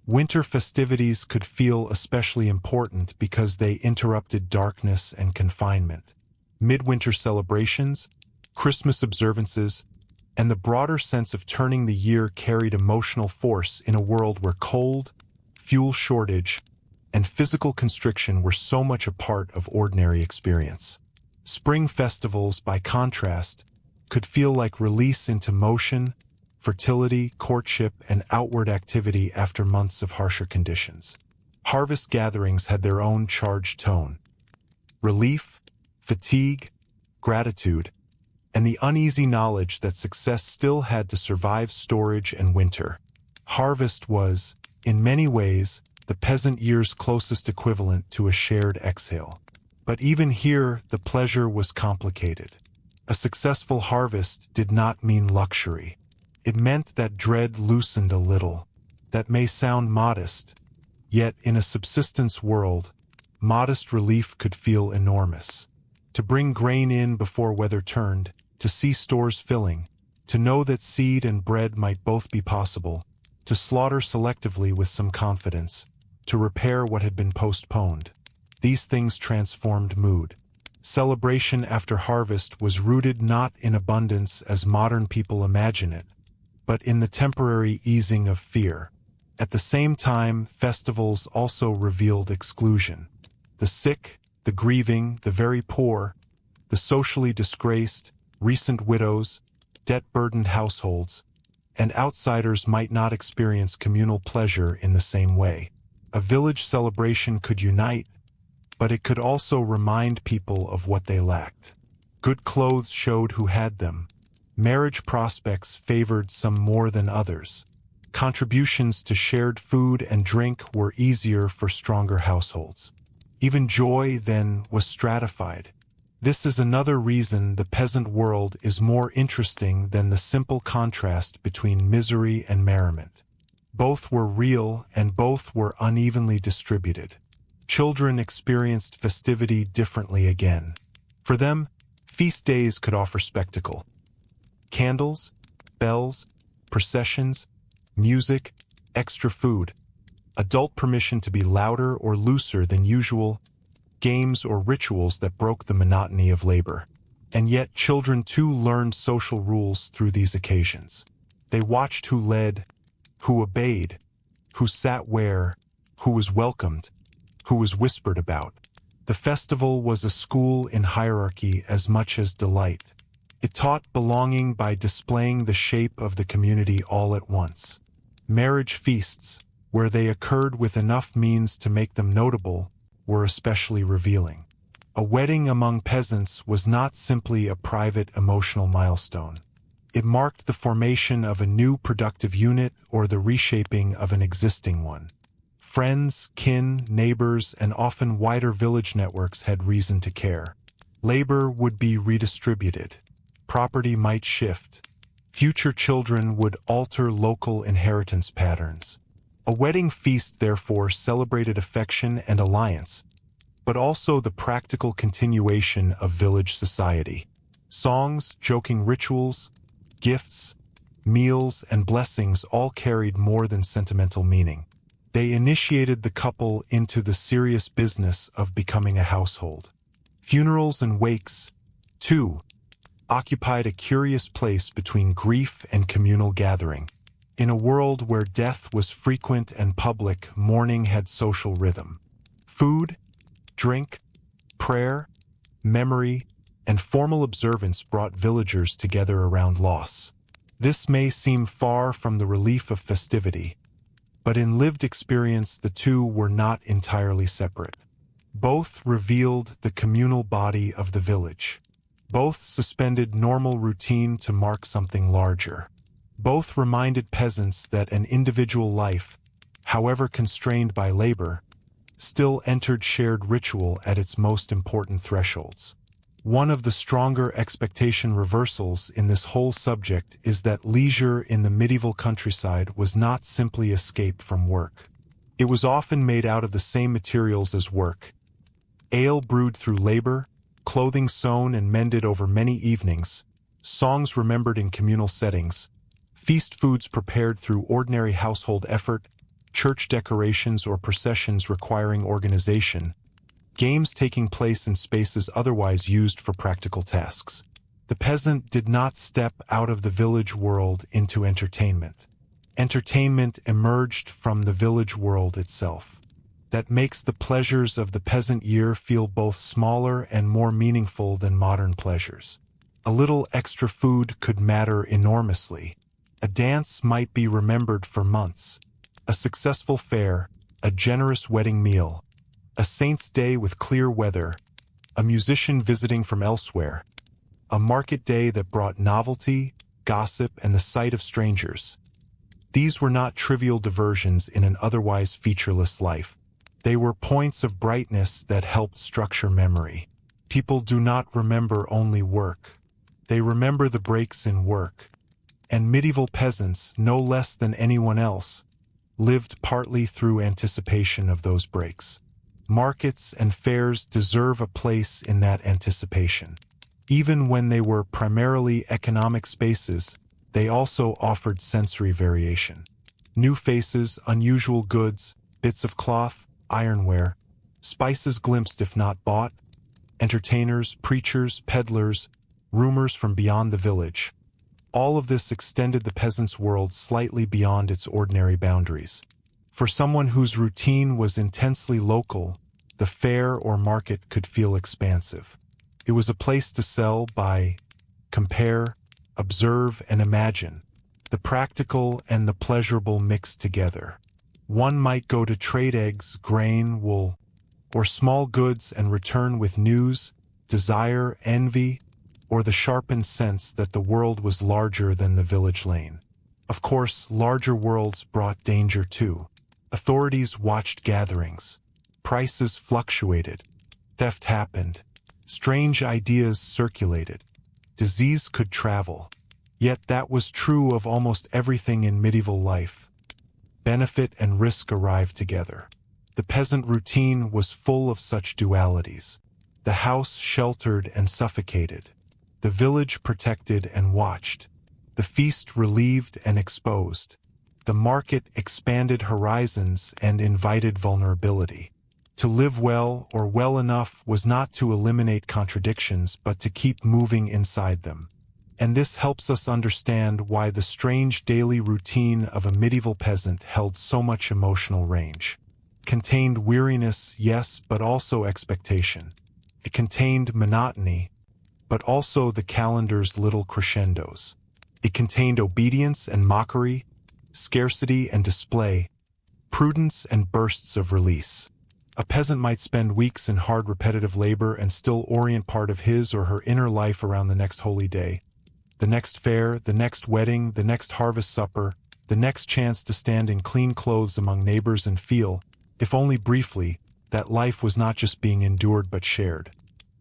Winter festivities could feel especially important because they interrupted darkness and confinement. Midwinter celebrations, Christmas observances, and the broader sense of turning the year carried emotional force in a world where cold, fuel shortage, and physical constriction were so much a part of ordinary experience. Spring festivals, by contrast, could feel like release into motion, fertility, courtship, and outward activity after months of harsher conditions. Harvest gatherings had their own charged tone. Relief, fatigue, gratitude, and the uneasy knowledge that success still had to survive storage and winter. Harvest was, in many ways, the peasant year's closest equivalent to a shared exhale. But even here, the pleasure was complicated. A successful harvest did not mean luxury. It meant that dread loosened a little. That may sound modest, yet in a subsistence world, modest relief could feel enormous. To bring grain in before weather turned, to see stores filling, to know that seed and bread might both be possible, to slaughter selectively with some confidence, to repair what had been postponed. These things transformed mood. Celebration after harvest was rooted not in abundance as modern people imagine it, but in the temporary easing of fear. At the same time, festivals also revealed exclusion. The sick, the grieving, the very poor, the socially disgraced, recent widows, debt-burdened households, and outsiders might not experience communal pleasure in the same way. A village celebration could unite, but it could also remind people of what they lacked. Good clothes showed who had them. Marriage prospects favored some more than others. Contributions to shared food and drink were easier for stronger households. Even joy, then, was stratified. This is another reason the peasant world is more interesting than the simple contrast between misery and merriment. Both were real and both were unevenly distributed. Children experienced festivity differently again. For them, feast days could offer spectacle. Candles, bells, processions, music, extra food, adult permission to be louder or looser than usual, games or rituals that broke the monotony of labor. And yet children too learned social rules through these occasions. They watched who led, who obeyed, who sat where, who was welcomed, who was whispered about. The festival was a school in hierarchy as much as delight. It taught belonging by displaying the shape of the community all at once. Marriage feasts, where they occurred with enough means to make them notable, were especially revealing. A wedding among peasants was not simply a private emotional milestone. It marked the formation of a new productive unit or the reshaping of an existing one. Friends, kin, neighbors, and often wider village networks had reason to care. Labor would be redistributed. Property might shift. Future children would alter local inheritance patterns. A wedding feast, therefore, celebrated affection and alliance, but also the practical continuation of village society. Songs, joking rituals, gifts, meals, and blessings all carried more than sentimental meaning. They initiated the couple into the serious business of becoming a household. Funerals and wakes, too, occupied a curious place between grief and communal gathering. In a world where death was frequent and public, mourning had social rhythm. Food, drink, prayer, memory, and formal observance brought villagers together around loss. This may seem far from the relief of festivity, but in lived experience the two were not entirely separate. Both revealed the communal body of the village. Both suspended normal routine to mark something larger. Both reminded peasants that an individual life, however constrained by labor, still entered shared ritual at its most important thresholds. One of the stronger expectation reversals in this whole subject is that leisure in the medieval countryside was not simply escape from work. It was often made out of the same materials as work. Ale brewed through labor, clothing sewn and mended over many evenings, songs remembered in communal settings, feast foods prepared through ordinary household effort, church decorations or processions requiring organization, games taking place in spaces otherwise used for practical tasks. The peasant did not step out of the village world into entertainment. Entertainment emerged from the village world itself. That makes the pleasures of the peasant year feel both smaller and more meaningful than modern pleasures. A little extra food could matter enormously. A dance might be remembered for months. A successful fair, a generous wedding meal, a saint's day with clear weather, a musician visiting from elsewhere, a market day that brought novelty, gossip, and the sight of strangers. These were not trivial diversions in an otherwise featureless life. They were points of brightness that helped structure memory. People do not remember only work. They remember the breaks in work. And medieval peasants, no less than anyone else, lived partly through anticipation of those breaks. Markets and fairs deserve a place in that anticipation. Even when they were primarily economic spaces, they also offered sensory variation. New faces, unusual goods, bits of cloth, ironware, spices glimpsed if not bought, entertainers, preachers, peddlers, rumors from beyond the village. All of this extended the peasant's world slightly beyond its ordinary boundaries. For someone whose routine was intensely local, the fair or market could feel expansive. It was a place to sell, buy, compare, observe, and imagine, the practical and the pleasurable mixed together. One might go to trade eggs, grain, wool, or small goods and return with news, desire, envy, or the sharpened sense that the world was larger than the village lane. Of course, larger worlds brought danger too. Authorities watched gatherings. Prices fluctuated. Theft happened. Strange ideas circulated. Disease could travel. Yet that was true of almost everything in medieval life. Benefit and risk arrived together. The peasant routine was full of such dualities. The house sheltered and suffocated. The village protected and watched. The feast relieved and exposed. The market expanded horizons and invited vulnerability. To live well or well enough was not to eliminate contradictions, but to keep moving inside them. And this helps us understand why the strange daily routine of a medieval peasant held so much emotional range. It contained weariness, yes, but also expectation. It contained monotony, but also the calendar's little crescendos. It contained obedience and mockery, scarcity and display, prudence and bursts of release. A peasant might spend weeks in hard repetitive labor and still orient part of his or her inner life around the next holy day. The next fair, the next wedding, the next harvest supper, the next chance to stand in clean clothes among neighbors and feel, if only briefly, that life was not just being endured but shared.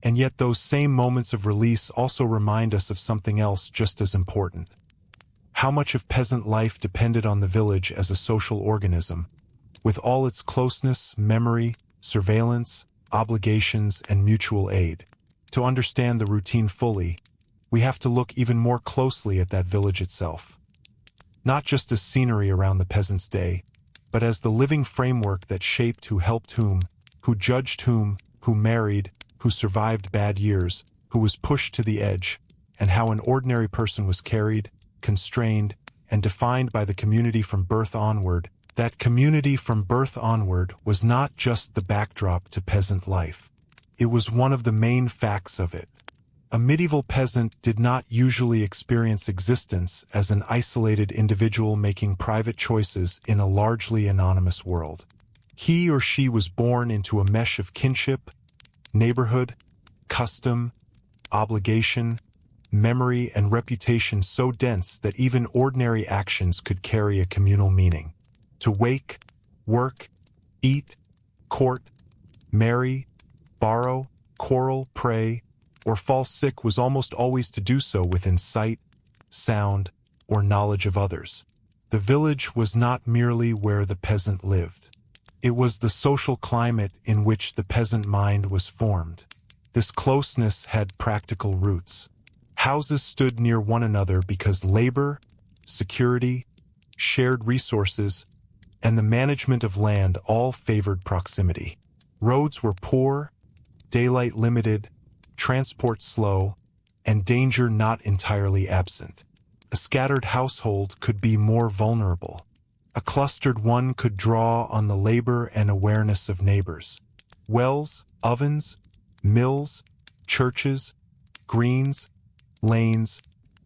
And yet those same moments of release also remind us of something else just as important. How much of peasant life depended on the village as a social organism, with all its closeness, memory, surveillance, obligations, and mutual aid. To understand the routine fully, we have to look even more closely at that village itself. Not just as scenery around the peasant's day, but as the living framework that shaped who helped whom, who judged whom, who married, who survived bad years, who was pushed to the edge, and how an ordinary person was carried, constrained, and defined by the community from birth onward. That community from birth onward was not just the backdrop to peasant life. It was one of the main facts of it. A medieval peasant did not usually experience existence as an isolated individual making private choices in a largely anonymous world. He or she was born into a mesh of kinship, neighborhood, custom, obligation, memory, and reputation so dense that even ordinary actions could carry a communal meaning. To wake, work, eat, court, marry, borrow, quarrel, pray, or fall sick was almost always to do so within sight, sound, or knowledge of others. The village was not merely where the peasant lived. It was the social climate in which the peasant mind was formed. This closeness had practical roots. Houses stood near one another because labor, security, shared resources, and the management of land all favored proximity. Roads were poor, daylight limited, transport slow, and danger not entirely absent. A scattered household could be more vulnerable. A clustered one could draw on the labor and awareness of neighbors. Wells, ovens, mills, churches, greens, lanes,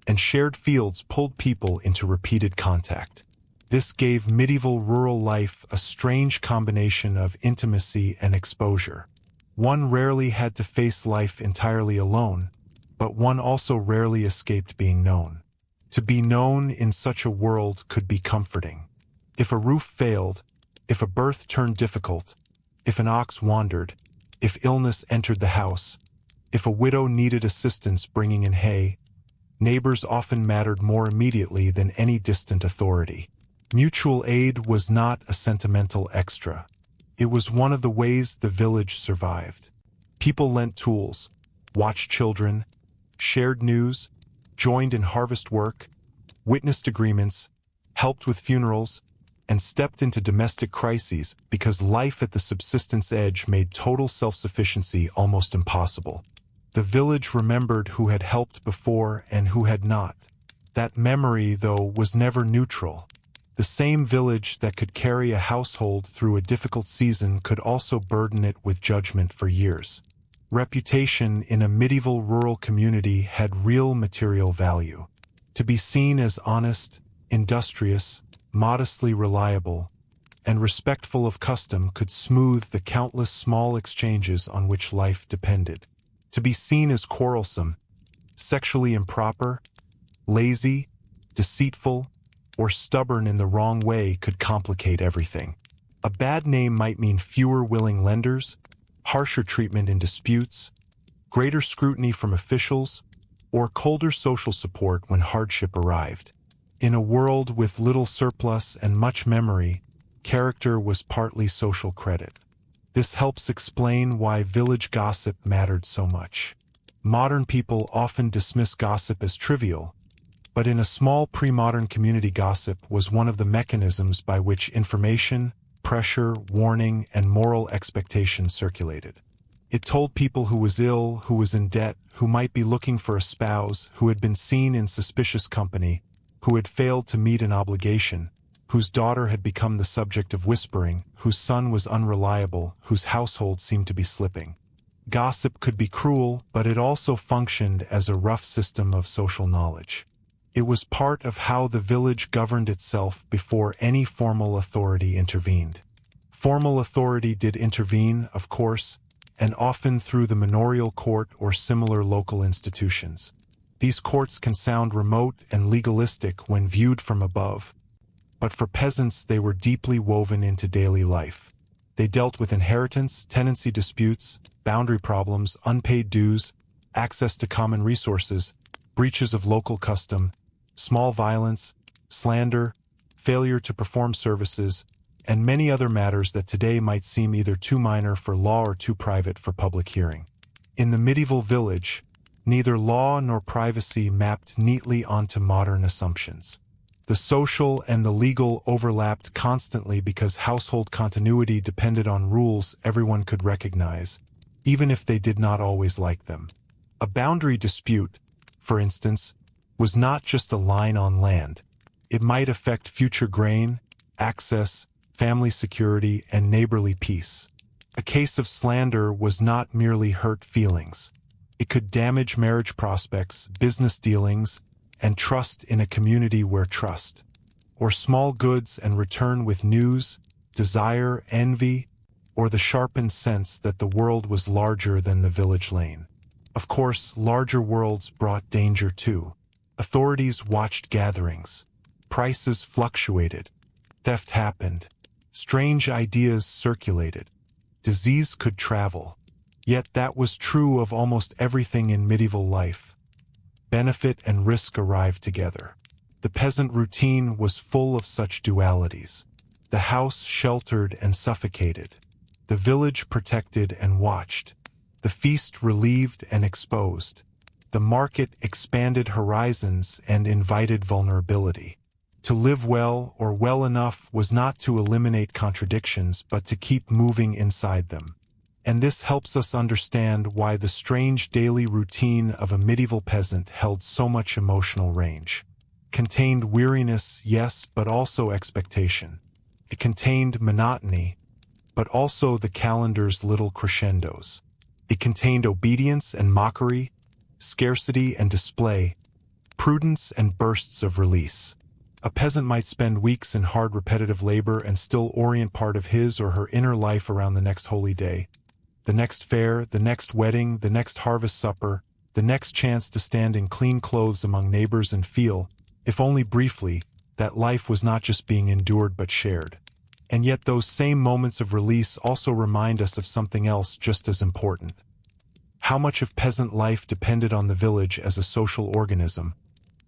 and shared fields pulled people into repeated contact. This gave medieval rural life a strange combination of intimacy and exposure. One rarely had to face life entirely alone, but one also rarely escaped being known. To be known in such a world could be comforting. If a roof failed, if a birth turned difficult, if an ox wandered, if illness entered the house, if a widow needed assistance bringing in hay, neighbors often mattered more immediately than any distant authority. Mutual aid was not a sentimental extra. It was one of the ways the village survived. People lent tools, watched children, shared news, joined in harvest work, witnessed agreements, helped with funerals, and stepped into domestic crises because life at the subsistence edge made total self-sufficiency almost impossible. The village remembered who had helped before and who had not. That memory, though, was never neutral. The same village that could carry a household through a difficult season could also burden it with judgment for years. Reputation in a medieval rural community had real material value. To be seen as honest, industrious, modestly reliable, and respectful of custom could smooth the countless small exchanges on which life depended. To be seen as quarrelsome, sexually improper, lazy, deceitful, or stubborn in the wrong way could complicate everything. A bad name might mean fewer willing lenders, harsher treatment in disputes, greater scrutiny from officials, or colder social support when hardship arrived. In a world with little surplus and much memory, character was partly social credit. This helps explain why village gossip mattered so much. Modern people often dismiss gossip as trivial, but in a small pre-modern community, gossip was one of the mechanisms by which information, pressure, warning, and moral expectation circulated. It told people who was ill, who was in debt, who might be looking for a spouse, who had been seen in suspicious company, who had failed to meet an obligation, whose daughter had become the subject of whispering, whose son was unreliable, whose household seemed to be slipping. Gossip could be cruel, but it also functioned as a rough system of social knowledge. It was part of how the village governed itself before any formal authority intervened. Formal authority did intervene, of course, and often through the manorial court or similar local institutions. These courts can sound remote and legalistic when viewed from above, but for peasants they were deeply woven into daily life. They dealt with inheritance, tenancy disputes, boundary problems, unpaid dues, access to common resources, breaches of local custom, small violence, slander, failure to perform services, and many other matters that today might seem either too minor for law or too private for public hearing. In the medieval village, neither law nor privacy mapped neatly onto modern assumptions. The social and the legal overlapped constantly because household continuity depended on rules everyone could recognize, even if they did not always like them. A boundary dispute, for instance, was not just a line on land. It might affect future grain, access, family security, and neighborly peace. A case of slander was not merely hurt feelings. It could damage marriage prospects, business dealings, and trust in a community where trust, or small goods and return with news, desire, envy, or the sharpened sense that the world was larger than the village lane. Of course, larger worlds brought danger too. Authorities watched gatherings. Prices fluctuated. Theft happened. Strange ideas circulated. Disease could travel. Yet that was true of almost everything in medieval life. Benefit and risk arrived together. The peasant routine was full of such dualities. The house sheltered and suffocated. The village protected and watched. The feast relieved and exposed. The market expanded horizons and invited vulnerability. To live well or well enough was not to eliminate contradictions, but to keep moving inside them. And this helps us understand why the strange daily routine of a medieval peasant held so much emotional range. It contained weariness, yes, but also expectation. It contained monotony, but also the calendar's little crescendos. It contained obedience and mockery, scarcity and display, prudence and bursts of release. A peasant might spend weeks in hard repetitive labor and still orient part of his or her inner life around the next holy day, the next fair, the next wedding, the next harvest supper, the next chance to stand in clean clothes among neighbors and feel, if only briefly, that life was not just being endured but shared. And yet those same moments of release also remind us of something else just as important. How much of peasant life depended on the village as a social organism,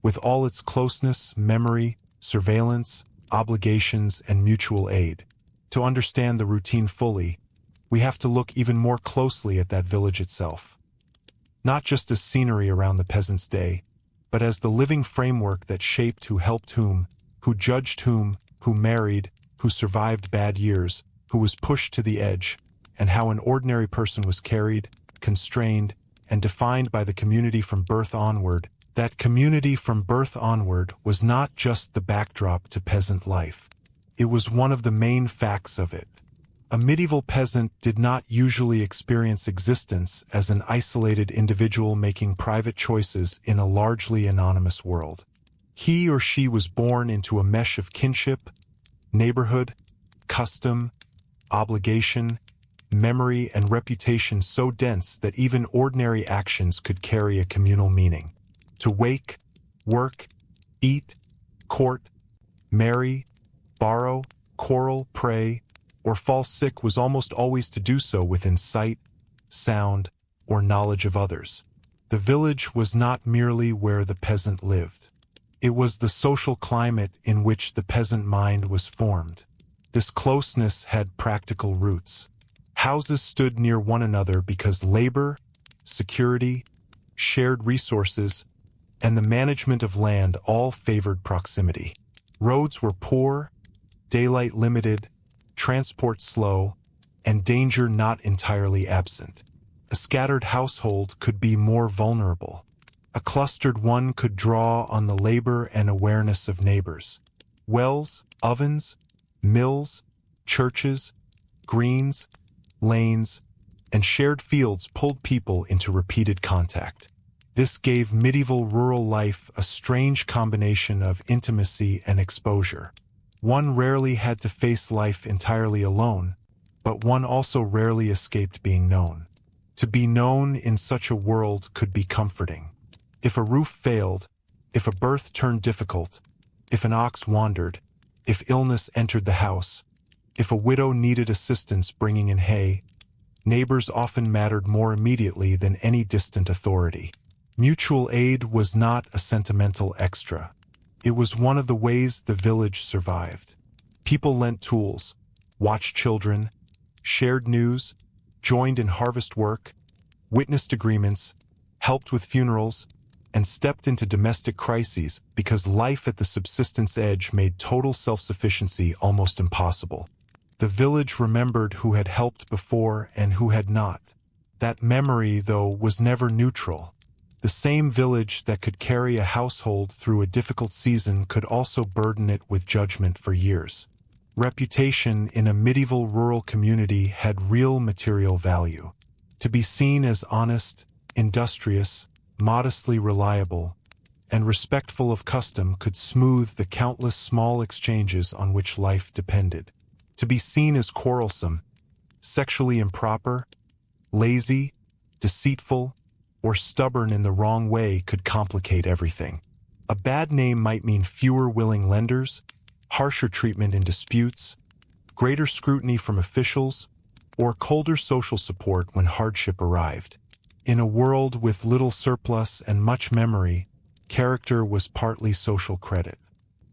with all its closeness, memory, surveillance, obligations, and mutual aid. To understand the routine fully, we have to look even more closely at that village itself. Not just as scenery around the peasant's day, but as the living framework that shaped who helped whom, who judged whom, who married, who survived bad years, who was pushed to the edge, and how an ordinary person was carried, constrained, and defined by the community from birth onward. That community from birth onward was not just the backdrop to peasant life. It was one of the main facts of it. A medieval peasant did not usually experience existence as an isolated individual making private choices in a largely anonymous world. He or she was born into a mesh of kinship, neighborhood, custom, obligation, memory, and reputation so dense that even ordinary actions could carry a communal meaning. To wake, work, eat, court, marry, borrow, quarrel, pray, or fall sick was almost always to do so within sight, sound, or knowledge of others. The village was not merely where the peasant lived. It was the social climate in which the peasant mind was formed. This closeness had practical roots. Houses stood near one another because labor, security, shared resources, and the management of land all favored proximity. Roads were poor, daylight limited, transport slow, and danger not entirely absent. A scattered household could be more vulnerable. A clustered one could draw on the labor and awareness of neighbors. Wells, ovens, mills, churches, greens, lanes, and shared fields pulled people into repeated contact. This gave medieval rural life a strange combination of intimacy and exposure. One rarely had to face life entirely alone, but one also rarely escaped being known. To be known in such a world could be comforting. If a roof failed, if a birth turned difficult, if an ox wandered, if illness entered the house, if a widow needed assistance bringing in hay, neighbors often mattered more immediately than any distant authority. Mutual aid was not a sentimental extra. It was one of the ways the village survived. People lent tools, watched children, shared news, joined in harvest work, witnessed agreements, helped with funerals, and stepped into domestic crises because life at the subsistence edge made total self-sufficiency almost impossible. The village remembered who had helped before and who had not. That memory, though, was never neutral. The same village that could carry a household through a difficult season could also burden it with judgment for years. Reputation in a medieval rural community had real material value. To be seen as honest, industrious, modestly reliable, and respectful of custom could smooth the countless small exchanges on which life depended. To be seen as quarrelsome, sexually improper, lazy, deceitful, or stubborn in the wrong way could complicate everything. A bad name might mean fewer willing lenders, harsher treatment in disputes, greater scrutiny from officials, or colder social support when hardship arrived. In a world with little surplus and much memory, character was partly social credit.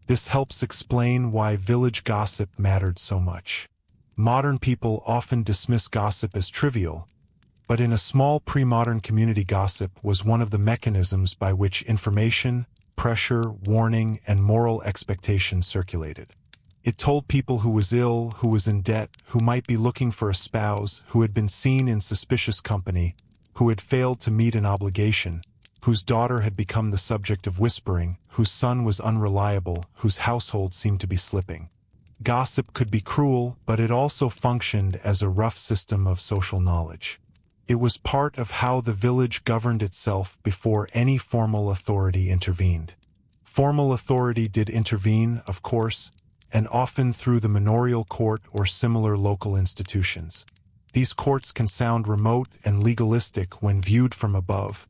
This helps explain why village gossip mattered so much. Modern people often dismiss gossip as trivial, but in a small pre-modern community, gossip was one of the mechanisms by which information, pressure, warning, and moral expectation circulated. It told people who was ill, who was in debt, who might be looking for a spouse, who had been seen in suspicious company, who had failed to meet an obligation, whose daughter had become the subject of whispering, whose son was unreliable, whose household seemed to be slipping. Gossip could be cruel, but it also functioned as a rough system of social knowledge. It was part of how the village governed itself before any formal authority intervened. Formal authority did intervene, of course, and often through the manorial court or similar local institutions. These courts can sound remote and legalistic when viewed from above,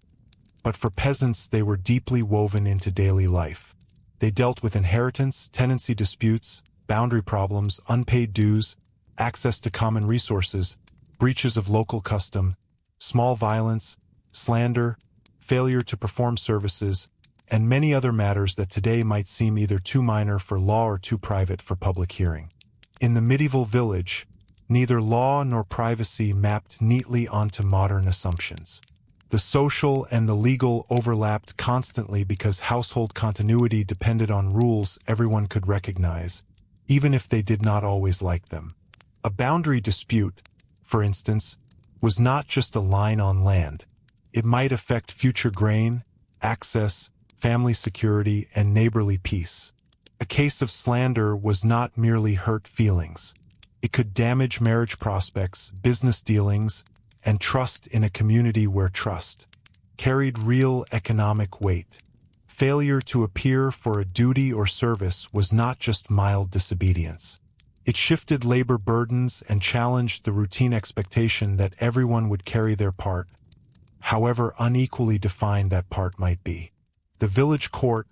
but for peasants they were deeply woven into daily life. They dealt with inheritance, tenancy disputes, boundary problems, unpaid dues, access to common resources, breaches of local custom, small violence, slander, failure to perform services, and many other matters that today might seem either too minor for law or too private for public hearing. In the medieval village, neither law nor privacy mapped neatly onto modern assumptions. The social and the legal overlapped constantly because household continuity depended on rules everyone could recognize, even if they did not always like them. A boundary dispute, for instance, was not just a line on land. It might affect future grain, access, family security, and neighborly peace. A case of slander was not merely hurt feelings. It could damage marriage prospects, business dealings, and trust in a community where trust carried real economic weight. Failure to appear for a duty or service was not just mild disobedience. It shifted labor burdens and challenged the routine expectation that everyone would carry their part, however unequally defined that part might be. The village court,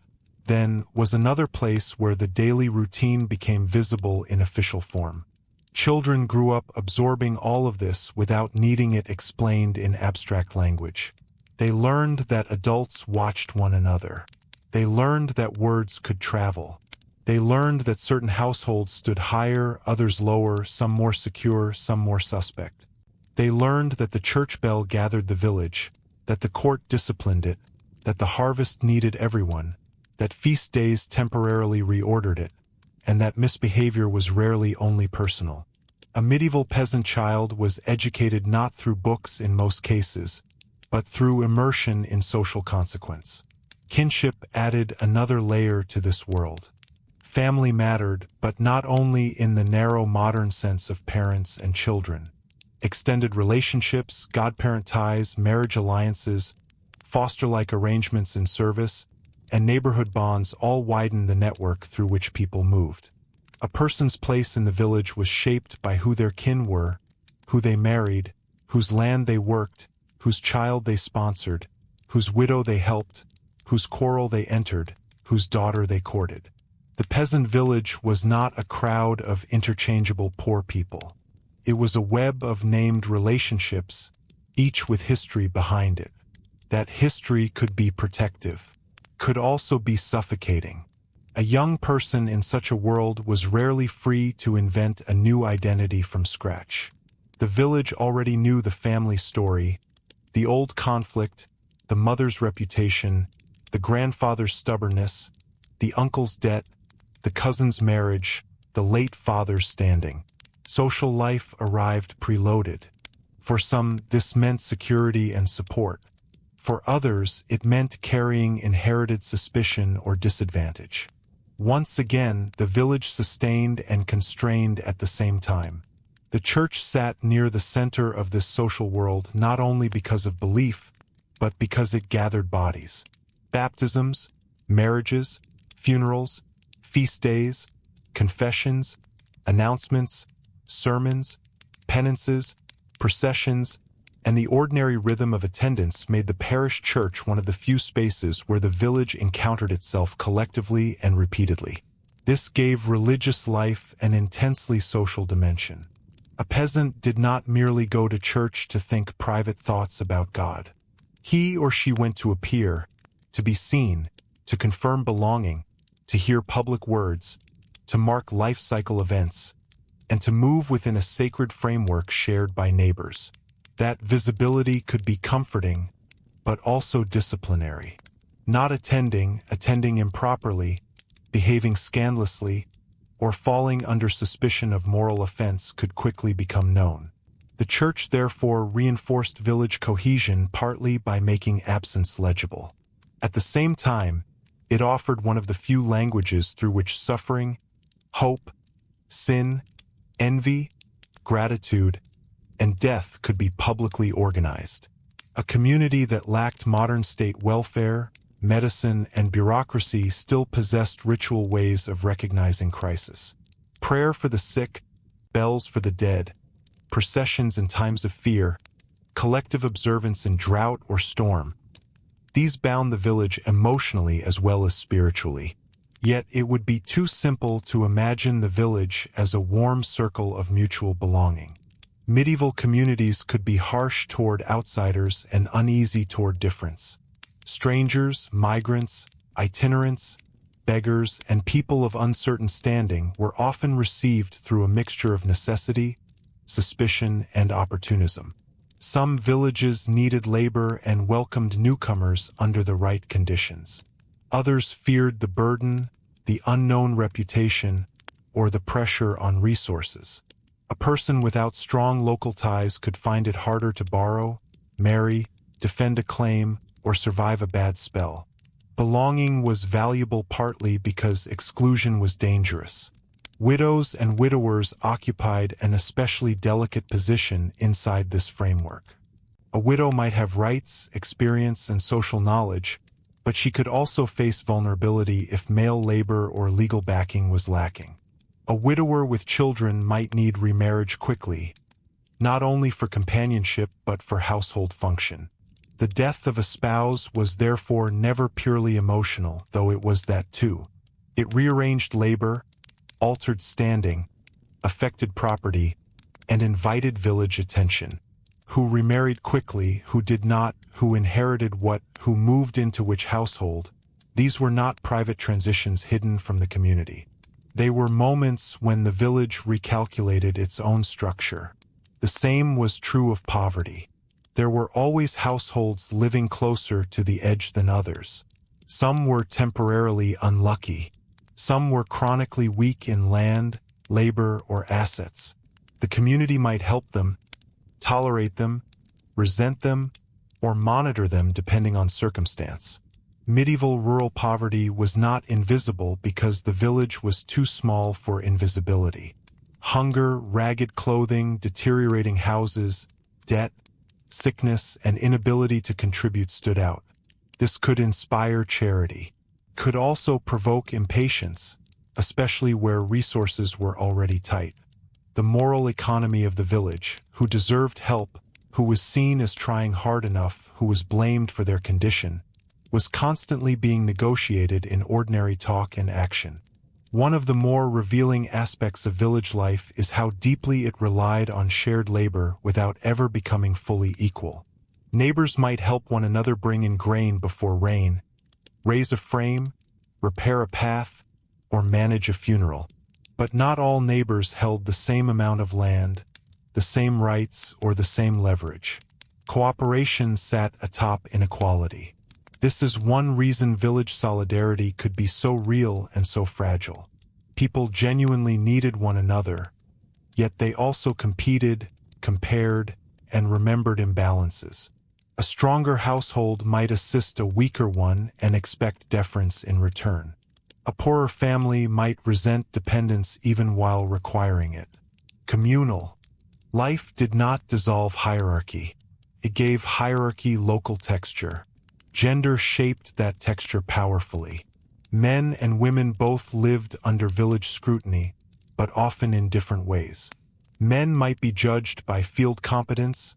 then, was another place where the daily routine became visible in official form. Children grew up absorbing all of this without needing it explained in abstract language. They learned that adults watched one another. They learned that words could travel. They learned that certain households stood higher, others lower, some more secure, some more suspect. They learned that the church bell gathered the village, that the court disciplined it, that the harvest needed everyone, that feast days temporarily reordered it, and that misbehavior was rarely only personal. A medieval peasant child was educated not through books in most cases, but through immersion in social consequence. Kinship added another layer to this world. Family mattered, but not only in the narrow modern sense of parents and children. Extended relationships, godparent ties, marriage alliances, foster-like arrangements in service, and neighborhood bonds all widened the network through which people moved. A person's place in the village was shaped by who their kin were, who they married, whose land they worked, whose child they sponsored, whose widow they helped, whose quarrel they entered, whose daughter they courted. The peasant village was not a crowd of interchangeable poor people. It was a web of named relationships, each with history behind it. That history could be protective, could also be suffocating. A young person in such a world was rarely free to invent a new identity from scratch. The village already knew the family story, the old conflict, the mother's reputation, the grandfather's stubbornness, the uncle's debt, the cousin's marriage, the late father's standing. Social life arrived preloaded. For some, this meant security and support. For others, it meant carrying inherited suspicion or disadvantage. Once again, the village sustained and constrained at the same time. The church sat near the center of this social world not only because of belief, but because it gathered bodies. Baptisms, marriages, funerals, feast days, confessions, announcements, sermons, penances, processions, and the ordinary rhythm of attendance made the parish church one of the few spaces where the village encountered itself collectively and repeatedly. This gave religious life an intensely social dimension. A peasant did not merely go to church to think private thoughts about God. He or she went to appear, to be seen, to confirm belonging, to hear public words, to mark life cycle events, and to move within a sacred framework shared by neighbors. That visibility could be comforting, but also disciplinary. Not attending improperly, behaving scandalously, or falling under suspicion of moral offense could quickly become known. The church therefore reinforced village cohesion partly by making absence legible. At the same time, it offered one of the few languages through which suffering, hope, sin, envy, gratitude, and death could be publicly organized. A community that lacked modern state welfare, medicine, and bureaucracy still possessed ritual ways of recognizing crisis. Prayer for the sick, bells for the dead, processions in times of fear, collective observance in drought or storm. These bound the village emotionally as well as spiritually. Yet it would be too simple to imagine the village as a warm circle of mutual belonging. Medieval communities could be harsh toward outsiders and uneasy toward difference. Strangers, migrants, itinerants, beggars, and people of uncertain standing were often received through a mixture of necessity, suspicion, and opportunism. Some villages needed labor and welcomed newcomers under the right conditions. Others feared the burden, the unknown reputation, or the pressure on resources. A person without strong local ties could find it harder to borrow, marry, defend a claim, or survive a bad spell. Belonging was valuable partly because exclusion was dangerous. Widows and widowers occupied an especially delicate position inside this framework. A widow might have rights, experience, and social knowledge, but she could also face vulnerability if male labor or legal backing was lacking. A widower with children might need remarriage quickly, not only for companionship but for household function. The death of a spouse was therefore never purely emotional, though it was that too. It rearranged labor, altered standing, affected property, and invited village attention. Who remarried quickly, who did not, who inherited what, who moved into which household. These were not private transitions hidden from the community. They were moments when the village recalculated its own structure. The same was true of poverty. There were always households living closer to the edge than others. Some were temporarily unlucky. Some were chronically weak in land, labor, or assets. The community might help them, tolerate them, resent them, or monitor them depending on circumstance. Medieval rural poverty was not invisible because the village was too small for invisibility. Hunger, ragged clothing, deteriorating houses, debt, sickness, and inability to contribute stood out. This could inspire charity, could also provoke impatience, especially where resources were already tight. The moral economy of the village, who deserved help, who was seen as trying hard enough, who was blamed for their condition, was constantly being negotiated in ordinary talk and action. One of the more revealing aspects of village life is how deeply it relied on shared labor without ever becoming fully equal. Neighbors might help one another bring in grain before rain, raise a frame, repair a path, or manage a funeral. But not all neighbors held the same amount of land, the same rights, or the same leverage. Cooperation sat atop inequality. This is one reason village solidarity could be so real and so fragile. People genuinely needed one another, yet they also competed, compared, and remembered imbalances. A stronger household might assist a weaker one and expect deference in return. A poorer family might resent dependence even while requiring it. Communal life did not dissolve hierarchy. It gave hierarchy local texture. Gender shaped that texture powerfully. Men and women both lived under village scrutiny, but often in different ways. Men might be judged by field competence,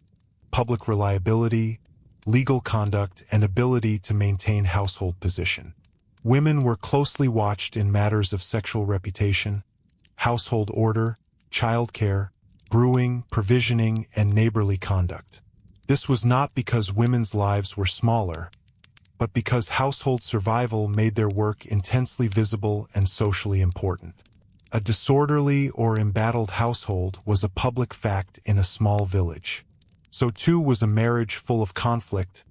public reliability, legal conduct, and ability to maintain household position. Women were closely watched in matters of sexual reputation, household order, childcare, brewing, provisioning, and neighborly conduct. This was not because women's lives were smaller, but because household survival made their work intensely visible and socially important. A disorderly or embattled household was a public fact in a small village. So too was a marriage full of conflict,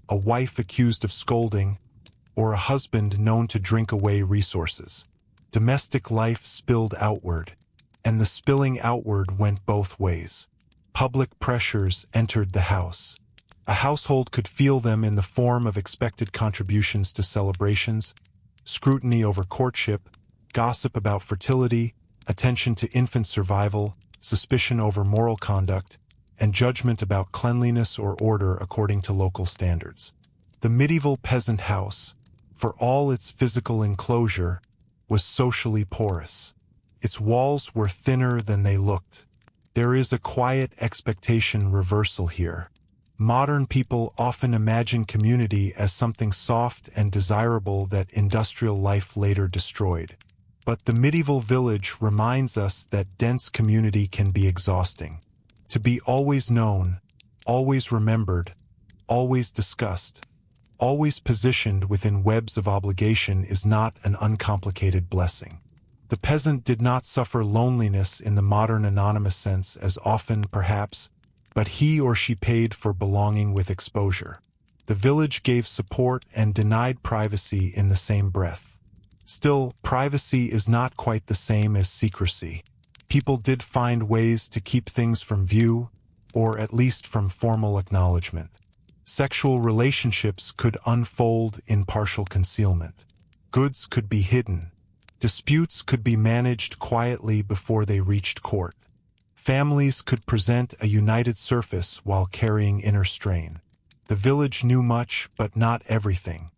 a wife accused of scolding, or a husband known to drink away resources. Domestic life spilled outward, and the spilling outward went both ways. Public pressures entered the house. A household could feel them in the form of expected contributions to celebrations, scrutiny over courtship, gossip about fertility, attention to infant survival, suspicion over moral conduct, and judgment about cleanliness or order according to local standards. The medieval peasant house, for all its physical enclosure, was socially porous. Its walls were thinner than they looked. There is a quiet expectation reversal here. Modern people often imagine community as something soft and desirable that industrial life later destroyed. But the medieval village reminds us that dense community can be exhausting. To be always known, always remembered, always discussed, always positioned within webs of obligation is not an uncomplicated blessing. The peasant did not suffer loneliness in the modern anonymous sense as often, perhaps, but he or she paid for belonging with exposure. The village gave support and denied privacy in the same breath. Still, privacy is not quite the same as secrecy. People did find ways to keep things from view, or at least from formal acknowledgement. Sexual relationships could unfold in partial concealment. Goods could be hidden. Disputes could be managed quietly before they reached court. Families could present a united surface while carrying inner strain. The village knew much, but not everything.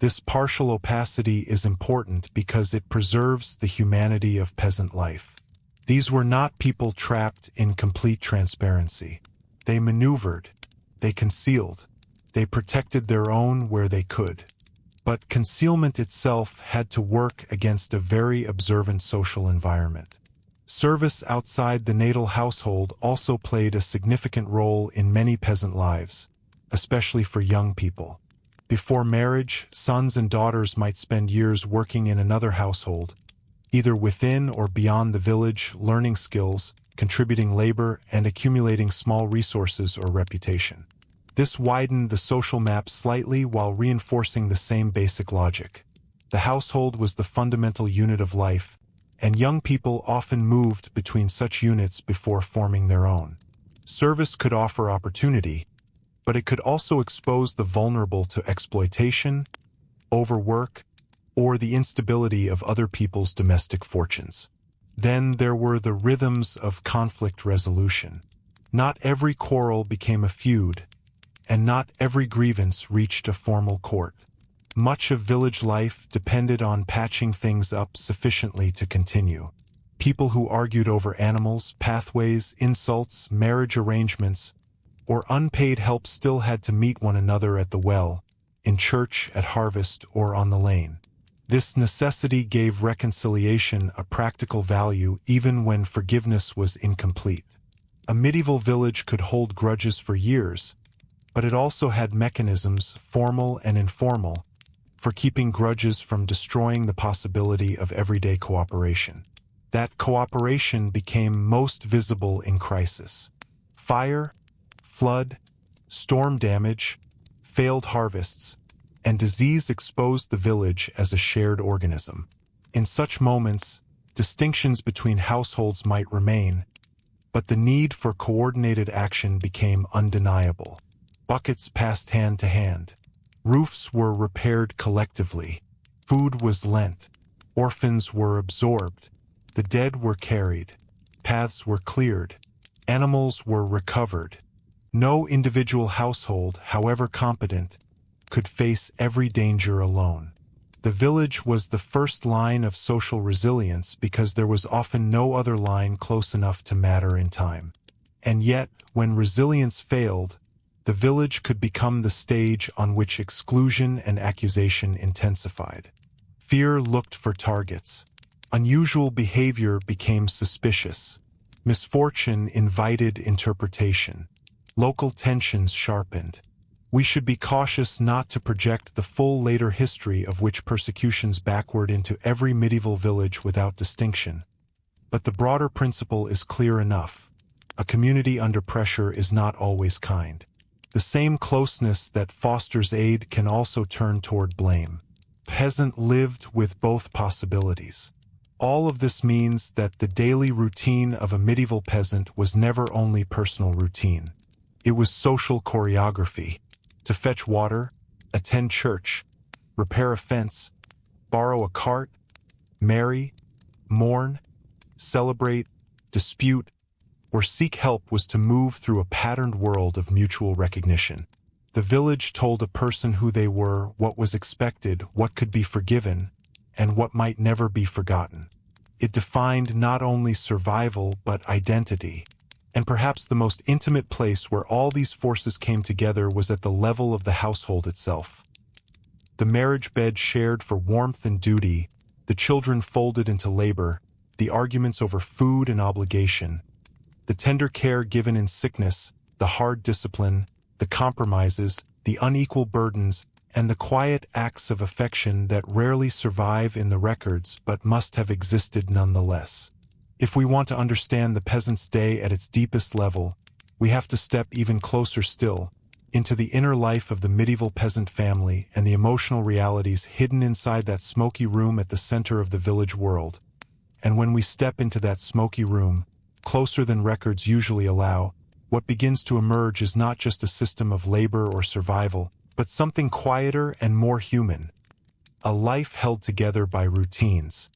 This partial opacity is important because it preserves the humanity of peasant life. These were not people trapped in complete transparency. They maneuvered, they concealed, they protected their own where they could. But concealment itself had to work against a very observant social environment. Service outside the natal household also played a significant role in many peasant lives, especially for young people. Before marriage, sons and daughters might spend years working in another household, either within or beyond the village, learning skills, contributing labor, and accumulating small resources or reputation. This widened the social map slightly while reinforcing the same basic logic. The household was the fundamental unit of life, and young people often moved between such units before forming their own. Service could offer opportunity, but it could also expose the vulnerable to exploitation, overwork, or the instability of other people's domestic fortunes. Then there were the rhythms of conflict resolution. Not every quarrel became a feud, and not every grievance reached a formal court. Much of village life depended on patching things up sufficiently to continue. People who argued over animals, pathways, insults, marriage arrangements, or unpaid help still had to meet one another at the well, in church, at harvest, or on the lane. This necessity gave reconciliation a practical value even when forgiveness was incomplete. A medieval village could hold grudges for years, but it also had mechanisms, formal and informal, for keeping grudges from destroying the possibility of everyday cooperation. That cooperation became most visible in crisis. Fire, flood, storm damage, failed harvests, and disease exposed the village as a shared organism. In such moments, distinctions between households might remain, but the need for coordinated action became undeniable. Buckets passed hand to hand. Roofs were repaired collectively. Food was lent. Orphans were absorbed. The dead were carried. Paths were cleared. Animals were recovered. No individual household, however competent, could face every danger alone. The village was the first line of social resilience because there was often no other line close enough to matter in time. And yet, when resilience failed, the village could become the stage on which exclusion and accusation intensified. Fear looked for targets. Unusual behavior became suspicious. Misfortune invited interpretation. Local tensions sharpened. We should be cautious not to project the full later history of witch persecutions backward into every medieval village without distinction. But the broader principle is clear enough. A community under pressure is not always kind. The same closeness that fosters aid can also turn toward blame. Peasant lived with both possibilities. All of this means that the daily routine of a medieval peasant was never only personal routine. It was social choreography. To fetch water, attend church, repair a fence, borrow a cart, marry, mourn, celebrate, dispute, or seek help was to move through a patterned world of mutual recognition. The village told a person who they were, what was expected, what could be forgiven, and what might never be forgotten. It defined not only survival but identity. And perhaps the most intimate place where all these forces came together was at the level of the household itself. The marriage bed shared for warmth and duty, the children folded into labor, the arguments over food and obligation, the tender care given in sickness, the hard discipline, the compromises, the unequal burdens, and the quiet acts of affection that rarely survive in the records but must have existed nonetheless. If we want to understand the peasant's day at its deepest level, we have to step even closer still, into the inner life of the medieval peasant family and the emotional realities hidden inside that smoky room at the center of the village world. And when we step into that smoky room, closer than records usually allow, what begins to emerge is not just a system of labor or survival, but something quieter and more human. A life held together by routines.